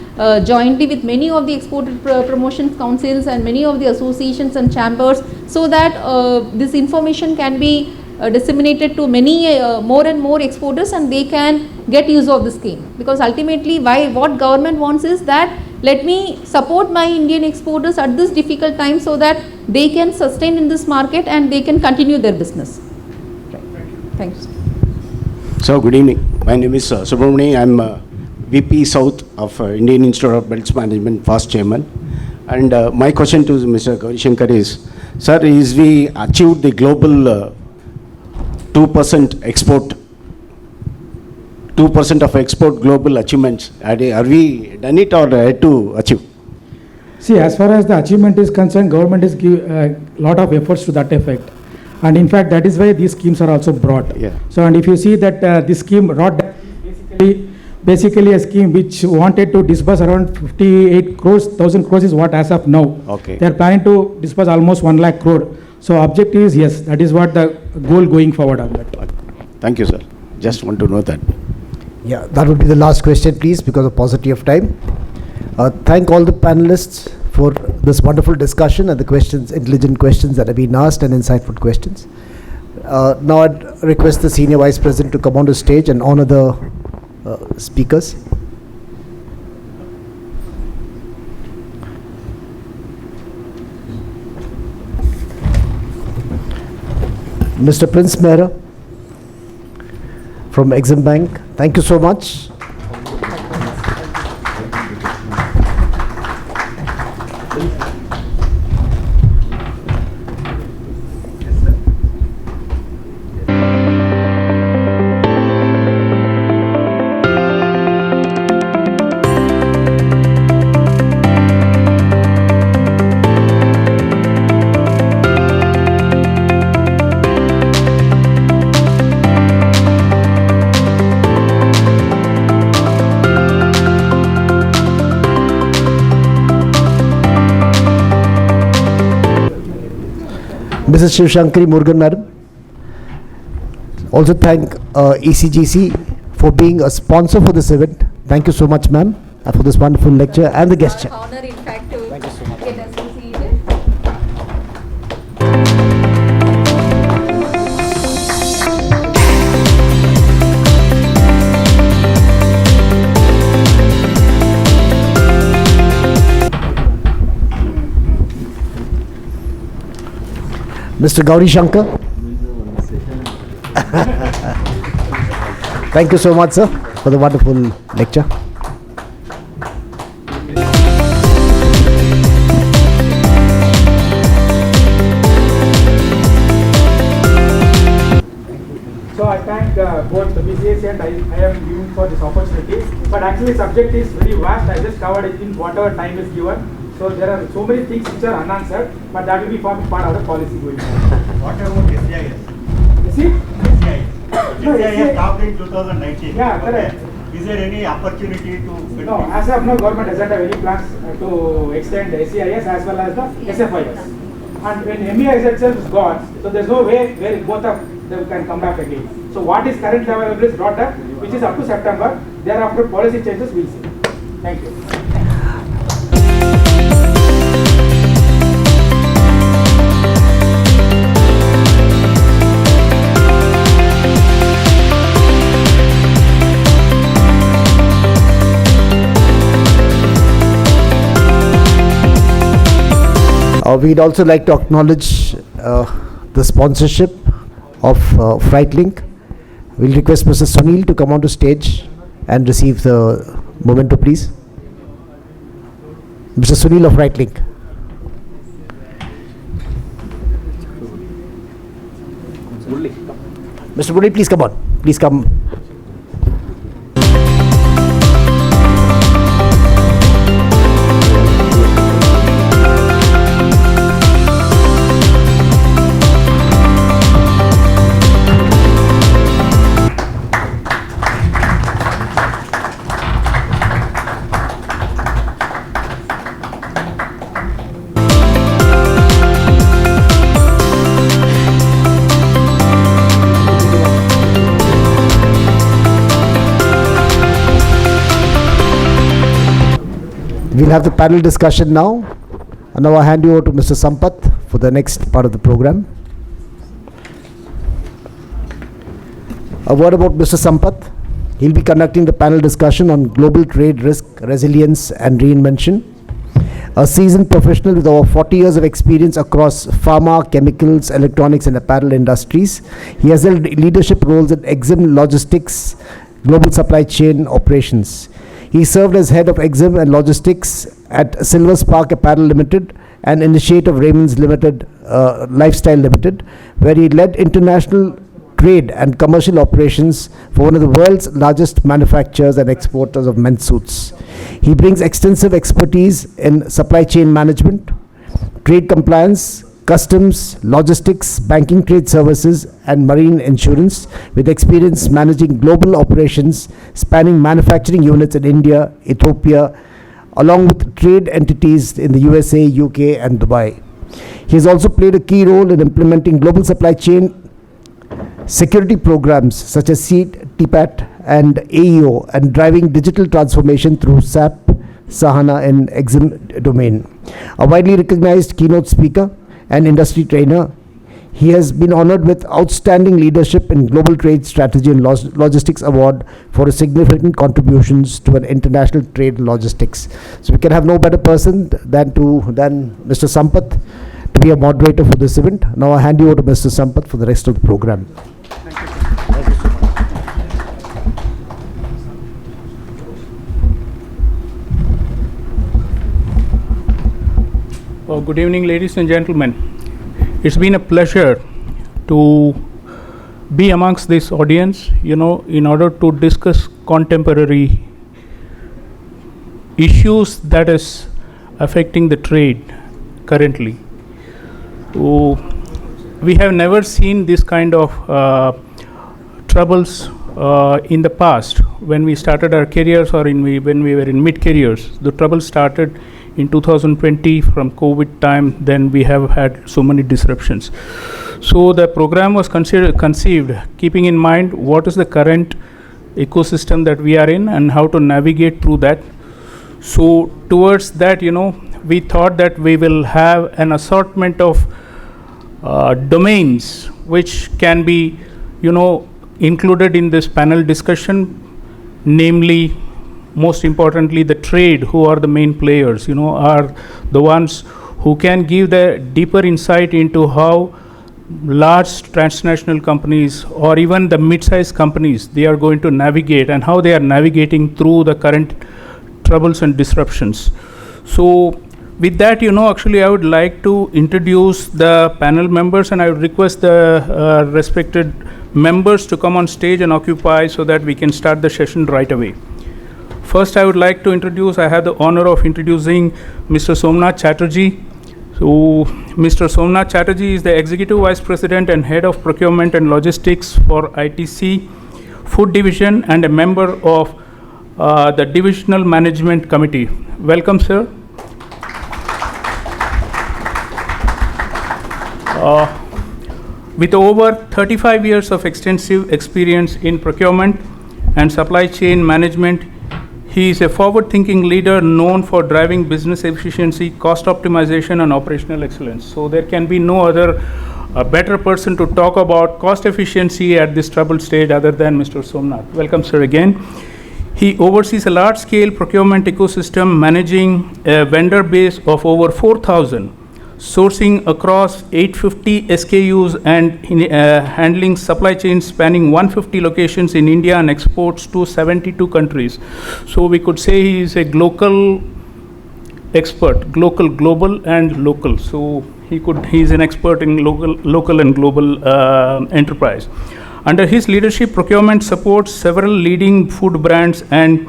jointly with many of the exporter promotions councils and many of the associations and chambers, so that this information can be disseminated to many more and more exporters, and they can get use of the scheme. Because ultimately what government wants is that let me support my Indian exporters at this difficult time so that they can sustain in this market and they can continue their business. Right. Thank you. So good evening. My name is Subramani. I'm VP South of Indian Institute of Belts Management, Vice Chairman. And my question to Mr. Gauri Shankar is, sir, is we achieved the global 2% export, 2% of export global achievements. Are we done it or yet to achieve? See, as far as the achievement is concerned, government is give a lot of efforts to that effect. And in fact, that is why these schemes are also brought. Yeah. So, and if you see that this scheme brought basically a scheme which wanted to disburse around 58 crores, 1,000 crores is what as of now. Okay. They are planning to disburse almost 1 lakh crore. So objective is, yes, that is what the goal going forward on that. Thank you, sir. Just want to know that. Yeah, that would be the last question, please, because of paucity of time. Thank all the panelists for this wonderful discussion and the questions, intelligent questions that have been asked and insightful questions. Now I'd request the Senior Vice President to come on the stage and honor the speakers. Mr. Prince Mehra from Exim Bank, thank you so much. Mrs. Shivshankari Murugan, madam. Also thank ECGC for being a sponsor for this event. Thank you so much, ma'am, for this wonderful lecture and the guest chair. Honor, in fact, to Thank you so much. get associated. Mr. Gauri Shankar. Thank you so much, sir, for the wonderful lecture. So I thank both the BCIC and IIMM for this opportunity. But actually subject is very vast. I just covered it in whatever time is given. So there are so many things which are unanswered, but that will be forming part of the policy going forward. What about SCIS? You see? SCIS. SCIS stopped in 2019. Yeah, correct. Okay. Is there any opportunity to? No, as of now, government doesn't have any plans to extend SEIS as well as the SFIS. And when MEIS itself is gone, so there's no way where both of them can come back again. So what is currently available is brought up, which is up to September. Thereafter, policy changes we'll see. Thank you. We'd also like to acknowledge the sponsorship of FlightLink. We'll request Mr. Sunil to come onto stage and receive the memento, please. Mr. Sunil of FlightLink. Mr. Murli, please come on. Please come. We'll have the panel discussion now. And now I hand you over to Mr. Sampath for the next part of the program. A word about Mr. Sampath. He'll be conducting the panel discussion on global trade risk, resilience and reinvention. A seasoned professional with over 40 years of experience across pharma, chemicals, electronics and apparel industries. He has held leadership roles at EXIM Logistics, Global Supply Chain Operations. He served as head of EXIM and Logistics at Silver Spark Apparel Limited and Initiative Raymond's Limited, Lifestyle Limited, where he led international trade and commercial operations for one of the world's largest manufacturers and exporters of men's suits. He brings extensive expertise in supply chain management, trade compliance, customs, logistics, banking trade services and marine insurance, with experience managing global operations spanning manufacturing units in India, Ethiopia, along with trade entities in the USA, UK and Dubai. He has also played a key role in implementing global supply chain security programs such as SEAT, TPAT and AEO, and driving digital transformation through SAP, Sahana and EXIM domain. A widely recognized keynote speaker and industry trainer, he has been honored with Outstanding Leadership in Global Trade Strategy and Logistics Award for his significant contributions to an international trade logistics. So we can have no better person than Mr. Sampath to be a moderator for this event. Now I hand you over to Mr. Sampath for the rest of the program. Thank you. Thank you so much. Oh, good evening, ladies and gentlemen. It's been a pleasure to be amongst this audience, in order to discuss contemporary issues that is affecting the trade currently. We have never seen this kind of troubles in the past. When we started our careers or when we were in mid-careers, the trouble started in 2020 from COVID time. Then we have had so many disruptions. So the program was conceived keeping in mind what is the current ecosystem that we are in and how to navigate through that. So towards that, we thought that we will have an assortment of domains which can be, included in this panel discussion, namely, most importantly, the trade, who are the main players, are the ones who can give the deeper insight into how large transnational companies or even the mid-sized companies, they are going to navigate and how they are navigating through the current troubles and disruptions. So with that, actually I would like to introduce the panel members, and I would request the respected members to come on stage and occupy so that we can start the session right away. First, I would like to I have the honor of introducing Mr. Somnath Chatterjee. So, Mr. Somnath Chatterjee is the Executive Vice President and Head of Procurement and Logistics for ITC Food Division and a member of the Divisional Management Committee. Welcome, sir. With over 35 years of extensive experience in procurement and supply chain management, he is a forward-thinking leader known for driving business efficiency, cost optimization, and operational excellence. So there can be no other better person to talk about cost efficiency at this troubled stage other than Mr. Somnath. Welcome, sir, again. He oversees a large-scale procurement ecosystem managing a vendor base of over 4,000, sourcing across 850 SKUs and handling supply chains spanning 150 locations in India and exports to 72 countries. So we could say he is a global expert, global and local. So he is an expert in local and global enterprise. Under his leadership, procurement supports several leading food brands and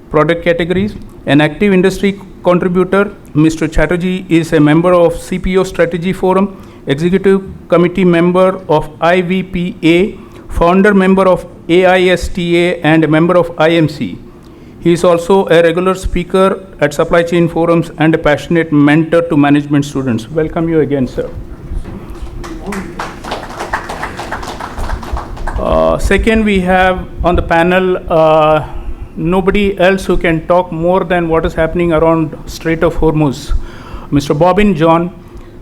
product categories. An active industry contributor, Mr. Chatterjee is a member of CPO Strategy Forum, executive committee member of IVPA, founder member of AISTA, and a member of IMC. He is also a regular speaker at supply chain forums and a passionate mentor to management students. Welcome you again, sir. Second, we have on the panel nobody else who can talk more than what is happening around Strait of Hormuz. Mr. Bobbin John.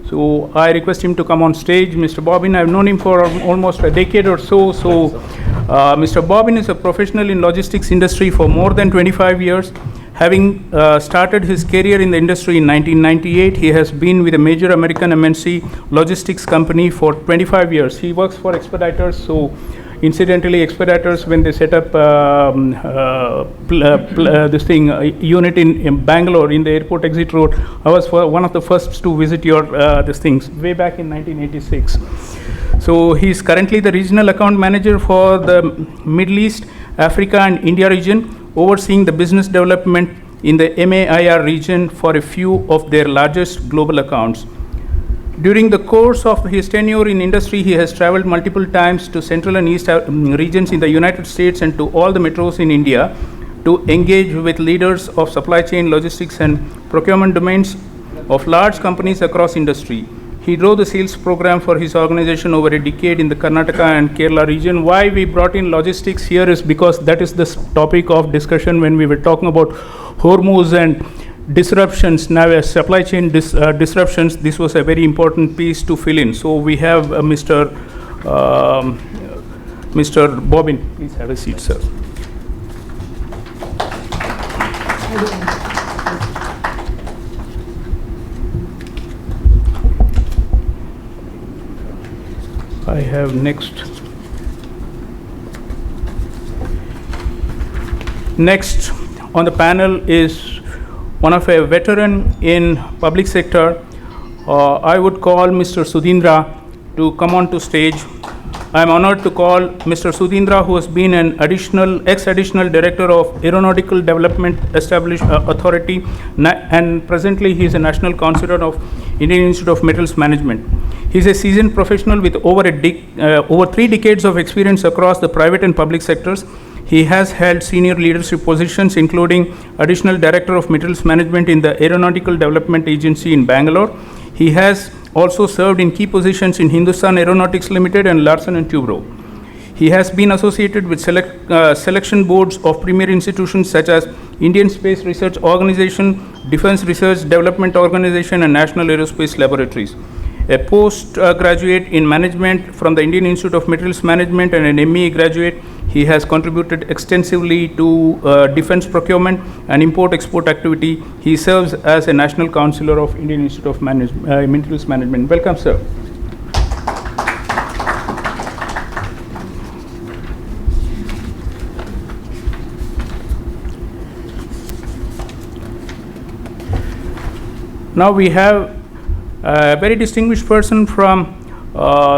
So I request him to come on stage. Mr. Bobbin, I've known him for almost a decade or so. Mr. Bobbin is a professional in logistics industry for more than 25 years. Having started his career in the industry in 1998, he has been with a major American MNC logistics company for 25 years. He works for Expeditors. So incidentally, Expeditors, when they set up unit in Bangalore in the airport exit road, I was one of the first to visit your these things way back in 1986. So he is currently the regional account manager for the Middle East, Africa, and India region, overseeing the business development in the MAIR region for a few of their largest global accounts. During the course of his tenure in industry, he has traveled multiple times to Central and East regions in the United States and to all the metros in India to engage with leaders of supply chain, logistics, and procurement domains of large companies across industry. He drove the sales program for his organization over a decade in the Karnataka and Kerala region. Why we brought in logistics here is because that is the topic of discussion when we were talking about Hormuz and disruptions. Now, as supply chain disruptions, this was a very important piece to fill in. So we have Mr. Bobbin. Please have a seat, sir. I have next on the panel is one of a veteran in public sector. I would call Mr. Sudhindra to come on to stage. I am honored to call Mr. Sudhindra, who has been an ex-additional director of Aeronautical Development Authority, and presently he is a national counselor of Indian Institute of Metals Management. He is a seasoned professional with over 3 decades of experience across the private and public sectors. He has held senior leadership positions, including additional director of metals management in the Aeronautical Development Agency in Bangalore. He has also served in key positions in Hindustan Aeronautics Limited and Larsen & Toubro. He has been associated with selection boards of premier institutions such as Indian Space Research Organization, Defense Research Development Organization, and National Aerospace Laboratories. A postgraduate in management from the Indian Institute of Metals Management and an ME graduate, he has contributed extensively to defense procurement and import-export activity. He serves as a national counselor of Indian Institute of Metals Management. Welcome, sir. Now we have a very distinguished person from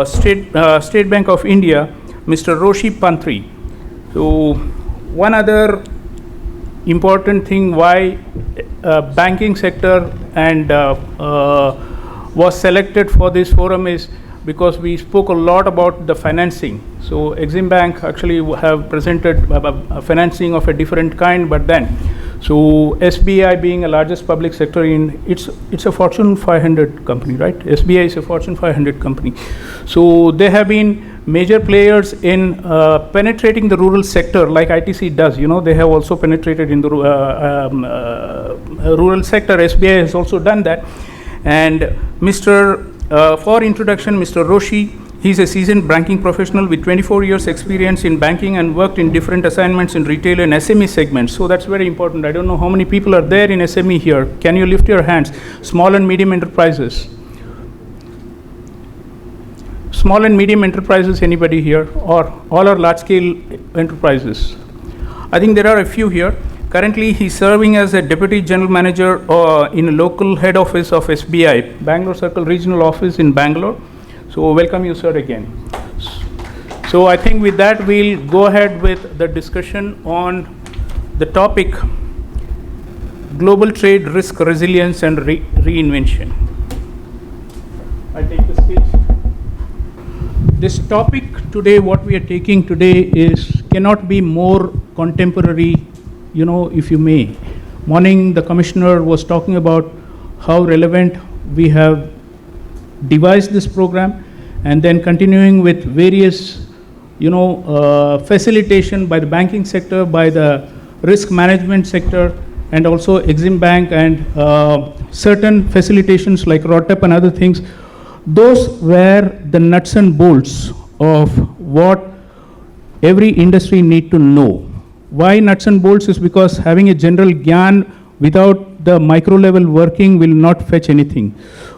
State Bank of India, Mr. Roshi Pantri. So one other important thing why banking sector and was selected for this forum is because we spoke a lot about the financing. So Exim Bank actually have presented a financing of a different kind, but then, so SBI being a largest public sector it's a Fortune 500 company, right? SBI is a Fortune 500 company. So they have been major players in penetrating the rural sector like ITC does. They have also penetrated in the rural sector. SBI has also done that. And for introduction, Mr. Roshi, he's a seasoned banking professional with 24 years experience in banking and worked in different assignments in retail and SME segments. So that's very important. I don't know how many people are there in SME here. Can you lift your hands? Small and medium enterprises. Small and medium enterprises, anybody here? Or all are large scale enterprises? I think there are a few here. Currently, he's serving as a Deputy General Manager in a local head office of SBI, Bangalore Circle Regional Office in Bangalore. So welcome you, sir, again. So I think with that, we'll go ahead with the discussion on the topic, global trade risk resilience and reinvention. I take the stage. This topic today, what we are taking today cannot be more contemporary, if you may. Morning, the Commissioner was talking about how relevant we have devised this program, and then continuing with various, facilitation by the banking sector, by the risk management sector, and also Exim Bank, and certain facilitations like ROTEP and other things. Those were the nuts and bolts of what every industry need to know. Why nuts and bolts is because having a general gyan without the micro level working will not fetch anything.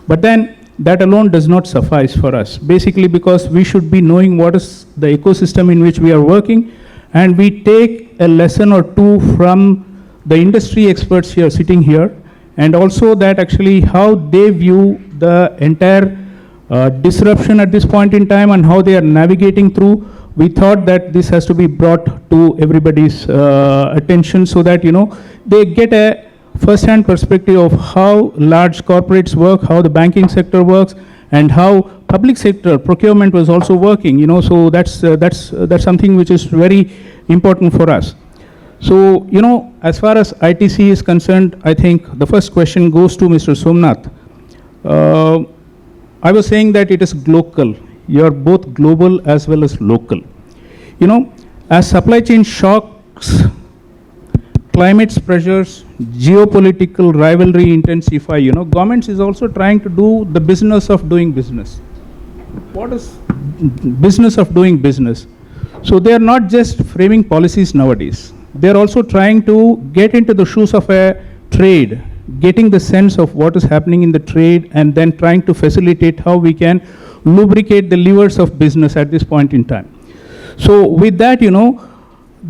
But then that alone does not suffice for us. Basically because we should be knowing what is the ecosystem in which we are working, and we take a lesson or two from the industry experts here, sitting here, and also that actually how they view the entire disruption at this point in time and how they are navigating through. We thought that this has to be brought to everybody's attention so that, they get a first-hand perspective of how large corporates work, how the banking sector works, and how public sector procurement was also working, so that's something which is very important for us. So, as far as ITC is concerned, I think the first question goes to Mr. Somnath. I was saying that it is global. You are both global as well as local. As supply chain shocks, climate pressures, geopolitical rivalry intensify, governments is also trying to do the business of doing business. What is business of doing business? So they are not just framing policies nowadays. They are also trying to get into the shoes of a trade, getting the sense of what is happening in the trade, and then trying to facilitate how we can lubricate the levers of business at this point in time. So with that, with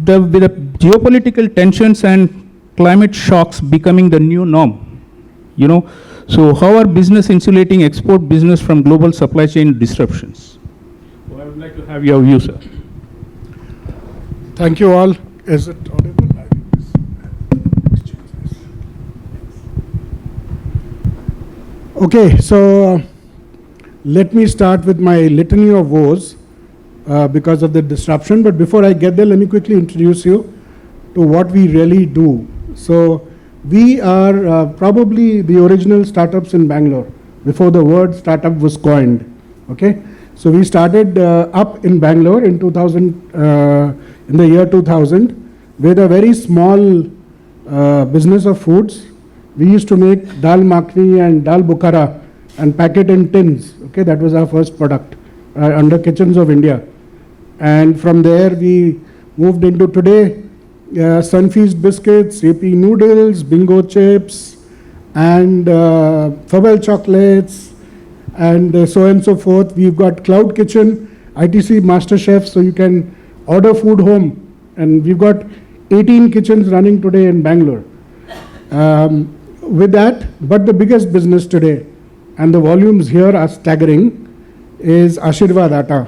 the geopolitical tensions and climate shocks becoming the new norm, so how are business insulating export business from global supply chain disruptions? So I would like to have your view, sir. Thank you all. Is it audible? Okay, so let me start with my litany of woes because of the disruption. But before I get there, let me quickly introduce you to what we really do. So we are probably the original startups in Bangalore before the word startup was coined. Okay, so we started up in Bangalore in 2000, in the year 2000, with a very small business of foods. We used to make dal makhni and dal bukhara and pack it in tins. Okay, that was our first product under Kitchens of India. And from there we moved into today Sunfeast biscuits, AP noodles, bingo chips, and Fawel chocolates, and so on and so forth. We've got Cloud Kitchen, ITC Master Chef, so you can order food home. And we've got 18 kitchens running today in Bangalore. With that, but the biggest business today, and the volumes here are staggering, is Ashirvad Atta.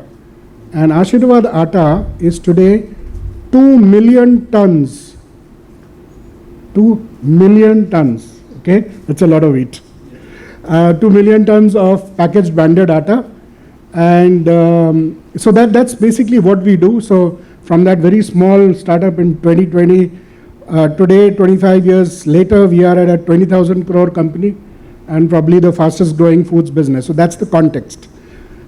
And Ashirvad Atta is today 2 million tons. 2 million tons, okay? That's a lot of wheat. 2 million tons of packaged banded atta. And so that's basically what we do. So from that very small startup in 2020, today, 25 years later, we are at a 20,000 crore company and probably the fastest growing foods business. So that's the context.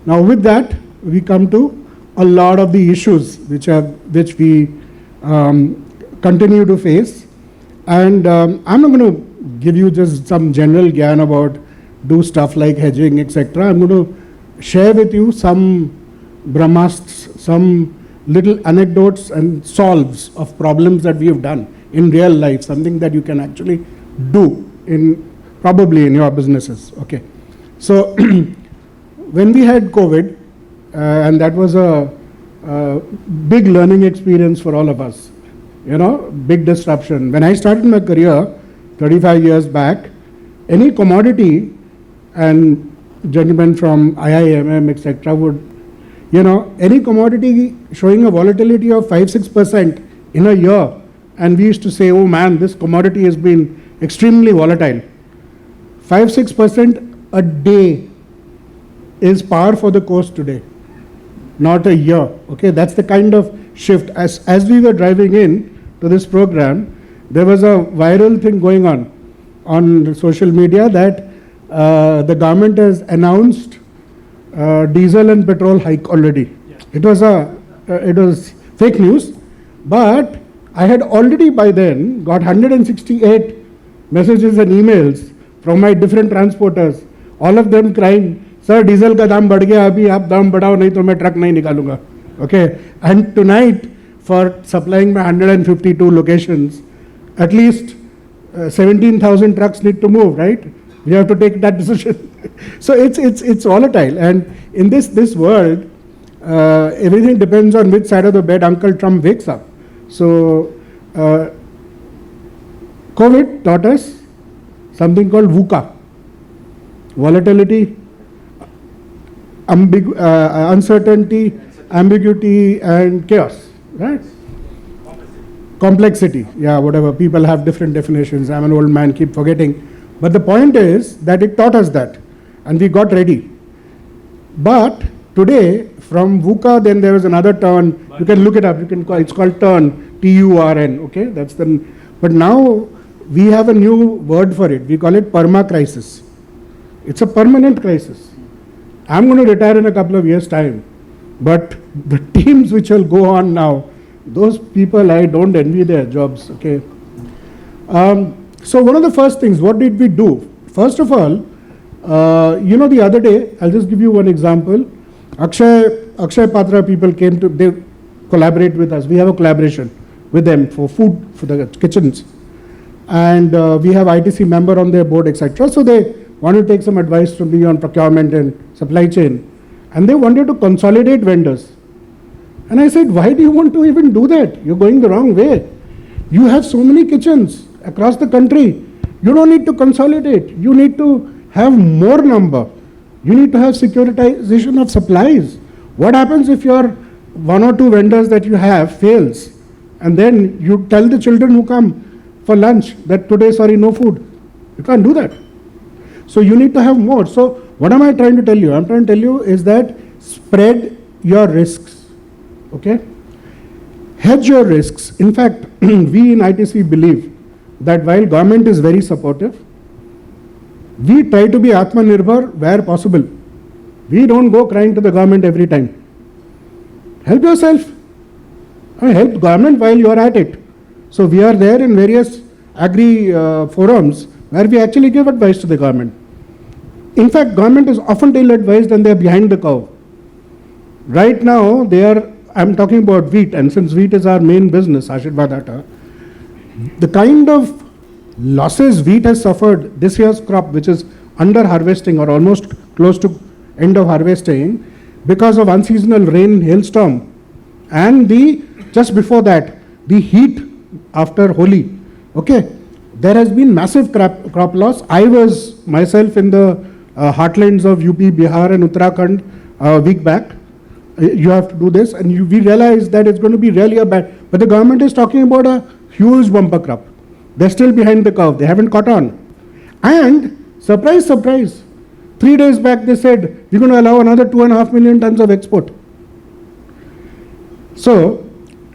Now with that, we come to a lot of the issues which we continue to face. And I'm not going to give you just some general gyan about do stuff like hedging, etc. I'm going to share with you some brahmastras, some little anecdotes and solves of problems that we have done in real life, something that you can actually do probably in your businesses. Okay. So when we had COVID, and that was a big learning experience for all of us, big disruption. When I started my career 35 years back, any commodity, and gentlemen from IIMM, etc. would, any commodity showing a volatility of 5-6% in a year, and we used to say, oh man, this commodity has been extremely volatile. 5-6% a day is par for the course today, not a year. Okay, that's the kind of shift. As we were driving in to this program, there was a viral thing going on social media that the government has announced diesel and petrol hike already. Yeah. It was fake news, but I had already by then got 168 messages and emails from my different transporters, all of them crying, sir, diesel ka daam badh gaya, abhi aap daam badhao nahi to main truck nahi nikalunga. Okay, and tonight for supplying my 152 locations, at least 17,000 trucks need to move, right? We have to take that decision. So it's volatile, and in this world, everything depends on which side of the bed Uncle Trump wakes up. So COVID taught us something called VUCA: volatility, uncertainty, ambiguity, and chaos. Right? Complexity. Yeah, whatever. People have different definitions. I'm an old man, keep forgetting. But the point is that it taught us that, and we got ready. But today, from VUCA, then there was another turn. You can look it up. It's called turn, TURN. Okay, that's the. But now we have a new word for it. We call it perma crisis. It's a permanent crisis. I'm going to retire in a couple of years' time, but the teams which will go on now, those people, I don't envy their jobs. Okay. So one of the first things, what did we do? First of all, the other day, I'll just give you one example. Akshay Patra people came they collaborate with us. We have a collaboration with them for food, for the kitchens. And we have ITC member on their board, etc. So they want to take some advice from me on procurement and supply chain. And they wanted to consolidate vendors. And I said, why do you want to even do that? You're going the wrong way. You have so many kitchens across the country. You don't need to consolidate. You need to have more number. You need to have securitization of supplies. What happens if your one or two vendors that you have fails, and then you tell the children who come for lunch that today, sorry, no food? You can't do that. So you need to have more. So what am I trying to tell you? I'm trying to tell you is that spread your risks. Okay? Hedge your risks. In fact, we in ITC believe that while government is very supportive, we try to be Atmanirbhar where possible. We don't go crying to the government every time. Help yourself. Help government while you are at it. So we are there in various agri forums where we actually give advice to the government. In fact, government is often ill-advised and they are behind the curve. Right now, I'm talking about wheat, and since wheat is our main business, Ashirvad, the kind of losses wheat has suffered this year's crop, which is under harvesting or almost close to end of harvesting, because of unseasonal rain, hailstorm, and just before that, the heat after Holi. Okay, there has been massive crop loss. I was myself in the heartlands of UP, Bihar, and Uttarakhand a week back. You have to do this, and we realize that it's going to be really a bad. But the government is talking about a huge bumper crop. They're still behind the curve. They haven't caught on. And surprise, surprise, 3 days back they said, we're going to allow another 2.5 million tons of export. So,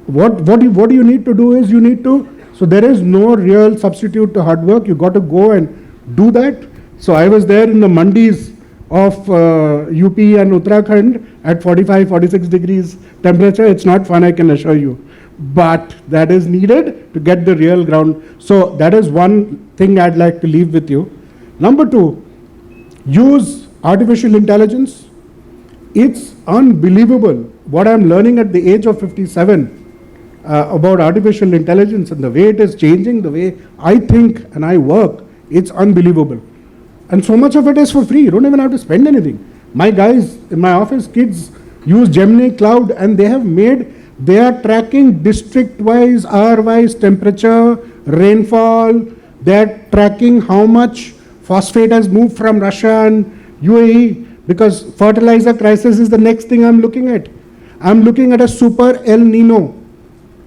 what do you need to do is so there is no real substitute to hard work. You got to go and do that. So I was there in the mandis of UP and Uttarakhand at 45, 46 degrees temperature. It's not fun, I can assure you. But that is needed to get the real ground. So that is one thing I'd like to leave with you. Number 2, use artificial intelligence. It's unbelievable what I'm learning at the age of 57 about artificial intelligence and the way it is changing, the way I think and I work. It's unbelievable. And so much of it is for free. You don't even have to spend anything. My guys in my office, kids use Gemini Cloud, and they are tracking district-wise, hour-wise temperature, rainfall. They are tracking how much phosphate has moved from Russia and UAE, because fertilizer crisis is the next thing I'm looking at. I'm looking at a super El Nino.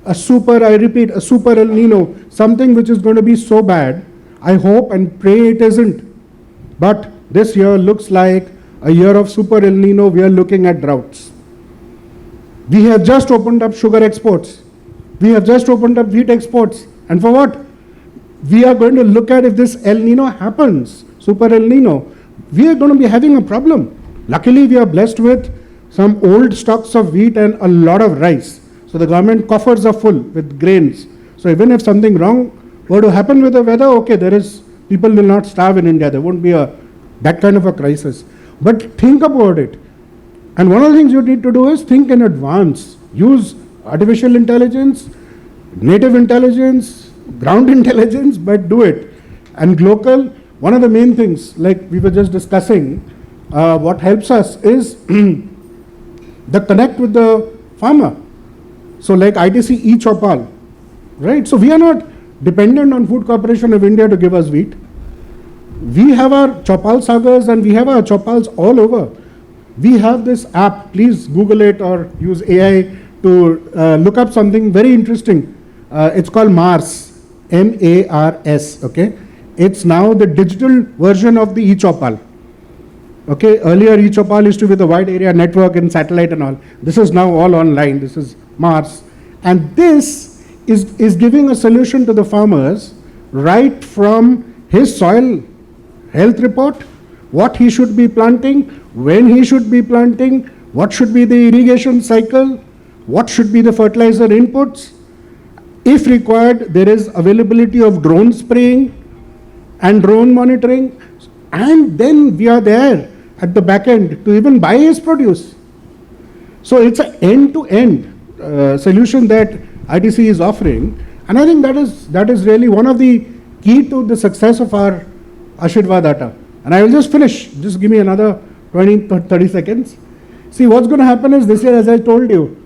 A super El Nino. Something which is going to be so bad. I hope and pray it isn't. But this year looks like a year of super El Nino. We are looking at droughts. We have just opened up sugar exports. We have just opened up wheat exports. And for what? We are going to look at if this El Nino happens, super El Nino, we are going to be having a problem. Luckily, we are blessed with some old stocks of wheat and a lot of rice. So the government coffers are full with grains. So even if something wrong were to happen with the weather, okay, people will not starve in India. There won't be that kind of a crisis. But think about it. And one of the things you need to do is think in advance. Use artificial intelligence, native intelligence, ground intelligence, but do it. And local, one of the main things, like we were just discussing, what helps us is the connect with the farmer. So like ITC e-Chopal, right? So we are not dependent on Food Corporation of India to give us wheat. We have our Chopal sagas and we have our Chopals all over. We have this app, please Google it or use AI to look up something very interesting. It's called Mars, M-A-R-S, okay? It's now the digital version of the e-Chopal. Okay, earlier e-Chopal used to be the wide area network and satellite and all. This is now all online. This is Mars. And this is giving a solution to the farmers right from his soil health report, what he should be planting, when he should be planting, what should be the irrigation cycle, what should be the fertilizer inputs. If required, there is availability of drone spraying and drone monitoring. And then we are there at the back end to even buy his produce. So it's an end-to-end solution that ITC is offering, and I think that is really one of the key to the success of our Ashirvad Atta. And I will just finish, just give me another 20-30 seconds. See, what's going to happen is this year, as I told you,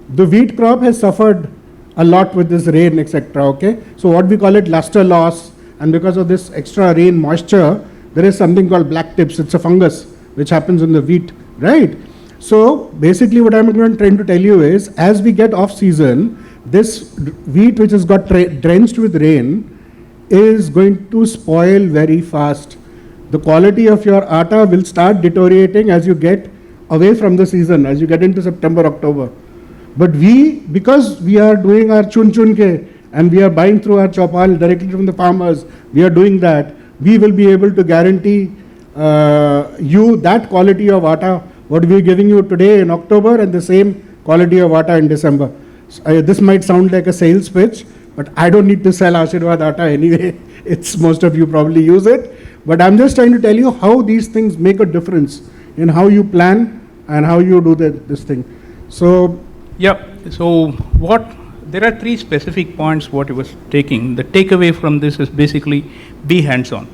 the wheat crop has suffered a lot with this rain, etc. Okay, so what we call it luster loss, and because of this extra rain moisture, there is something called black tips. It's a fungus which happens in the wheat, right? So basically what I'm trying to tell you is, as we get off season, this wheat which has got drenched with rain is going to spoil very fast. The quality of your atta will start deteriorating as you get away from the season, as you get into September, October. But because we are doing our chun ke and we are buying through our chopal directly from the farmers, we are doing that, we will be able to guarantee you that quality of atta what we are giving you today in October and the same quality of atta in December. So, this might sound like a sales pitch, but I don't need to sell Ashirvad atta anyway. It's most of you probably use it. But I'm just trying to tell you how these things make a difference in how you plan and how you do this thing. So yeah, so there are 3 specific points what he was taking. The takeaway from this is basically be hands-on.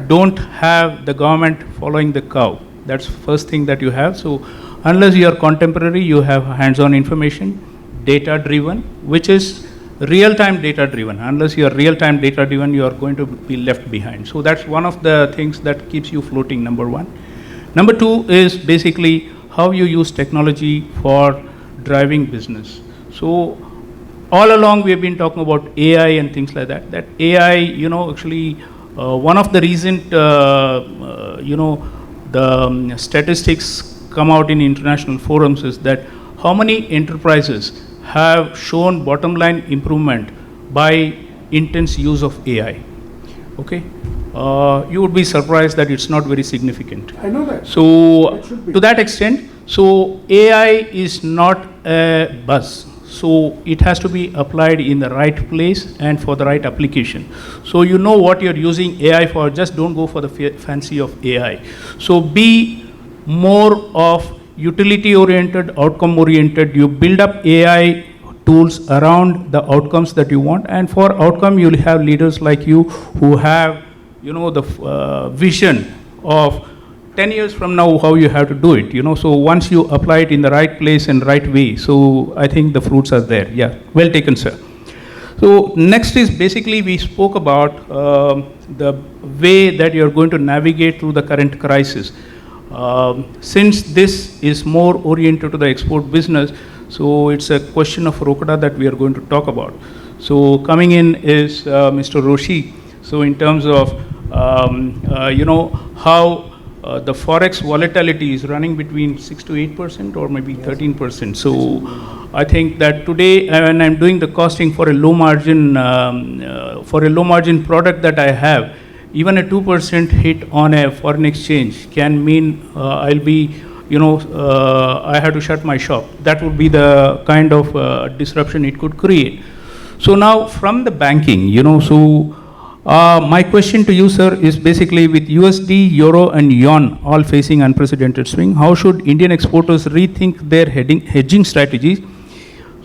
Don't have the government following the cow. That's first thing that you have. So unless you are contemporary, you have hands-on information, data-driven, which is real-time data-driven. Unless you are real-time data-driven, you are going to be left behind. So that's one of the things that keeps you floating, number 1. Number 2 is basically how you use technology for driving business. So all along we have been talking about AI and things like that. That AI, actually one of the recent, the statistics come out in international forums is that how many enterprises have shown bottom line improvement by intense use of AI. Okay, you would be surprised that it's not very significant. I know that. So to that extent, so AI is not a buzz. So it has to be applied in the right place and for the right application. So you know what you're using AI for, just don't go for the fancy of AI. So be more of utility oriented, outcome oriented. You build up AI tools around the outcomes that you want, and for outcome you'll have leaders like you who have, you know, the vision of 10 years from now how you have to do it, you know. So once you apply it in the right place and right way, so I think the fruits are there. Yeah, well taken, sir. So next is basically we spoke about the way that you're going to navigate through the current crisis. Since this is more oriented to the export business, so it's a question of Rokada that we are going to talk about. So coming in is Mr. Roshi. So in terms of, you know, how the forex volatility is running between 6 to 8% or maybe 13%. So I think that today when I'm doing the costing for a low margin product that I have, even a 2% hit on a foreign exchange can mean I'll be, you know, I have to shut my shop. That would be the kind of disruption it could create. So now from the banking, you know, so my question to you, sir, is basically with USD, Euro and Yuan all facing unprecedented swing, how should Indian exporters rethink their hedging strategies?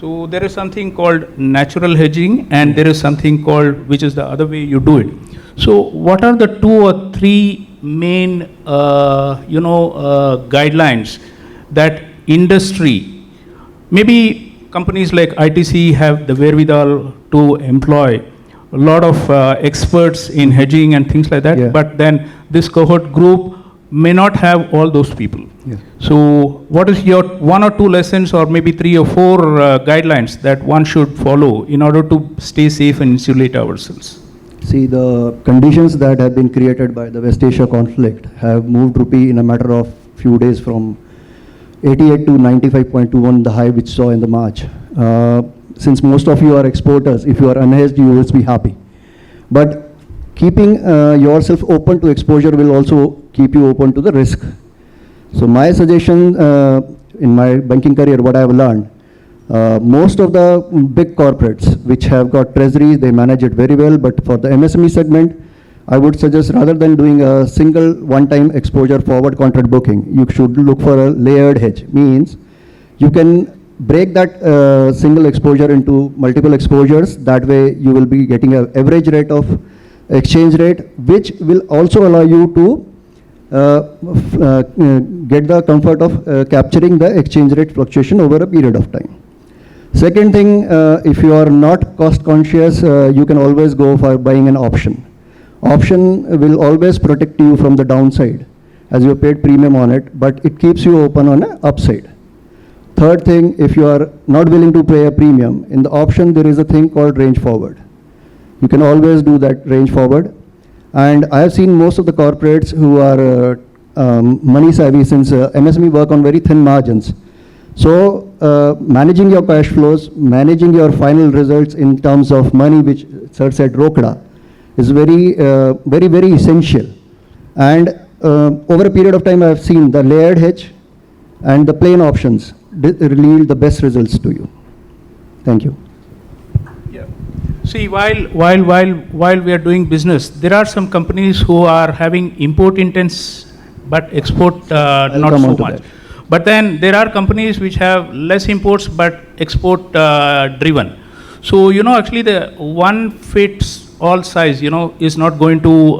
So there is something called natural hedging and there is something called, which is the other way you do it. So what are the 2 or 3 main, you know, guidelines that industry, maybe companies like ITC have the wherewithal to employ a lot of experts in hedging and things like that, Yeah. but then this cohort group may not have all those people. Yeah. So what is your 1 or 2 lessons or maybe 3 or 4 guidelines that one should follow in order to stay safe and insulate ourselves? See, the conditions that have been created by the West Asia conflict have moved rupee in a matter of few days from 88 to 95.21, the high which saw in the March. Since most of you are exporters, if you are unhedged, you will be happy. But keeping yourself open to exposure will also keep you open to the risk. So my suggestion in my banking career, what I have learned, most of the big corporates which have got treasuries, they manage it very well, but for the MSME segment, I would suggest rather than doing a single one-time exposure forward contract booking, you should look for a layered hedge. Means you can break that single exposure into multiple exposures. That way you will be getting an average rate of exchange rate, which will also allow you to get the comfort of capturing the exchange rate fluctuation over a period of time. Second thing, if you are not cost conscious, you can always go for buying an option. Option will always protect you from the downside as you paid premium on it, but it keeps you open on the upside. Third thing, if you are not willing to pay a premium, in the option there is a thing called range forward. You can always do that range forward. And I have seen most of the corporates who are money savvy, since MSME work on very thin margins. So managing your cash flows, managing your final results in terms of money, which sir said Rokda, is very, very essential. And over a period of time, I have seen the layered hedge and the plain options yield the best results to you. Thank you. Yeah. See, while we are doing business, there are some companies who are having import intense but export not so much. That. But then there are companies which have less imports but export driven. So, you know, actually the one fits all size, you know, is not going to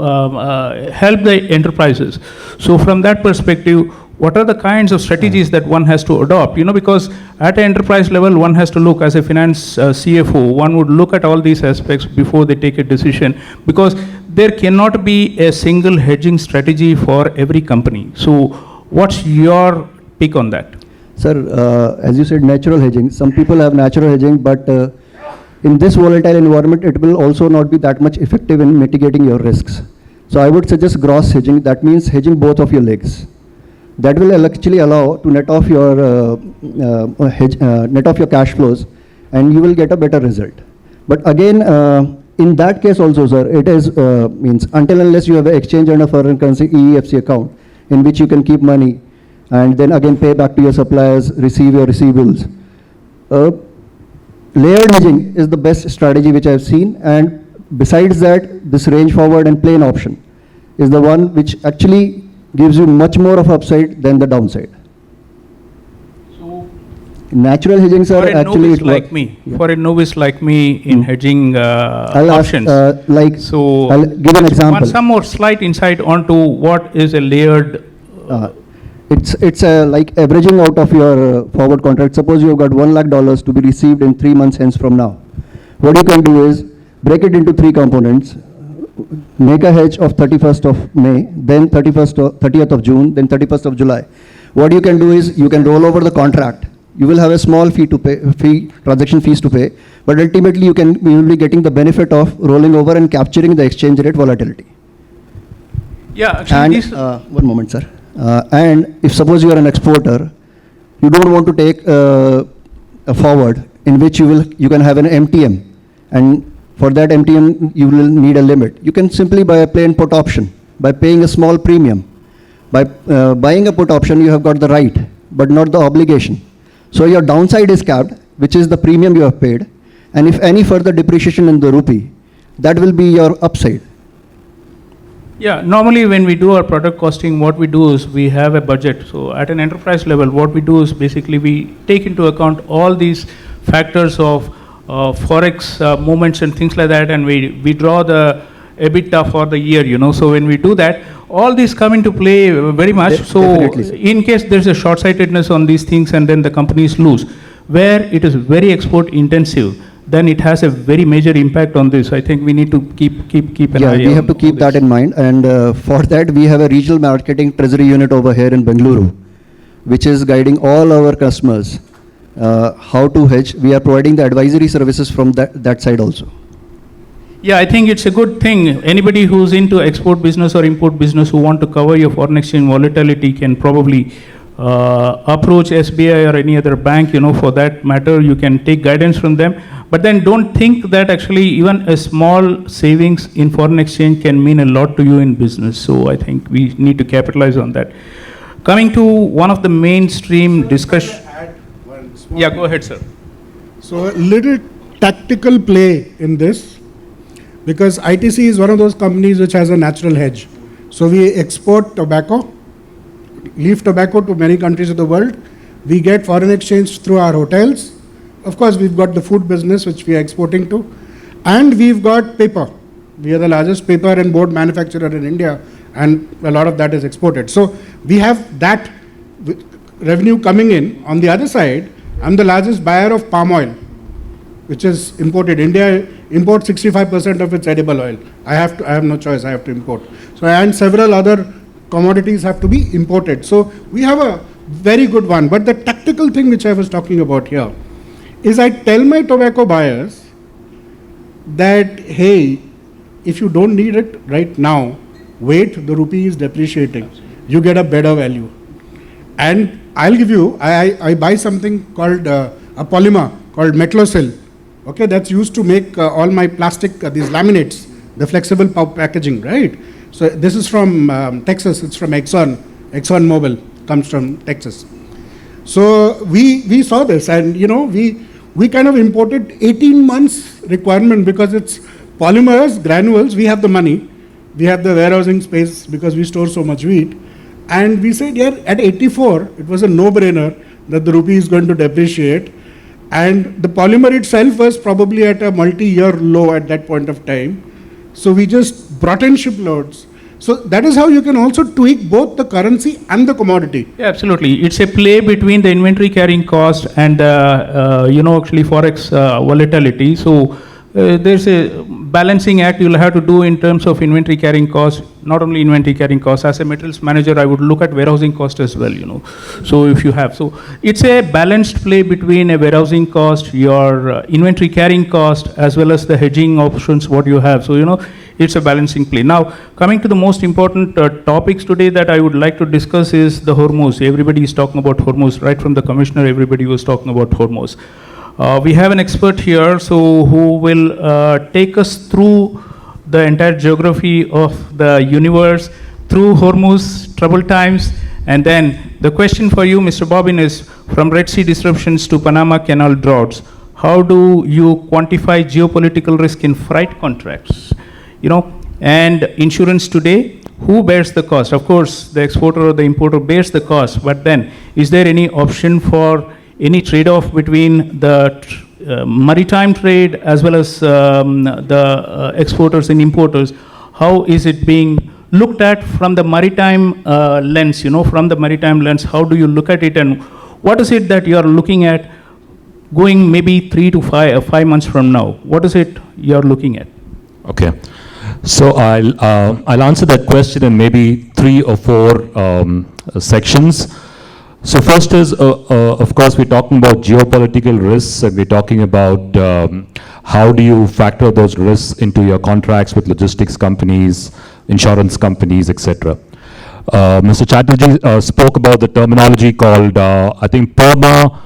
help the enterprises. So from that perspective, what are the kinds of strategies that one has to adopt? You know, because at an enterprise level, one has to look, as a finance CFO, one would look at all these aspects before they take a decision, because there cannot be a single hedging strategy for every company. So what's your take on that? Sir, as you said, natural hedging. Some people have natural hedging, but in this volatile environment, it will also not be that much effective in mitigating your risks. So I would suggest gross hedging. That means hedging both of your legs. That will actually allow to net off your net off your cash flows, and you will get a better result. But again, in that case also, sir, it is means until unless you have an exchange and a foreign currency EEFC account in which you can keep money and then again pay back to your suppliers, receive your receivables. Layered hedging is the best strategy which I have seen, and besides that, this range forward and plain option is the one which actually gives you much more of upside than the downside. So, natural hedging, sir, for a actually novice like me, for a novice like me in hedging options, I'll give an example. Some more slight insight onto what is a layered. It's like averaging out of your forward contract. Suppose you have got $1 lakh to be received in 3 months hence from now. What you can do is break it into 3 components. Make a hedge of 31st of May, then 30th of June, then 31st of July. What you can do is you can roll over the contract. You will have a small fee to pay, transaction fees to pay, but ultimately you will be getting the benefit of rolling over and capturing the exchange rate volatility. Yeah, actually, and one moment, sir. And if suppose you are an exporter, you don't want to take a forward in which you can have an MTM, and for that MTM, you will need a limit. You can simply buy a plain put option by paying a small premium. By buying a put option, you have got the right, but not the obligation. So your downside is capped, which is the premium you have paid. And if any further depreciation in the rupee, that will be your upside. Yeah, normally when we do our product costing, what we do is we have a budget. So at an enterprise level, what we do is basically we take into account all these factors of forex movements and things like that, and we draw the EBITDA for the year, So when we do that, all these come into play very much. Definitely. In case there's a short-sightedness on these things and then the companies lose, where it is very export intensive, then it has a very major impact on this. I think we need to keep an eye on. Yeah, we have to keep that in mind, and for that we have a regional marketing treasury unit over here in Bengaluru, which is guiding all our customers how to hedge. We are providing the advisory services from that side also. Yeah, I think it's a good thing. Anybody who's into export business or import business who want to cover your foreign exchange volatility can probably approach SBI or any other bank, for that matter. You can take guidance from them. But then don't think that actually even a small savings in foreign exchange can mean a lot to you in business. So I think we need to capitalize on that. Coming to one of the mainstream discussion. Yeah, go ahead, sir. So a little tactical play in this, because ITC is one of those companies which has a natural hedge. So we export tobacco, leaf tobacco to many countries of the world. We get foreign exchange through our hotels. Of course, we've got the food business which we are exporting to, and we've got paper. We are the largest paper and board manufacturer in India, and a lot of that is exported. So we have that revenue coming in. On the other side, I'm the largest buyer of palm oil, which is imported. India imports 65% of its edible oil. I have no choice, I have to import. So, and several other commodities have to be imported. So we have a very good one. But the tactical thing which I was talking about here is I tell my tobacco buyers that, hey, if you don't need it right now, wait, the rupee is depreciating. You get a better value. And I'll give you, I buy something called a polymer called metlosil. Okay, that's used to make all my plastic, these laminates, the flexible packaging, right? So this is from Texas, it's from ExxonMobil, comes from Texas. So we saw this, and we kind of imported 18 months requirement because it's polymers, granules. We have the money, we have the warehousing space because we store so much wheat. And we said, yeah, at 84, it was a no-brainer that the rupee is going to depreciate. And the polymer itself was probably at a multi-year low at that point of time. So we just brought in shiploads. So that is how you can also tweak both the currency and the commodity. Yeah, absolutely. It's a play between the inventory carrying cost and, actually forex volatility. So there's a balancing act you'll have to do in terms of inventory carrying cost, not only inventory carrying cost. As a materials manager, I would look at warehousing cost as well, So if you have, so it's a balanced play between a warehousing cost, your inventory carrying cost, as well as the hedging options, what you have. So, it's a balancing play. Now, coming to the most important topics today that I would like to discuss is the Hormuz. Everybody is talking about Hormuz, right from the commissioner, everybody was talking about Hormuz. We have an expert here, so who will take us through the entire geography of the universe, through Hormuz, troubled times, and then the question for you, Mr. Bobbin, is from Red Sea disruptions to Panama Canal droughts, how do you quantify geopolitical risk in freight contracts? And insurance today, who bears the cost? Of course, the exporter or the importer bears the cost, but then is there any option for any trade-off between the maritime trade as well as the exporters and importers? How is it being looked at from the maritime lens? From the maritime lens, how do you look at it, and what is it that you are looking at going maybe 3 to 5 months from now? What is it you are looking at? Okay. So I'll answer that question in maybe 3 or 4 sections. So first is, of course, we're talking about geopolitical risks, and we're talking about how do you factor those risks into your contracts with logistics companies, insurance companies, etc. Mr. Chatterjee spoke about the terminology called, I think, perma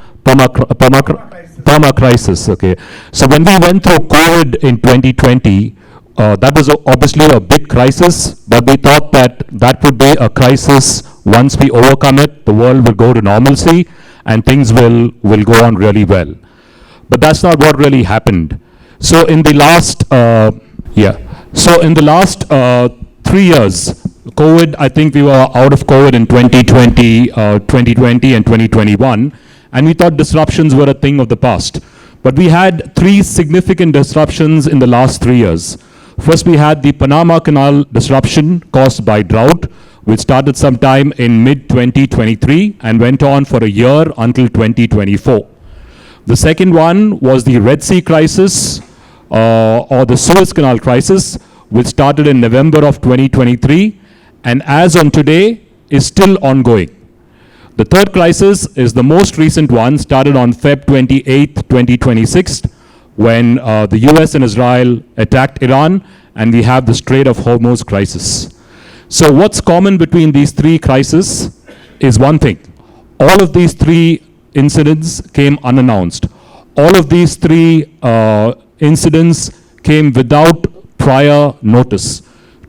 crisis. Okay. So when we went through COVID in 2020, that was obviously a big crisis, but we thought that would be a crisis. Once we overcome it, the world will go to normalcy and things will go on really well. But that's not what really happened. So in the last, So in the last 3 years, COVID, I think we were out of COVID in 2020 and 2021, and we thought disruptions were a thing of the past. But we had 3 significant disruptions in the last 3 years. First, we had the Panama Canal disruption caused by drought, which started sometime in mid-2023 and went on for a year until 2024. The second one was the Red Sea crisis, or the Suez Canal crisis, which started in November of 2023, and as on today, is still ongoing. The third crisis is the most recent one, started on Feb 28, 2026, when the US and Israel attacked Iran, and we have the Strait of Hormuz crisis. So what's common between these 3 crises is one thing. All of these 3 incidents came unannounced. All of these 3 incidents came without prior notice.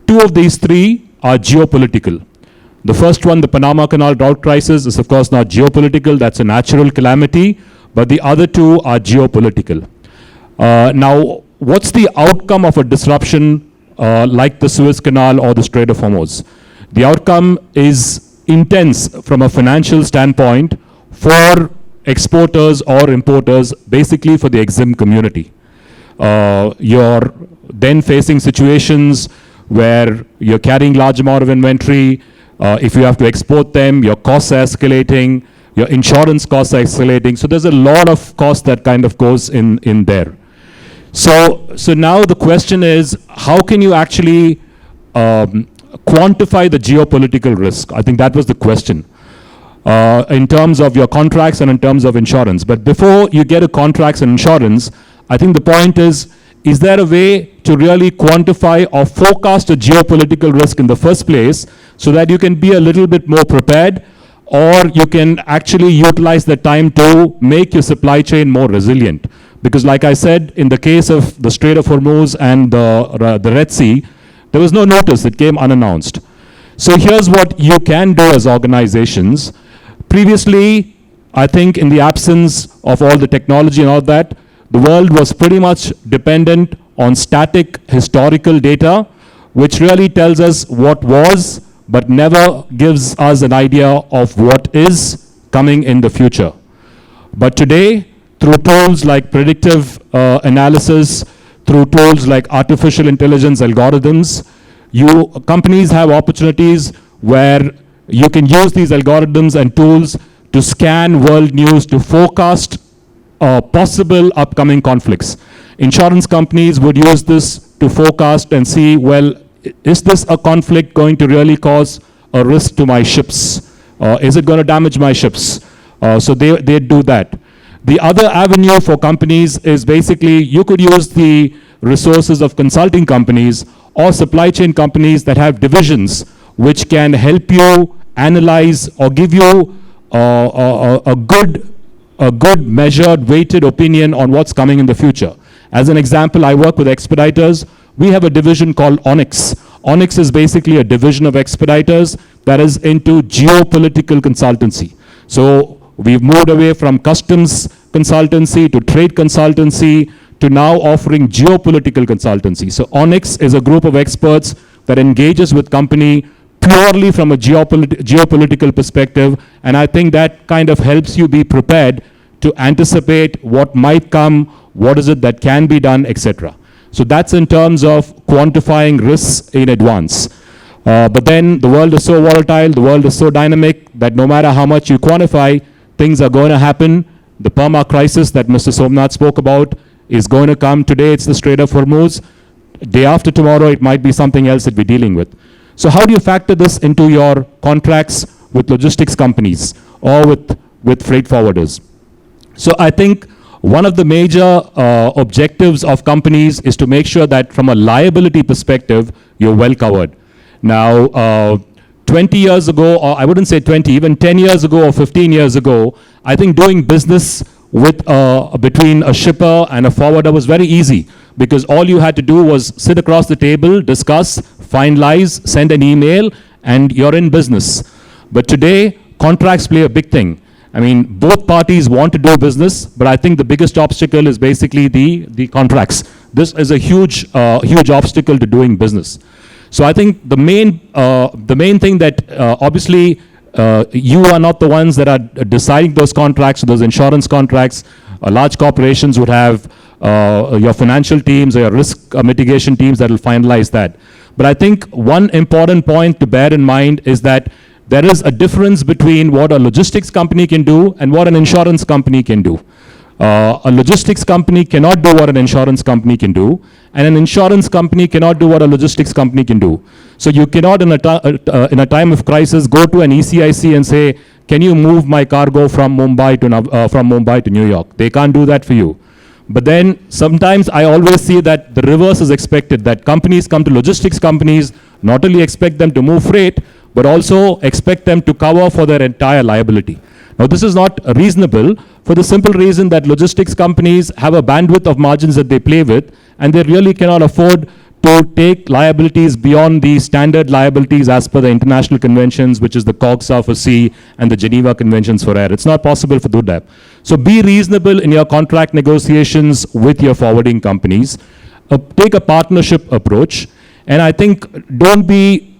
2 of these 3 are geopolitical. The first one, the Panama Canal drought crisis, is of course not geopolitical, that's a natural calamity, but the other 2 are geopolitical. Now, what's the outcome of a disruption like the Suez Canal or the Strait of Hormuz? The outcome is intense from a financial standpoint for exporters or importers, basically for the EXIM community. You're then facing situations where you're carrying large amount of inventory. If you have to export them, your costs are escalating, your insurance costs are escalating. So there's a lot of cost that kind of goes in there. So now the question is, how can you actually quantify the geopolitical risk? I think that was the question. In terms of your contracts and in terms of insurance. But before you get to contracts and insurance, I think the point is there a way to really quantify or forecast a geopolitical risk in the first place so that you can be a little bit more prepared, or you can actually utilize the time to make your supply chain more resilient? Because like I said, in the case of the Strait of Hormuz and the Red Sea, there was no notice, it came unannounced. So here's what you can do as organizations. Previously, I think in the absence of all the technology and all that, the world was pretty much dependent on static historical data, which really tells us what was, but never gives us an idea of what is coming in the future. But today, through tools like predictive analysis, through tools like artificial intelligence algorithms, companies have opportunities where you can use these algorithms and tools to scan world news to forecast possible upcoming conflicts. Insurance companies would use this to forecast and see, well, is this a conflict going to really cause a risk to my ships? Is it going to damage my ships? So they do that. The other avenue for companies is basically you could use the resources of consulting companies or supply chain companies that have divisions which can help you analyze or give you a good measured, weighted opinion on what's coming in the future. As an example, I work with Expeditors. We have a division called Onyx. Onyx is basically a division of Expeditors that is into geopolitical consultancy. So we've moved away from customs consultancy to trade consultancy to now offering geopolitical consultancy. So Onyx is a group of experts that engages with company purely from a geopolitical perspective, and I think that kind of helps you be prepared to anticipate what might come, what is it that can be done, etc. So that's in terms of quantifying risks in advance. But then the world is so volatile, the world is so dynamic that no matter how much you quantify, things are going to happen. The perma crisis that Mr. Somnath spoke about is going to come. Today it's the Strait of Hormuz. Day after tomorrow it might be something else that we're dealing with. So how do you factor this into your contracts with logistics companies or with freight forwarders? So I think one of the major objectives of companies is to make sure that from a liability perspective, you're well covered. Now, 20 years ago, or I wouldn't say 20, even 10 years ago or 15 years ago, I think doing business with between a shipper and a forwarder was very easy, because all you had to do was sit across the table, discuss, finalize, send an email, and you're in business. But today, contracts play a big thing. I mean, both parties want to do business, but I think the biggest obstacle is basically the contracts. This is a huge obstacle to doing business. So I think the main thing that obviously you are not the ones that are deciding those contracts, those insurance contracts. Large corporations would have your financial teams or your risk mitigation teams that will finalize that. But I think one important point to bear in mind is that there is a difference between what a logistics company can do and what an insurance company can do. A logistics company cannot do what an insurance company can do, and an insurance company cannot do what a logistics company can do. So you cannot, in a time of crisis, go to an ECIC and say, "Can you move my cargo from Mumbai to New York?" They can't do that for you. But then sometimes I always see that the reverse is expected, that companies come to logistics companies, not only expect them to move freight, but also expect them to cover for their entire liability. Now, this is not reasonable for the simple reason that logistics companies have a bandwidth of margins that they play with, and they really cannot afford to take liabilities beyond the standard liabilities as per the international conventions, which is the COGSA for sea and the Geneva Conventions for air. It's not possible to do that. So be reasonable in your contract negotiations with your forwarding companies. Take a partnership approach, and I think don't be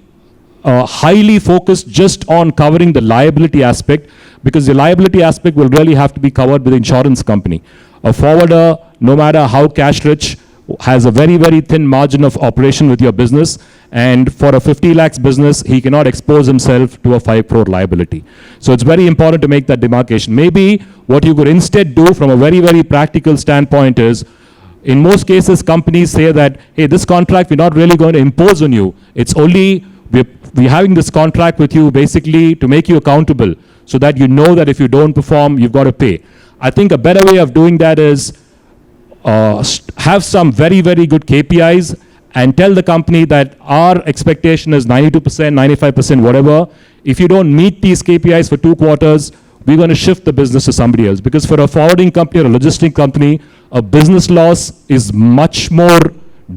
highly focused just on covering the liability aspect, because the liability aspect will really have to be covered with the insurance company. A forwarder, no matter how cash rich, has a very, very thin margin of operation with your business, and for a 50 lakhs business, he cannot expose himself to a 5 crore liability. So it's very important to make that demarcation. Maybe what you could instead do from a very, very practical standpoint is, in most cases, companies say that, hey, this contract we're not really going to impose on you. It's only, we're having this contract with you basically to make you accountable, so that you know that if you don't perform, you've got to pay. I think a better way of doing that is have some very, very good KPIs and tell the company that our expectation is 92%, 95%, whatever. If you don't meet these KPIs for 2 quarters, we're going to shift the business to somebody else. Because for a forwarding company or a logistic company, a business loss is much more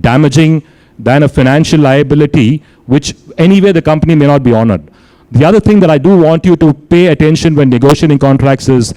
damaging than a financial liability, which anyway the company may not be honored. The other thing that I do want you to pay attention when negotiating contracts is,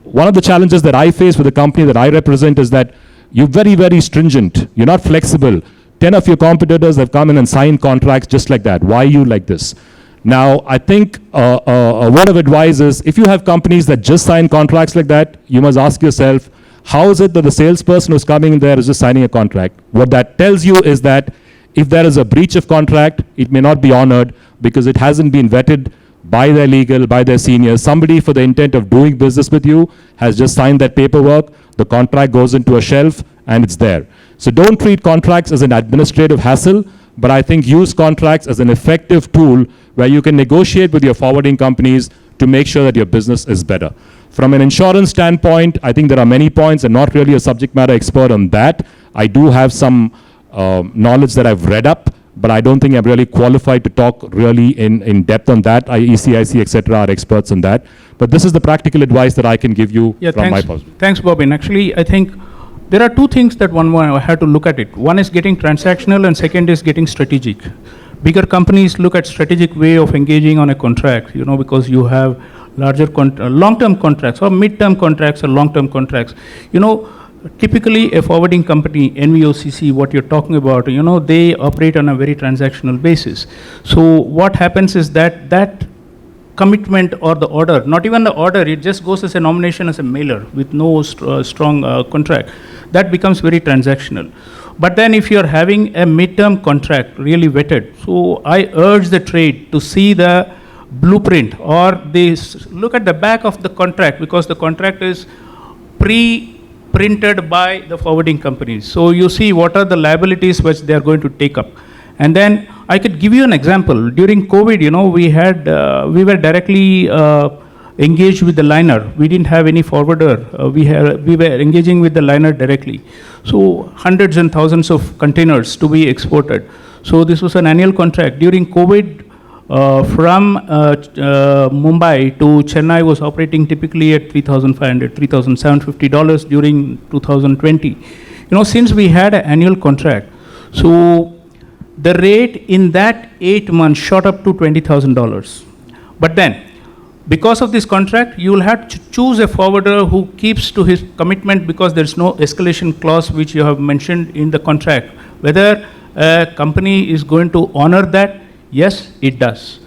one of the challenges that I face with the company that I represent is that you're very, very stringent. You're not flexible. 10 of your competitors have come in and signed contracts just like that. Why are you like this? Now, I think a word of advice is, if you have companies that just sign contracts like that, you must ask yourself, how is it that the salesperson who's coming in there is just signing a contract? What that tells you is that if there is a breach of contract, it may not be honored because it hasn't been vetted by their legal, by their seniors. Somebody for the intent of doing business with you has just signed that paperwork, the contract goes into a shelf and it's there. So don't treat contracts as an administrative hassle, but I think use contracts as an effective tool where you can negotiate with your forwarding companies to make sure that your business is better. From an insurance standpoint, I think there are many points. I'm not really a subject matter expert on that. I do have some knowledge that I've read up, but I don't think I'm really qualified to talk really in depth on that. ECIC, etc., are experts on that. But this is the practical advice that I can give you from my perspective. Thanks, Bobin. Actually, I think there are two things that one have to look at it. One is getting transactional, and second is getting strategic. Bigger companies look at strategic way of engaging on a contract, because you have larger long-term contracts or mid-term contracts or long-term contracts. Typically a forwarding company, NVOCC, what you're talking about, they operate on a very transactional basis. So what happens is that commitment or the order, not even the order, it just goes as a nomination as a mailer with no strong contract. That becomes very transactional. But then if you're having a mid-term contract really vetted, so I urge the trade to see the blueprint, or they look at the back of the contract, because the contract is printed by the forwarding companies. So you see what are the liabilities which they are going to take up. And then I could give you an example. During COVID, we were directly engaged with the liner. We didn't have any forwarder. We were engaging with the liner directly. So hundreds and thousands of containers to be exported. So this was an annual contract. During COVID, from Mumbai to Chennai was operating typically at $3,500, $3,750 during 2020. Since we had an annual contract, so the rate in that 8 months shot up to $20,000. But then, because of this contract, you will have to choose a forwarder who keeps to his commitment, because there is no escalation clause which you have mentioned in the contract. Whether a company is going to honor that, yes, it does.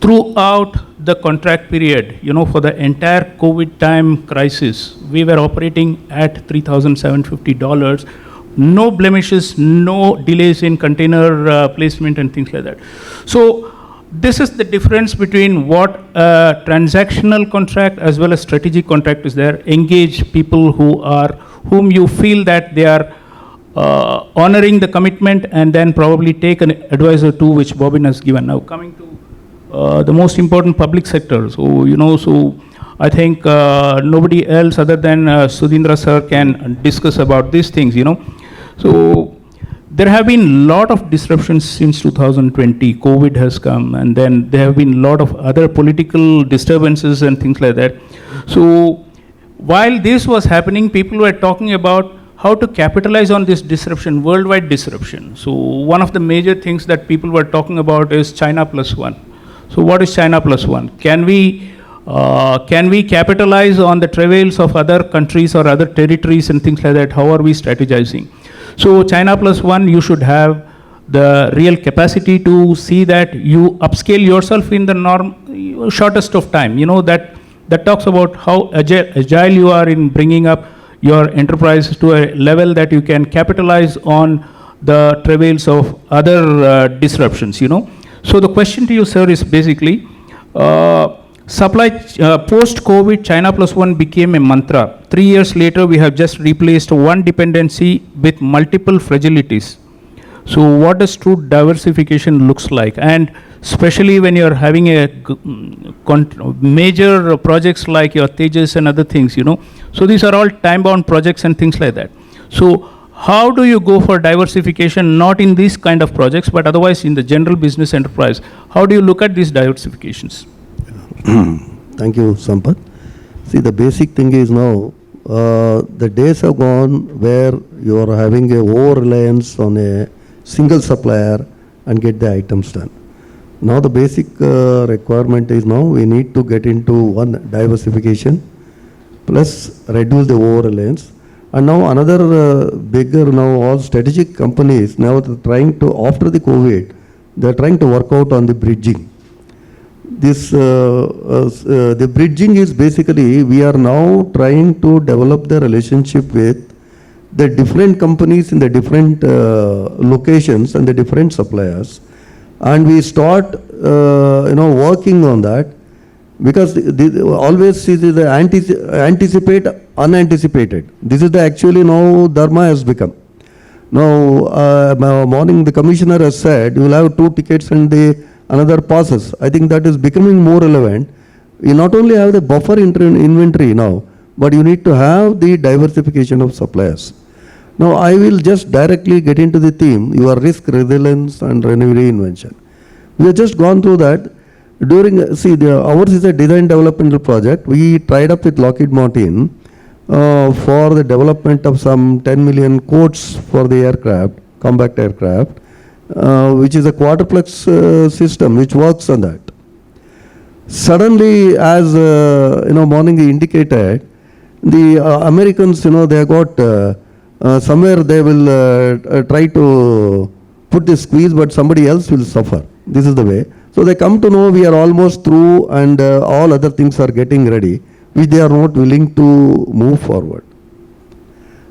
Throughout the contract period, for the entire COVID time crisis, we were operating at $3,750. No blemishes, no delays in container placement and things like that. So this is the difference between what a transactional contract as well as strategic contract is there. Engage people whom you feel that they are honoring the commitment, and then probably take an advisor too, which Bobin has given. Now coming to the most important public sector. So I think nobody else other than Sudhindra sir can discuss about these things, So there have been a lot of disruptions since 2020. COVID has come, and then there have been a lot of other political disturbances and things like that. So while this was happening, people were talking about how to capitalize on this disruption, worldwide disruption. So one of the major things that people were talking about is China plus one. So what is China plus one? Can we capitalize on the travails of other countries or other territories and things like that? How are we strategizing? So China plus one, you should have the real capacity to see that you upscale yourself in the shortest of time. That talks about how agile you are in bringing up your enterprise to a level that you can capitalize on the travails of other disruptions. So the question to you, sir, is basically post-COVID, China plus one became a mantra. 3 years later, we have just replaced one dependency with multiple fragilities. So what does true diversification looks like? And especially when you're having a major projects like your Tejas and other things, So these are all time-bound projects and things like that. So how do you go for diversification, not in these kind of projects, but otherwise in the general business enterprise? How do you look at these diversifications? Thank you, Sampath. See, the basic thing is now, the days have gone where you are having a over-reliance on a single supplier and get the items done. Now the basic requirement is now we need to get into one diversification plus reduce the over-reliance. And now another bigger, now all strategic companies now trying to, after the COVID, they are trying to work out on the bridging. This the bridging is basically we are now trying to develop the relationship with the different companies in the different locations and the different suppliers, and we start working on that, because always see the anticipate unanticipated. This is the actually now dharma has become. Now morning the commissioner has said you will have 2 tickets and the another passes. I think that is becoming more relevant. You not only have the buffer inventory now, but you need to have the diversification of suppliers. Now, I will just directly get into the theme, your risk resilience and reinvention. We have just gone through that. Ours is a design developmental project. We tied up with Lockheed Martin for the development of some 10 million quotes for the aircraft, combat aircraft, which is a quadruplex system which works on that. Suddenly, as morning indicated, the Americans, they got somewhere they will try to put the squeeze, but somebody else will suffer. This is the way. So they come to know we are almost through and all other things are getting ready, which they are not willing to move forward.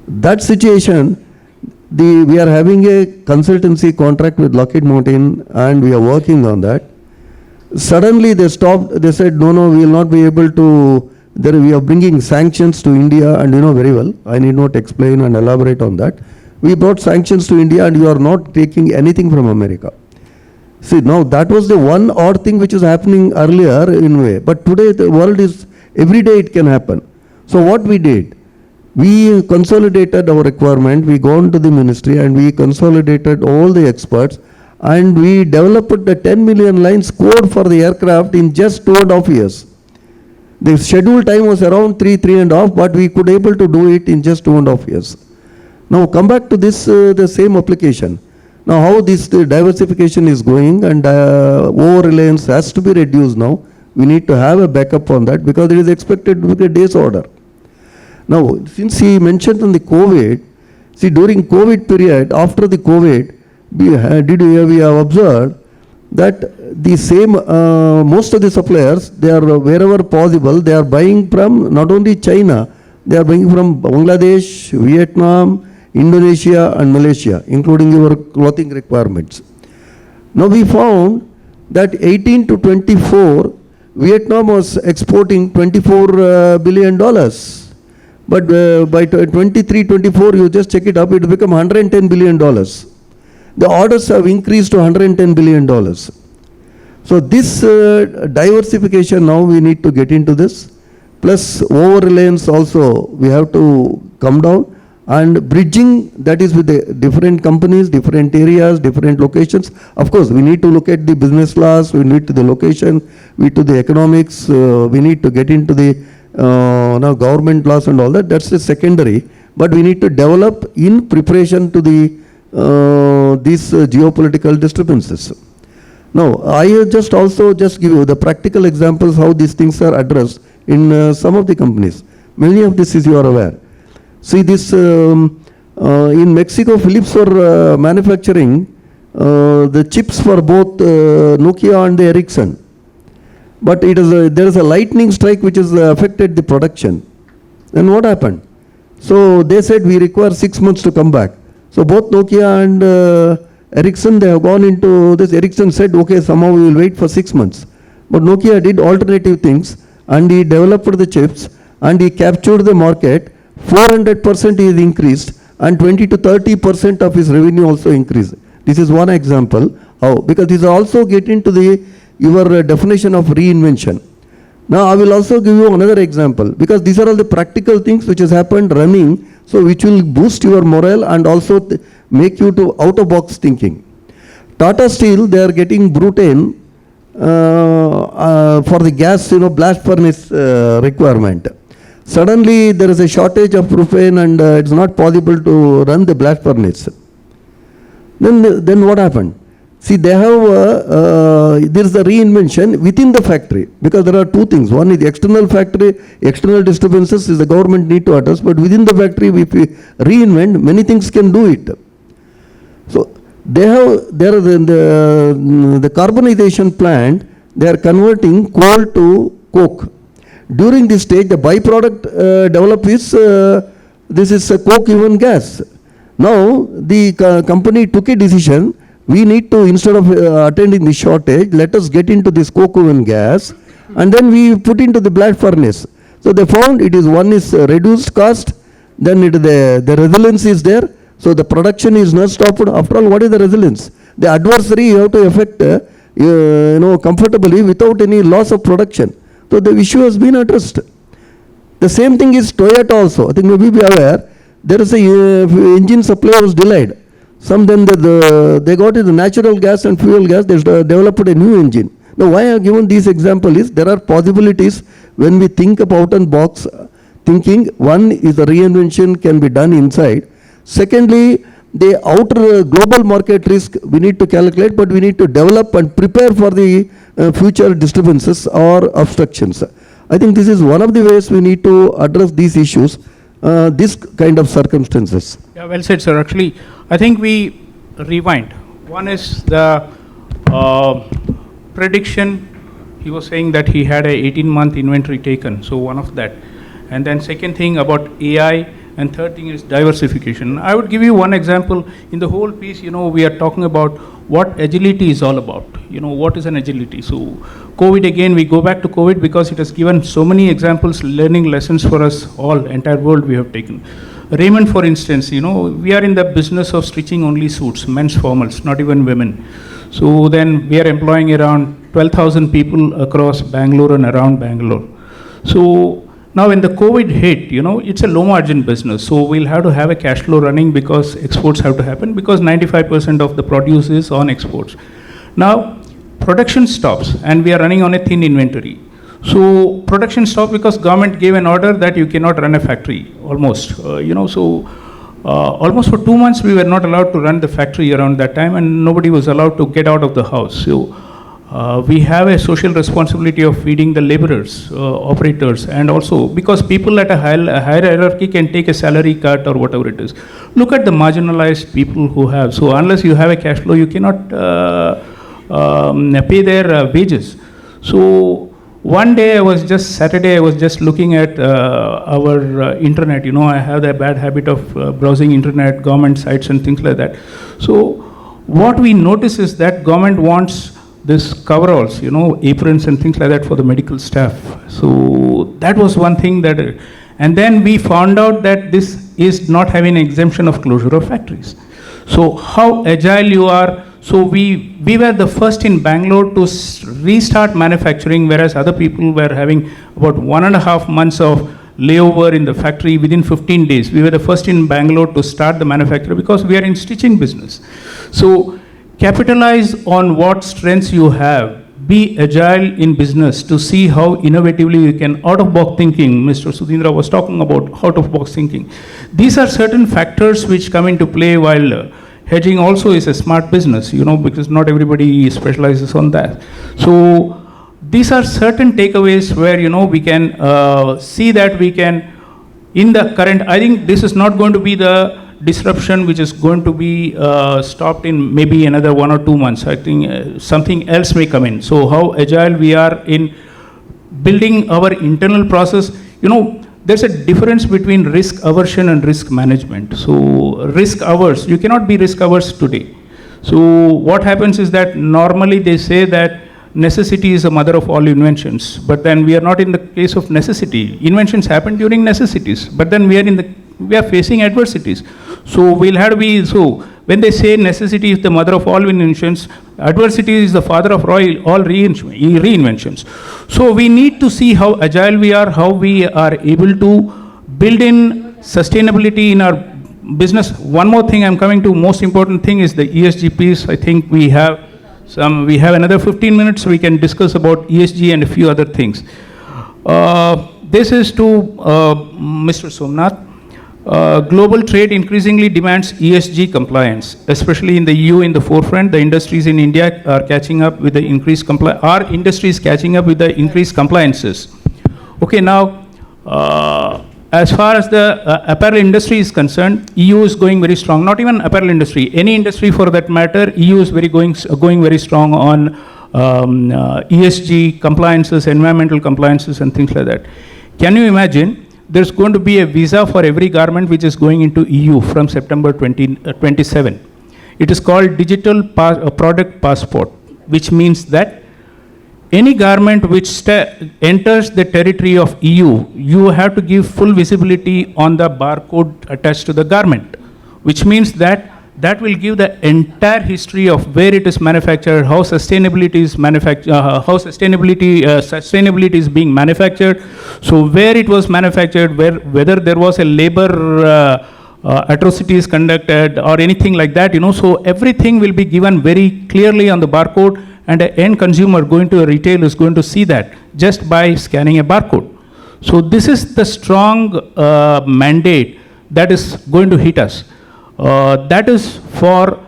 That situation, we are having a consultancy contract with Lockheed Martin and we are working on that. Suddenly they stopped, they said, no, we will not be able to, we are bringing sanctions to India, and you know very well, I need not explain and elaborate on that. We brought sanctions to India and you are not taking anything from America. See, now that was the one odd thing which was happening earlier in a way, but today the world is, every day it can happen. So what we did, we consolidated our requirement, we gone to the ministry and we consolidated all the experts and we developed the 10 million lines code for the aircraft in just 2.5 years. The scheduled time was around 3.5, but we could able to do it in just 2.5 years. Now come back to this, the same application. Now how this diversification is going and over-reliance has to be reduced now. We need to have a backup on that because it is expected with a day's order. Now, since he mentioned on the COVID, see during COVID period, after the COVID, we have observed that the same, most of the suppliers, they are wherever possible, they are buying from not only China, they are buying from Bangladesh, Vietnam, Indonesia and Malaysia, including your clothing requirements. Now we found that 18 to 24, Vietnam was exporting $24 billion. But by 23-24, you just check it up, it will become $110 billion. The orders have increased to $110 billion. So this diversification now we need to get into this. Plus over-reliance also we have to come down. And bridging, that is with the different companies, different areas, different locations. Of course, we need to look at the business laws, we need to the location, we need to the economics, we need to get into the now government laws and all that. That's the secondary. But we need to develop in preparation to the these geopolitical disturbances. Now, I just also just give you the practical examples how these things are addressed in some of the companies. Many of this is you are aware. See this, in Mexico, Philips were manufacturing the chips for both Nokia and the Ericsson. But there is a lightning strike which has affected the production. Then what happened? So they said we require 6 months to come back. So both Nokia and Ericsson, they have gone into this. Ericsson said, okay, somehow we will wait for 6 months. But Nokia did alternative things and he developed the chips and he captured the market. 400% is increased and 20 to 30% of his revenue also increased. This is one example. How? Because this also get into your definition of reinvention. Now I will also give you another example because these are all the practical things which has happened running, so which will boost your morale and also make you to out of box thinking. Tata Steel, they are getting butane for the gas, blast furnace requirement. Suddenly there is a shortage of propane and it's not possible to run the blast furnace. Then what happened? See, they have, there is a reinvention within the factory because there are two things. One is the external factory, external disturbances is the government need to address, but within the factory, if we reinvent, many things can do it. So there are the carbonization plant, they are converting coal to coke. During this stage, the byproduct developed is, this is a coke even gas. Now, the company took a decision, we need to, instead of attending the shortage, let us get into this coke oven gas and then we put into the blast furnace. So they found it is one is reduced cost, then the resilience is there, so the production is not stopped. After all, what is the resilience? The adversary you have to affect comfortably without any loss of production. So the issue has been addressed. The same thing is Toyota also. I think maybe be aware, there is a engine supply was delayed. Some then they got the natural gas and fuel gas, they developed a new engine. Now why I have given this example is there are possibilities when we think of out and box thinking. One is the reinvention can be done inside. Secondly, the outer global market risk we need to calculate, but we need to develop and prepare for the future disturbances or obstructions. I think this is one of the ways we need to address these issues, this kind of circumstances. Yeah, well said, sir. Actually, I think we rewind. One is the prediction. He was saying that he had a 18-month inventory taken, so one of that. And then second thing about AI, and third thing is diversification. I would give you one example. In the whole piece, we are talking about what agility is all about. What is an agility? So COVID, again, we go back to COVID because it has given so many examples, learning lessons for us all, entire world we have taken. Raymond, for instance, we are in the business of stitching only suits, men's formals, not even women. So then we are employing around 12,000 people across Bangalore and around Bangalore. So now when the COVID hit, it's a low margin business. So we'll have to have a cash flow running because exports have to happen because 95% of the produce is on exports. Now production stops and we are running on a thin inventory. So production stopped because government gave an order that you cannot run a factory almost, almost for 2 months we were not allowed to run the factory around that time and nobody was allowed to get out of the house. So we have a social responsibility of feeding the laborers, operators, and also because people at a higher hierarchy can take a salary cut or whatever it is. Look at the marginalized people who have. So unless you have a cash flow, you cannot pay their wages. So one day Saturday I was just looking at our internet. I have the bad habit of browsing internet, government sites and things like that. So what we notice is that government wants this coveralls, aprons and things like that for the medical staff. So that was one thing that, and then we found out that this is not having an exemption of closure of factories. So how agile you are. So we were the first in Bangalore to restart manufacturing, whereas other people were having about 1.5 months of layover in the factory within 15 days. We were the first in Bangalore to start the manufacture because we are in stitching business. So capitalize on what strengths you have. Be agile in business to see how innovatively you can out-of-box thinking. Mr. Sudhindra was talking about out-of-box thinking. These are certain factors which come into play while hedging also is a smart business, because not everybody specializes on that. So these are certain takeaways where, we can see that we can, in the current, I think this is not going to be the disruption which is going to be stopped in maybe another 1 or 2 months. I think something else may come in. So how agile we are in building our internal process. There's a difference between risk aversion and risk management. So risk averse, you cannot be risk averse today. So what happens is that normally they say that necessity is the mother of all inventions, but then we are not in the case of necessity. Inventions happen during necessities, but then we are facing adversities. So we'll have to be, so when they say necessity is the mother of all inventions, adversity is the father of all reinventions. So we need to see how agile we are, how we are able to build in sustainability in our business. One more thing I'm coming to, most important thing is the ESG piece. I think we have another 15 minutes, so we can discuss about ESG and a few other things. This is to Mr. Somnath. Global trade increasingly demands ESG compliance, especially in the EU in the forefront. The industries in India are catching up with the increased compliance. Our industry is catching up with the increased compliances. Okay, now, as far as the apparel industry is concerned, EU is going very strong. Not even apparel industry, any industry for that matter, EU is going very strong on ESG compliances, environmental compliances and things like that. Can you imagine? There's going to be a visa for every garment which is going into EU from September 27. It is called Digital Product Passport, which means that any garment which enters the territory of EU, you have to give full visibility on the barcode attached to the garment, which means that will give the entire history of where it is manufactured, how sustainability is manufactured, sustainability is being manufactured. So where it was manufactured, whether there was a labor atrocities conducted or anything like that, so everything will be given very clearly on the barcode, and an end consumer going to a retail is going to see that just by scanning a barcode. So this is the strong mandate that is going to hit us. That is for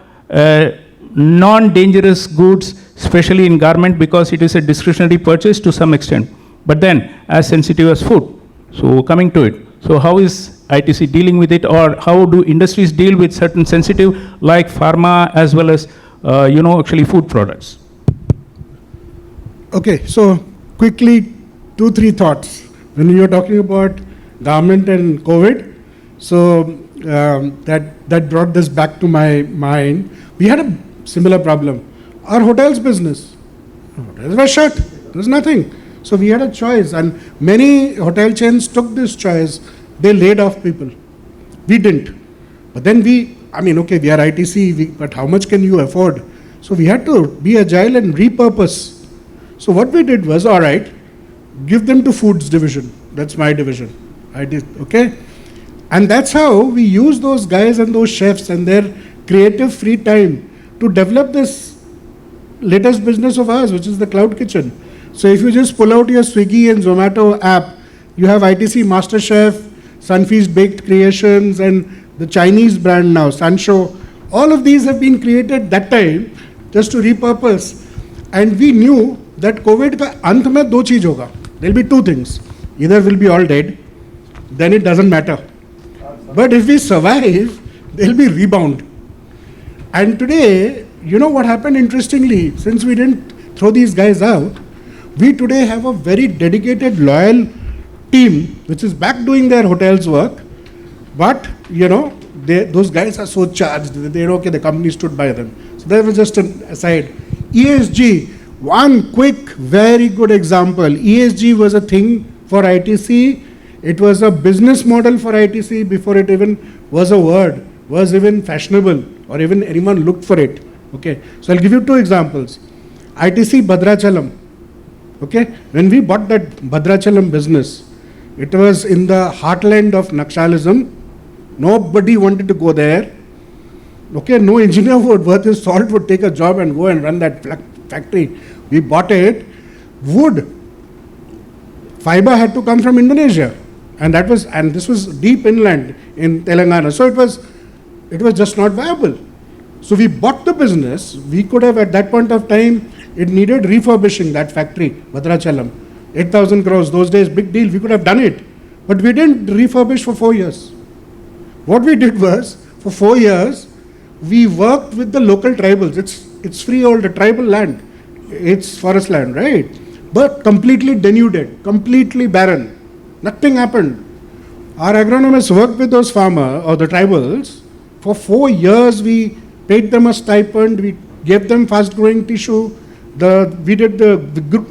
non-dangerous goods, especially in garment, because it is a discretionary purchase to some extent, but then as sensitive as food. So coming to it, so how is ITC dealing with it, or how do industries deal with certain sensitive like pharma as well as actually food products? Okay, so quickly 2-3 thoughts. When you were talking about government and COVID, so that brought this back to my mind. We had a similar problem. Our hotels business, hotels were shut. There was nothing. So we had a choice, and many hotel chains took this choice. They laid off people. We didn't. But then we are ITC, but how much can you afford? So we had to be agile and repurpose. So what we did was, all right, give them to foods division. That's my division. I did, okay? And that's how we use those guys and those chefs and their creative free time to develop this latest business of ours, which is the cloud kitchen. So if you just pull out your Swiggy and Zomato app, you have ITC Master Chef, Sunfeast Baked Creations, and the Chinese brand now, Sancho. All of these have been created that time just to repurpose. And we knew that COVID ka ant mein do cheez hoga. There'll be two things. Either we'll be all dead, then it doesn't matter. But if we survive, there'll be rebound. And today, you know what happened interestingly, since we didn't throw these guys out, we today have a very dedicated, loyal team which is back doing their hotels work. But, those guys are so charged. They know, okay, the company stood by them. So that was just an aside. ESG, one quick, very good example. ESG was a thing for ITC. It was a business model for ITC before it even was a word, was even fashionable, or even anyone looked for it. Okay, so I'll give you two examples. ITC Bhadrachalam. Okay, when we bought that Bhadrachalam business, it was in the heartland of Naxalism. Nobody wanted to go there. Okay, no engineer worth his salt would take a job and go and run that factory. We bought it. Wood, fiber had to come from Indonesia, and this was deep inland in Telangana. So it was just not viable. So we bought the business. We could have, at that point of time, it needed refurbishing, that factory, Bhadrachalam. 8,000 crores, those days, big deal. We could have done it. But we didn't refurbish for 4 years. What we did was, for 4 years, we worked with the local tribals. It's freehold, tribal land. It's forest land, right? But completely denuded, completely barren. Nothing happened. Our agronomists worked with those farmers, or the tribals. For 4 years, we paid them a stipend. We gave them fast-growing tissue.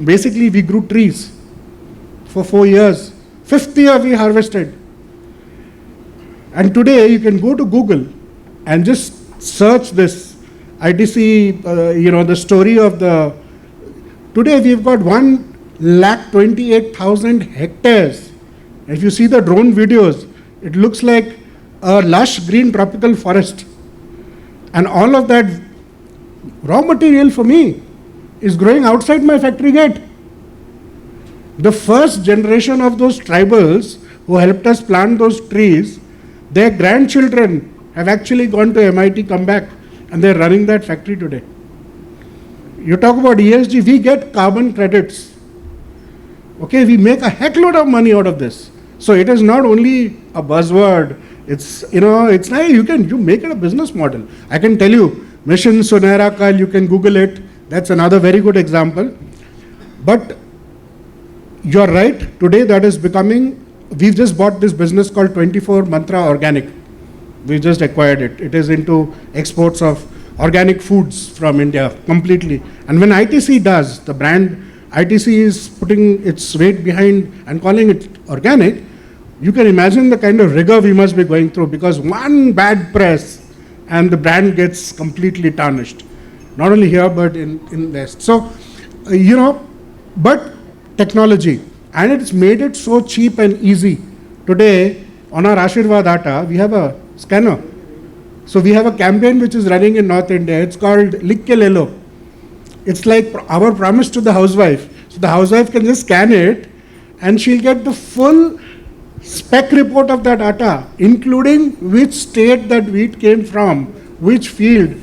Basically, we grew trees for 4 years. 5th year, we harvested. And today, you can go to Google and just search this ITC, the story of the... Today, we've got 128,000 hectares. If you see the drone videos, it looks like a lush green tropical forest. And all of that raw material for me is growing outside my factory gate. The first generation of those tribals who helped us plant those trees, their grandchildren have actually gone to MIT, come back, and they're running that factory today. You talk about ESG, we get carbon credits. Okay, we make a heckload of money out of this. So it is not only a buzzword. It's it's nice. You make it a business model. I can tell you, Mission Sunera Kal, you can Google it. That's another very good example. But you're right. Today that is becoming. We've just bought this business called 24 Mantra Organic. We just acquired it. It is into exports of organic foods from India completely. And when ITC does, the brand ITC is putting its weight behind and calling it organic, you can imagine the kind of rigor we must be going through, because one bad press and the brand gets completely tarnished. Not only here, but in West. So, but technology, and it's made it so cheap and easy. Today, on our Ashirvad Atta, we have a scanner. So we have a campaign which is running in North India. It's called Lik Ke Le Lo. It's like our promise to the housewife. So the housewife can just scan it and she'll get the full spec report of that atta, including which state that wheat came from, which field.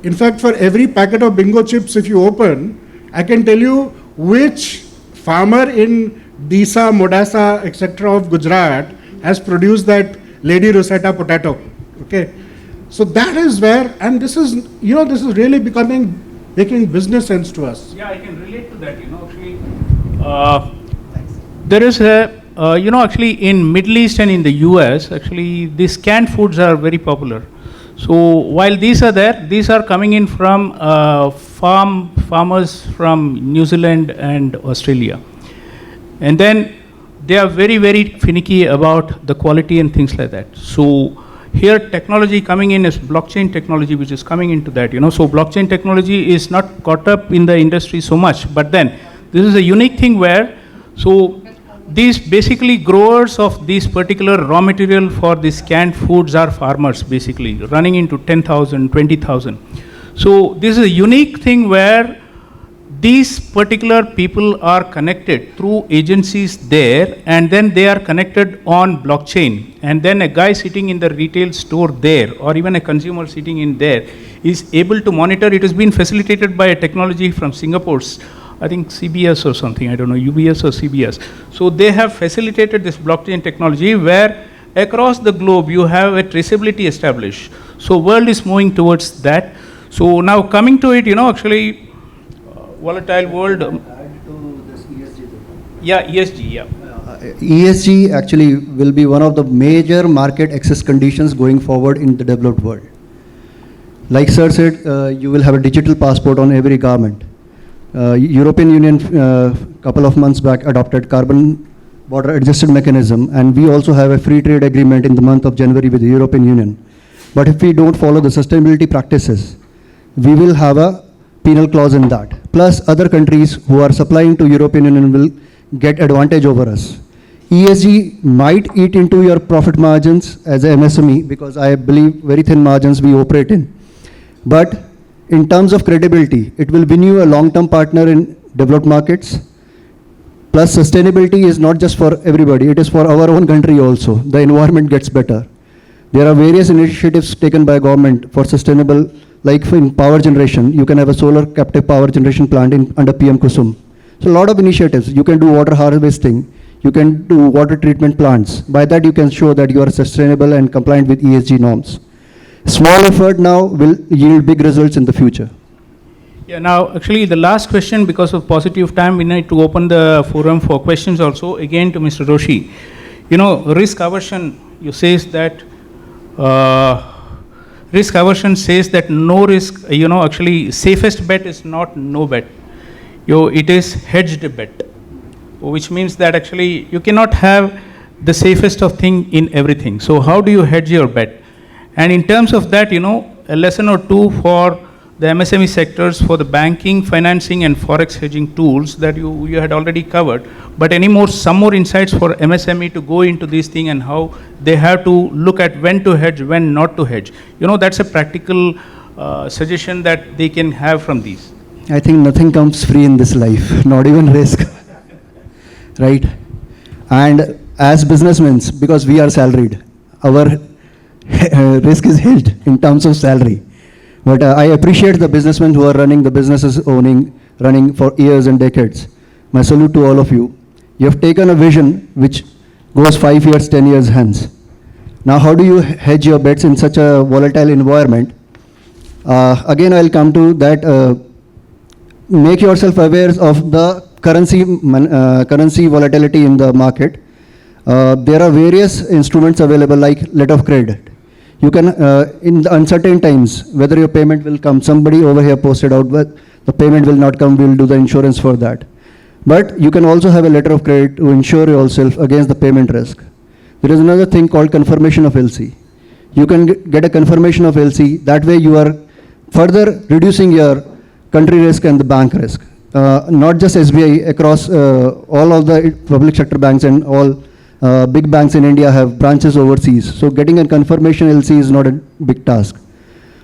In fact, for every packet of bingo chips if you open, I can tell you which farmer in Disa, Modasa, etc. of Gujarat has produced that Lady Rosetta potato. Okay, so that is where, and this is, this is really making business sense to us. Yeah, I can relate to that. Actually, there is a, actually in Middle East and in the US, actually these canned foods are very popular. So while these are there, these are coming in from farmers from New Zealand and Australia. And then they are very, very finicky about the quality and things like that. So here technology coming in is blockchain technology, which is coming into that, So blockchain technology is not caught up in the industry so much, but then this is a unique thing where, so these basically growers of this particular raw material for these canned foods are farmers basically running into 10,000, 20,000. So this is a unique thing where these particular people are connected through agencies there, and then they are connected on blockchain. And then a guy sitting in the retail store there, or even a consumer sitting in there, is able to monitor. It has been facilitated by a technology from Singapore's, I think CBS or something, I don't know, UBS or CBS. So they have facilitated this blockchain technology where across the globe you have a traceability established. So world is moving towards that. So now coming to it, actually, volatile world. Yeah, ESG, yeah. ESG actually will be one of the major market access conditions going forward in the developed world. Like sir said, you will have a digital passport on every garment. European Union couple of months back adopted carbon border adjusted mechanism, and we also have a free trade agreement in the month of January with the European Union. But if we don't follow the sustainability practices, we will have a penal clause in that. Plus other countries who are supplying to European Union will get advantage over us. ESG might eat into your profit margins as a MSME, because I believe very thin margins we operate in. But in terms of credibility, it will win you a long-term partner in developed markets. Plus sustainability is not just for everybody, it is for our own country also. The environment gets better. There are various initiatives taken by government for sustainable, like in power generation, you can have a solar captive power generation plant under PM Kusum. So a lot of initiatives. You can do water harvesting, you can do water treatment plants. By that you can show that you are sustainable and compliant with ESG norms. Small effort now will yield big results in the future. Yeah, now actually the last question, because of paucity of time, we need to open the forum for questions also, again to Mr. Roshi. Risk aversion, you says that, risk aversion says that no risk, actually safest bet is not no bet. It is hedged bet, which means that actually you cannot have the safest of thing in everything. So how do you hedge your bet? And in terms of that, a lesson or two for the MSME sectors, for the banking, financing and forex hedging tools that you had already covered, but some more insights for MSME to go into this thing and how they have to look at when to hedge, when not to hedge. That's a practical suggestion that they can have from these. I think nothing comes free in this life, not even risk, right? And as businessmen, because we are salaried, our risk is held in terms of salary. But I appreciate the businessmen who are running the businesses, running for years and decades. My salute to all of you. You have taken a vision which goes 5 years, 10 years hence. Now how do you hedge your bets in such a volatile environment? Again, I'll come to that. Make yourself aware of the currency volatility in the market. There are various instruments available like letter of credit. You can, in the uncertain times, whether your payment will come, somebody over here posted out, but the payment will not come, we'll do the insurance for that. But you can also have a letter of credit to insure yourself against the payment risk. There is another thing called confirmation of LC. You can get a confirmation of LC, that way you are further reducing your country risk and the bank risk. Not just SBI, across all of the public sector banks and all big banks in India have branches overseas. So getting a confirmation LC is not a big task.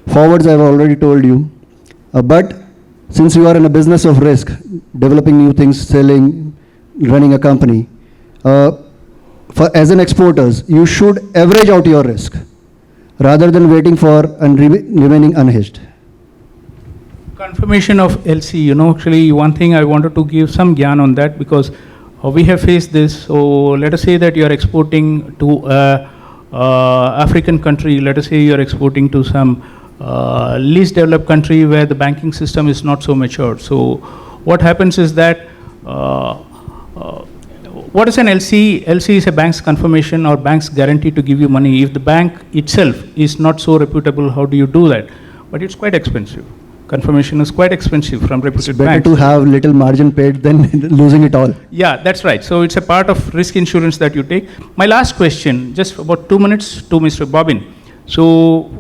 Forwards, I've already told you. But since you are in a business of risk, developing new things, selling, running a company, as an exporters, you should average out your risk rather than waiting for and remaining unhedged. Confirmation of LC, actually one thing I wanted to give some gyan on that, because we have faced this. So let us say that you are exporting to African country, let us say you are exporting to some least developed country where the banking system is not so mature. So what happens is that, what is an LC? LC is a bank's confirmation or bank's guarantee to give you money. If the bank itself is not so reputable, how do you do that? But it's quite expensive. Confirmation is quite expensive from reputed banks. Better to have little margin paid than losing it all. Yeah, that's right. So it's a part of risk insurance that you take. My last question, just about 2 minutes to Mr. Bobbin. So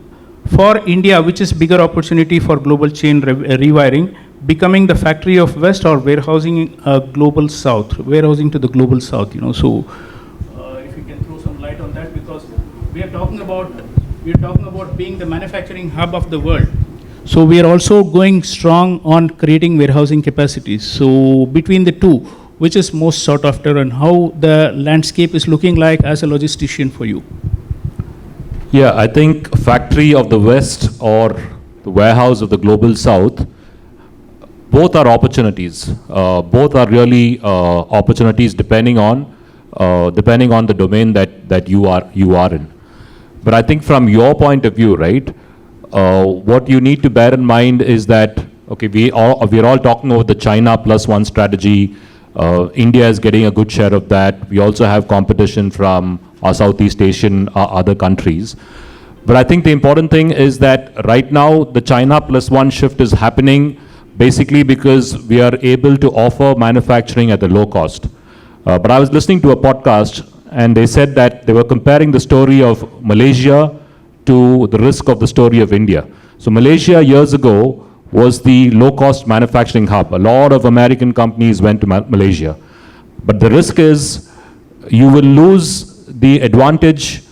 for India, which is bigger opportunity for global chain rewiring, becoming the factory of West or warehousing global South, warehousing to the global South, So if you can throw some light on that, because we are talking about being the manufacturing hub of the world. So we are also going strong on creating warehousing capacities. So between the two, which is most sought after, and how the landscape is looking like as a logistician for you? Yeah, I think factory of the West or the warehouse of the global South, both are opportunities. Both are really opportunities depending on the domain that you are in. But I think from your point of view, right? What you need to bear in mind is that, okay, we are all talking about the China +1 strategy. India is getting a good share of that. We also have competition from our Southeast Asian other countries. But I think the important thing is that right now the China +1 shift is happening basically because we are able to offer manufacturing at a low cost. But I was listening to a podcast and they said that they were comparing the story of Malaysia to the risk of the story of India. So Malaysia years ago was the low-cost manufacturing hub. A lot of American companies went to Malaysia. But the risk is you will lose the advantage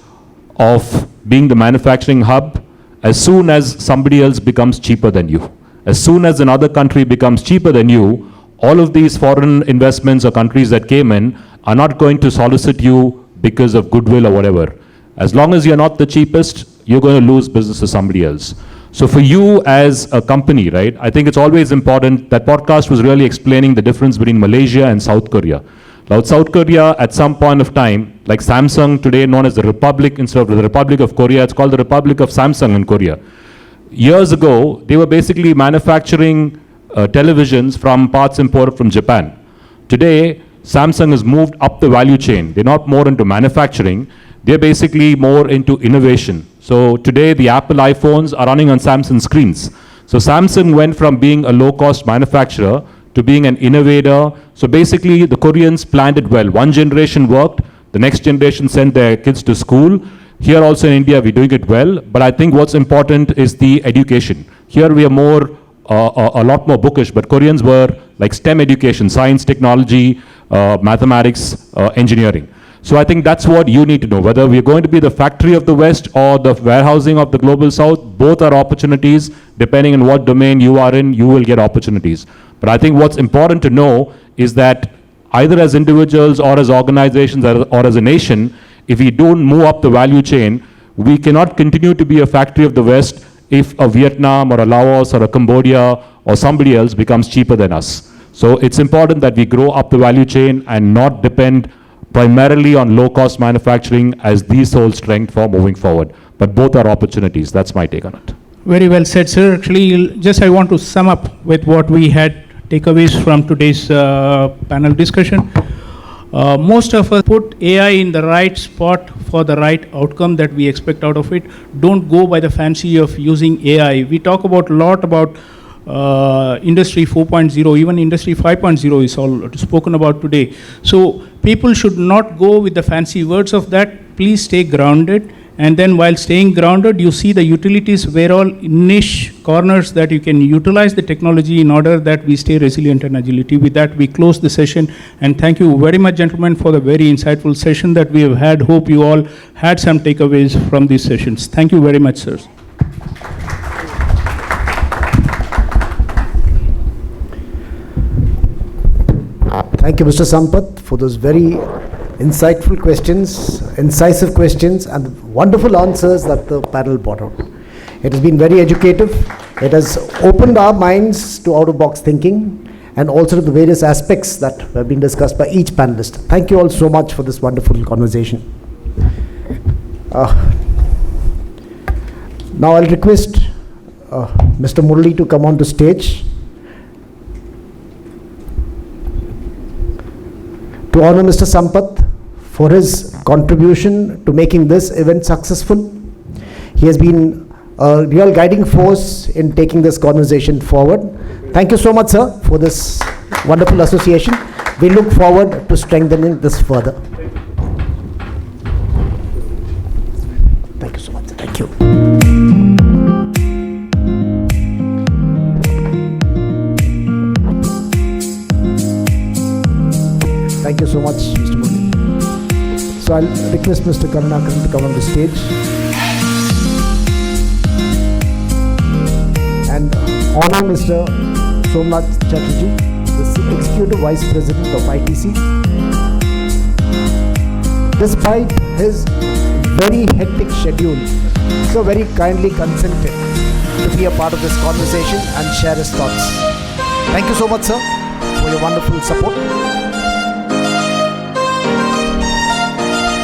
of being the manufacturing hub as soon as somebody else becomes cheaper than you. As soon as another country becomes cheaper than you, all of these foreign investments or countries that came in are not going to solicit you because of goodwill or whatever. As long as you're not the cheapest, you're going to lose business to somebody else. So for you as a company, right, I think it's always important. That podcast was really explaining the difference between Malaysia and South Korea. Now, South Korea, at some point of time, like Samsung today known as the Republic, instead of the Republic of Korea, it's called the Republic of Samsung in Korea. Years ago, they were basically manufacturing televisions from parts imported from Japan. Today, Samsung has moved up the value chain. They're not more into manufacturing. They're basically more into innovation. So today, the Apple iPhones are running on Samsung screens. So Samsung went from being a low-cost manufacturer to being an innovator. So basically, the Koreans planned it well. One generation worked. The next generation sent their kids to school. Here also in India, we're doing it well. But I think what's important is the education. Here we are more, a lot more bookish. But Koreans were like STEM education, science, technology, mathematics, engineering. So I think that's what you need to know. Whether we're going to be the factory of the West or the warehousing of the global South, both are opportunities. Depending on what domain you are in, you will get opportunities. But I think what's important to know is that either as individuals or as organizations or as a nation, if we don't move up the value chain, we cannot continue to be a factory of the West if a Vietnam or a Laos or a Cambodia or somebody else becomes cheaper than us. So it's important that we grow up the value chain and not depend primarily on low-cost manufacturing as the sole strength for moving forward. But both are opportunities. That's my take on it. Very well said, sir. Actually, just I want to sum up with what we had takeaways from today's panel discussion. Most of us put AI in the right spot for the right outcome that we expect out of it. Don't go by the fancy of using AI. We talk about a lot about Industry 4.0, even Industry 5.0 is all spoken about today. So people should not go with the fancy words of that. Please stay grounded And then while staying grounded, you see the utilities where all niche corners that you can utilize the technology in order that we stay resilient and agility. With that, we close the session. And thank you very much, gentlemen, for the very insightful session that we have had. Hope you all had some takeaways from these sessions. Thank you very much, sirs. Thank you, Mr. Sampath, for those very insightful questions, incisive questions, and wonderful answers that the panel brought out. It has been very educative. It has opened our minds to out-of-box thinking and also to the various aspects that have been discussed by each panelist. Thank you all so much for this wonderful conversation. Now I'll request Mr. Murali to come on to stage to honor Mr. Sampath for his contribution to making this event successful. He has been a real guiding force in taking this conversation forward. Thank you so much, sir, for this wonderful association. We look forward to strengthening this further. Thank you so much. Thank you. Thank you so much, Mr. Murali. So I'll request Mr. Karunakaran to come on the stage and honor Mr. Somnath Chatterjee, the Executive Vice President of ITC. Despite his very hectic schedule, so very kindly consented to be a part of this conversation and share his thoughts. Thank you so much, sir, for your wonderful support.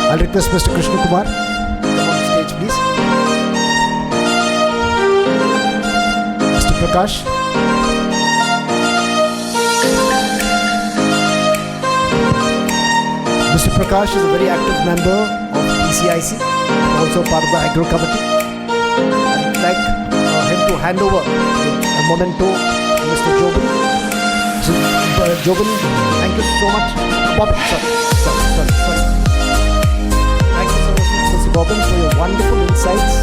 I'll request Mr. Krishna Kumar to come on stage, please. Mr. Prakash. Mr. Prakash is a very active member of BCIC, also part of the Agro Committee. I'd like him to hand over a memento to Mr. Jobin. So, Jobin, thank you so much. Bobbin, sorry. Thank you so much, Mr. Bobbin, for your wonderful insights.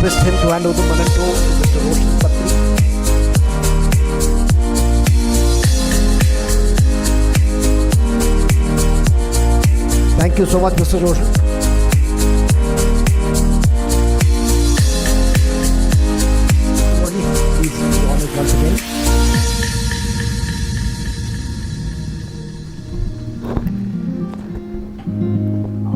Request him to hand over the memento to Mr. Roshan Patri. Thank you so much, Mr. Roshan. Please do honor it once again.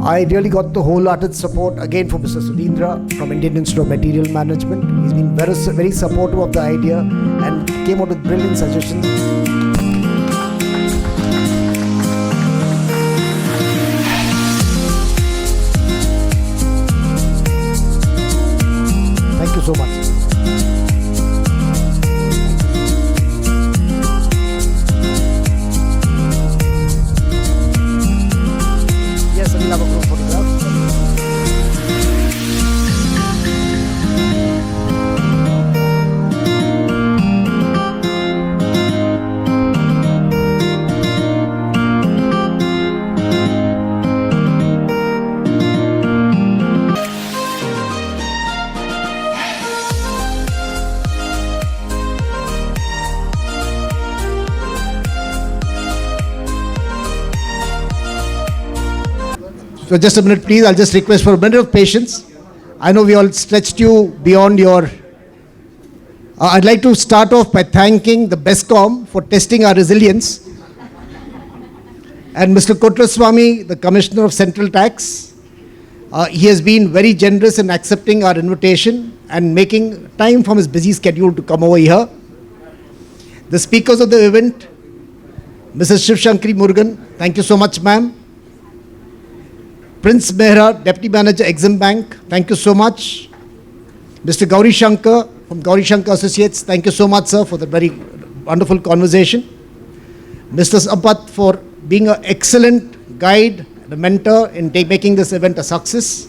I really got the wholehearted support again from Mr. Sudhindra from Indian Institute of Material Management. He's been very supportive of the idea and came out with brilliant suggestions. Thank you so much. Have a group photograph. So just a minute, please. I'll just request for a minute of patience. I know we all stretched you beyond your... I'd like to start off by thanking the BESCOM for testing our resilience. And Mr. Kotraswamy, the Commissioner of Central Tax. He has been very generous in accepting our invitation and making time from his busy schedule to come over here. The speakers of the event, Mrs. Shiv Shankari Murugan, thank you so much, ma'am. Prince Mehra, Deputy Manager, Exim Bank, thank you so much. Mr. Gauri Shankar from Gauri Shankar Associates, thank you so much, sir, for the very wonderful conversation. Mr. Sampath for being an excellent guide, the mentor in making this event a success.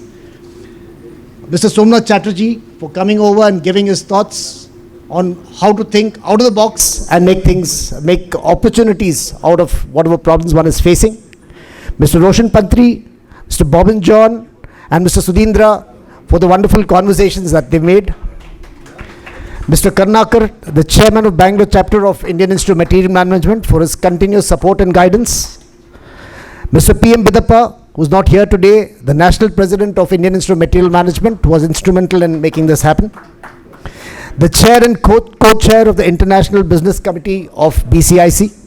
Mr. Somnath Chatterjee for coming over and giving his thoughts on how to think out of the box and make opportunities out of whatever problems one is facing. Mr. Roshan Pantri, Mr. Bobin John, and Mr. Sudhindra for the wonderful conversations that they made. Mr. Karnakar, the Chairman of Bangalore Chapter of Indian Institute of Material Management, for his continuous support and guidance. Mr. P.M. Bidappa, who's not here today, the National President of Indian Institute of Material Management, was instrumental in making this happen. The Chair and Co-Chair of the International Business Committee of BCIC.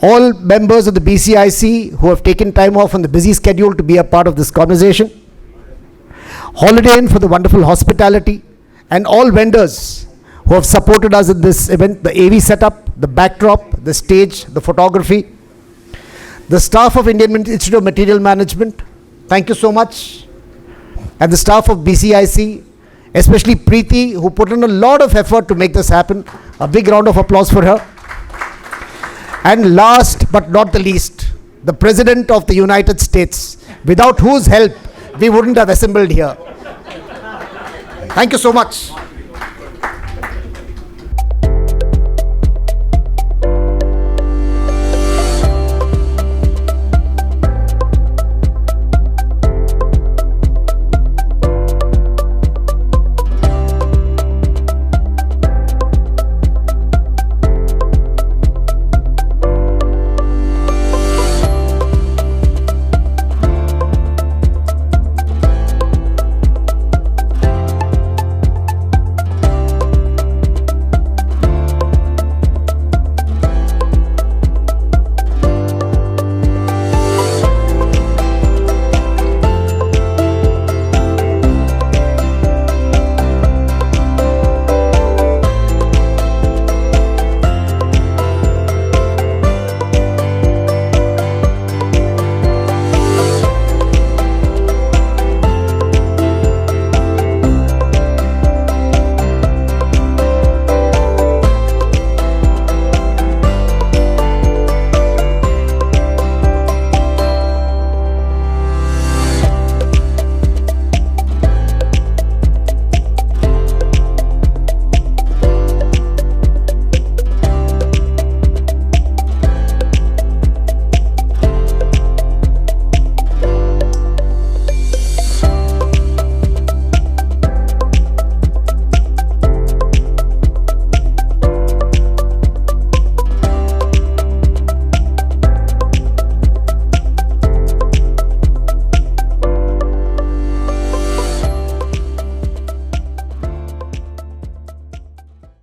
All members of the BCIC who have taken time off on the busy schedule to be a part of this conversation. Holiday Inn for the wonderful hospitality, and all vendors who have supported us in this event, the AV setup, the backdrop, the stage, the photography. The staff of Indian Institute of Material Management, thank you so much. And the staff of BCIC, especially Preeti, who put in a lot of effort to make this happen. A big round of applause for her. And last but not the least, the President of the United States, without whose help we wouldn't have assembled here. Thank you so much.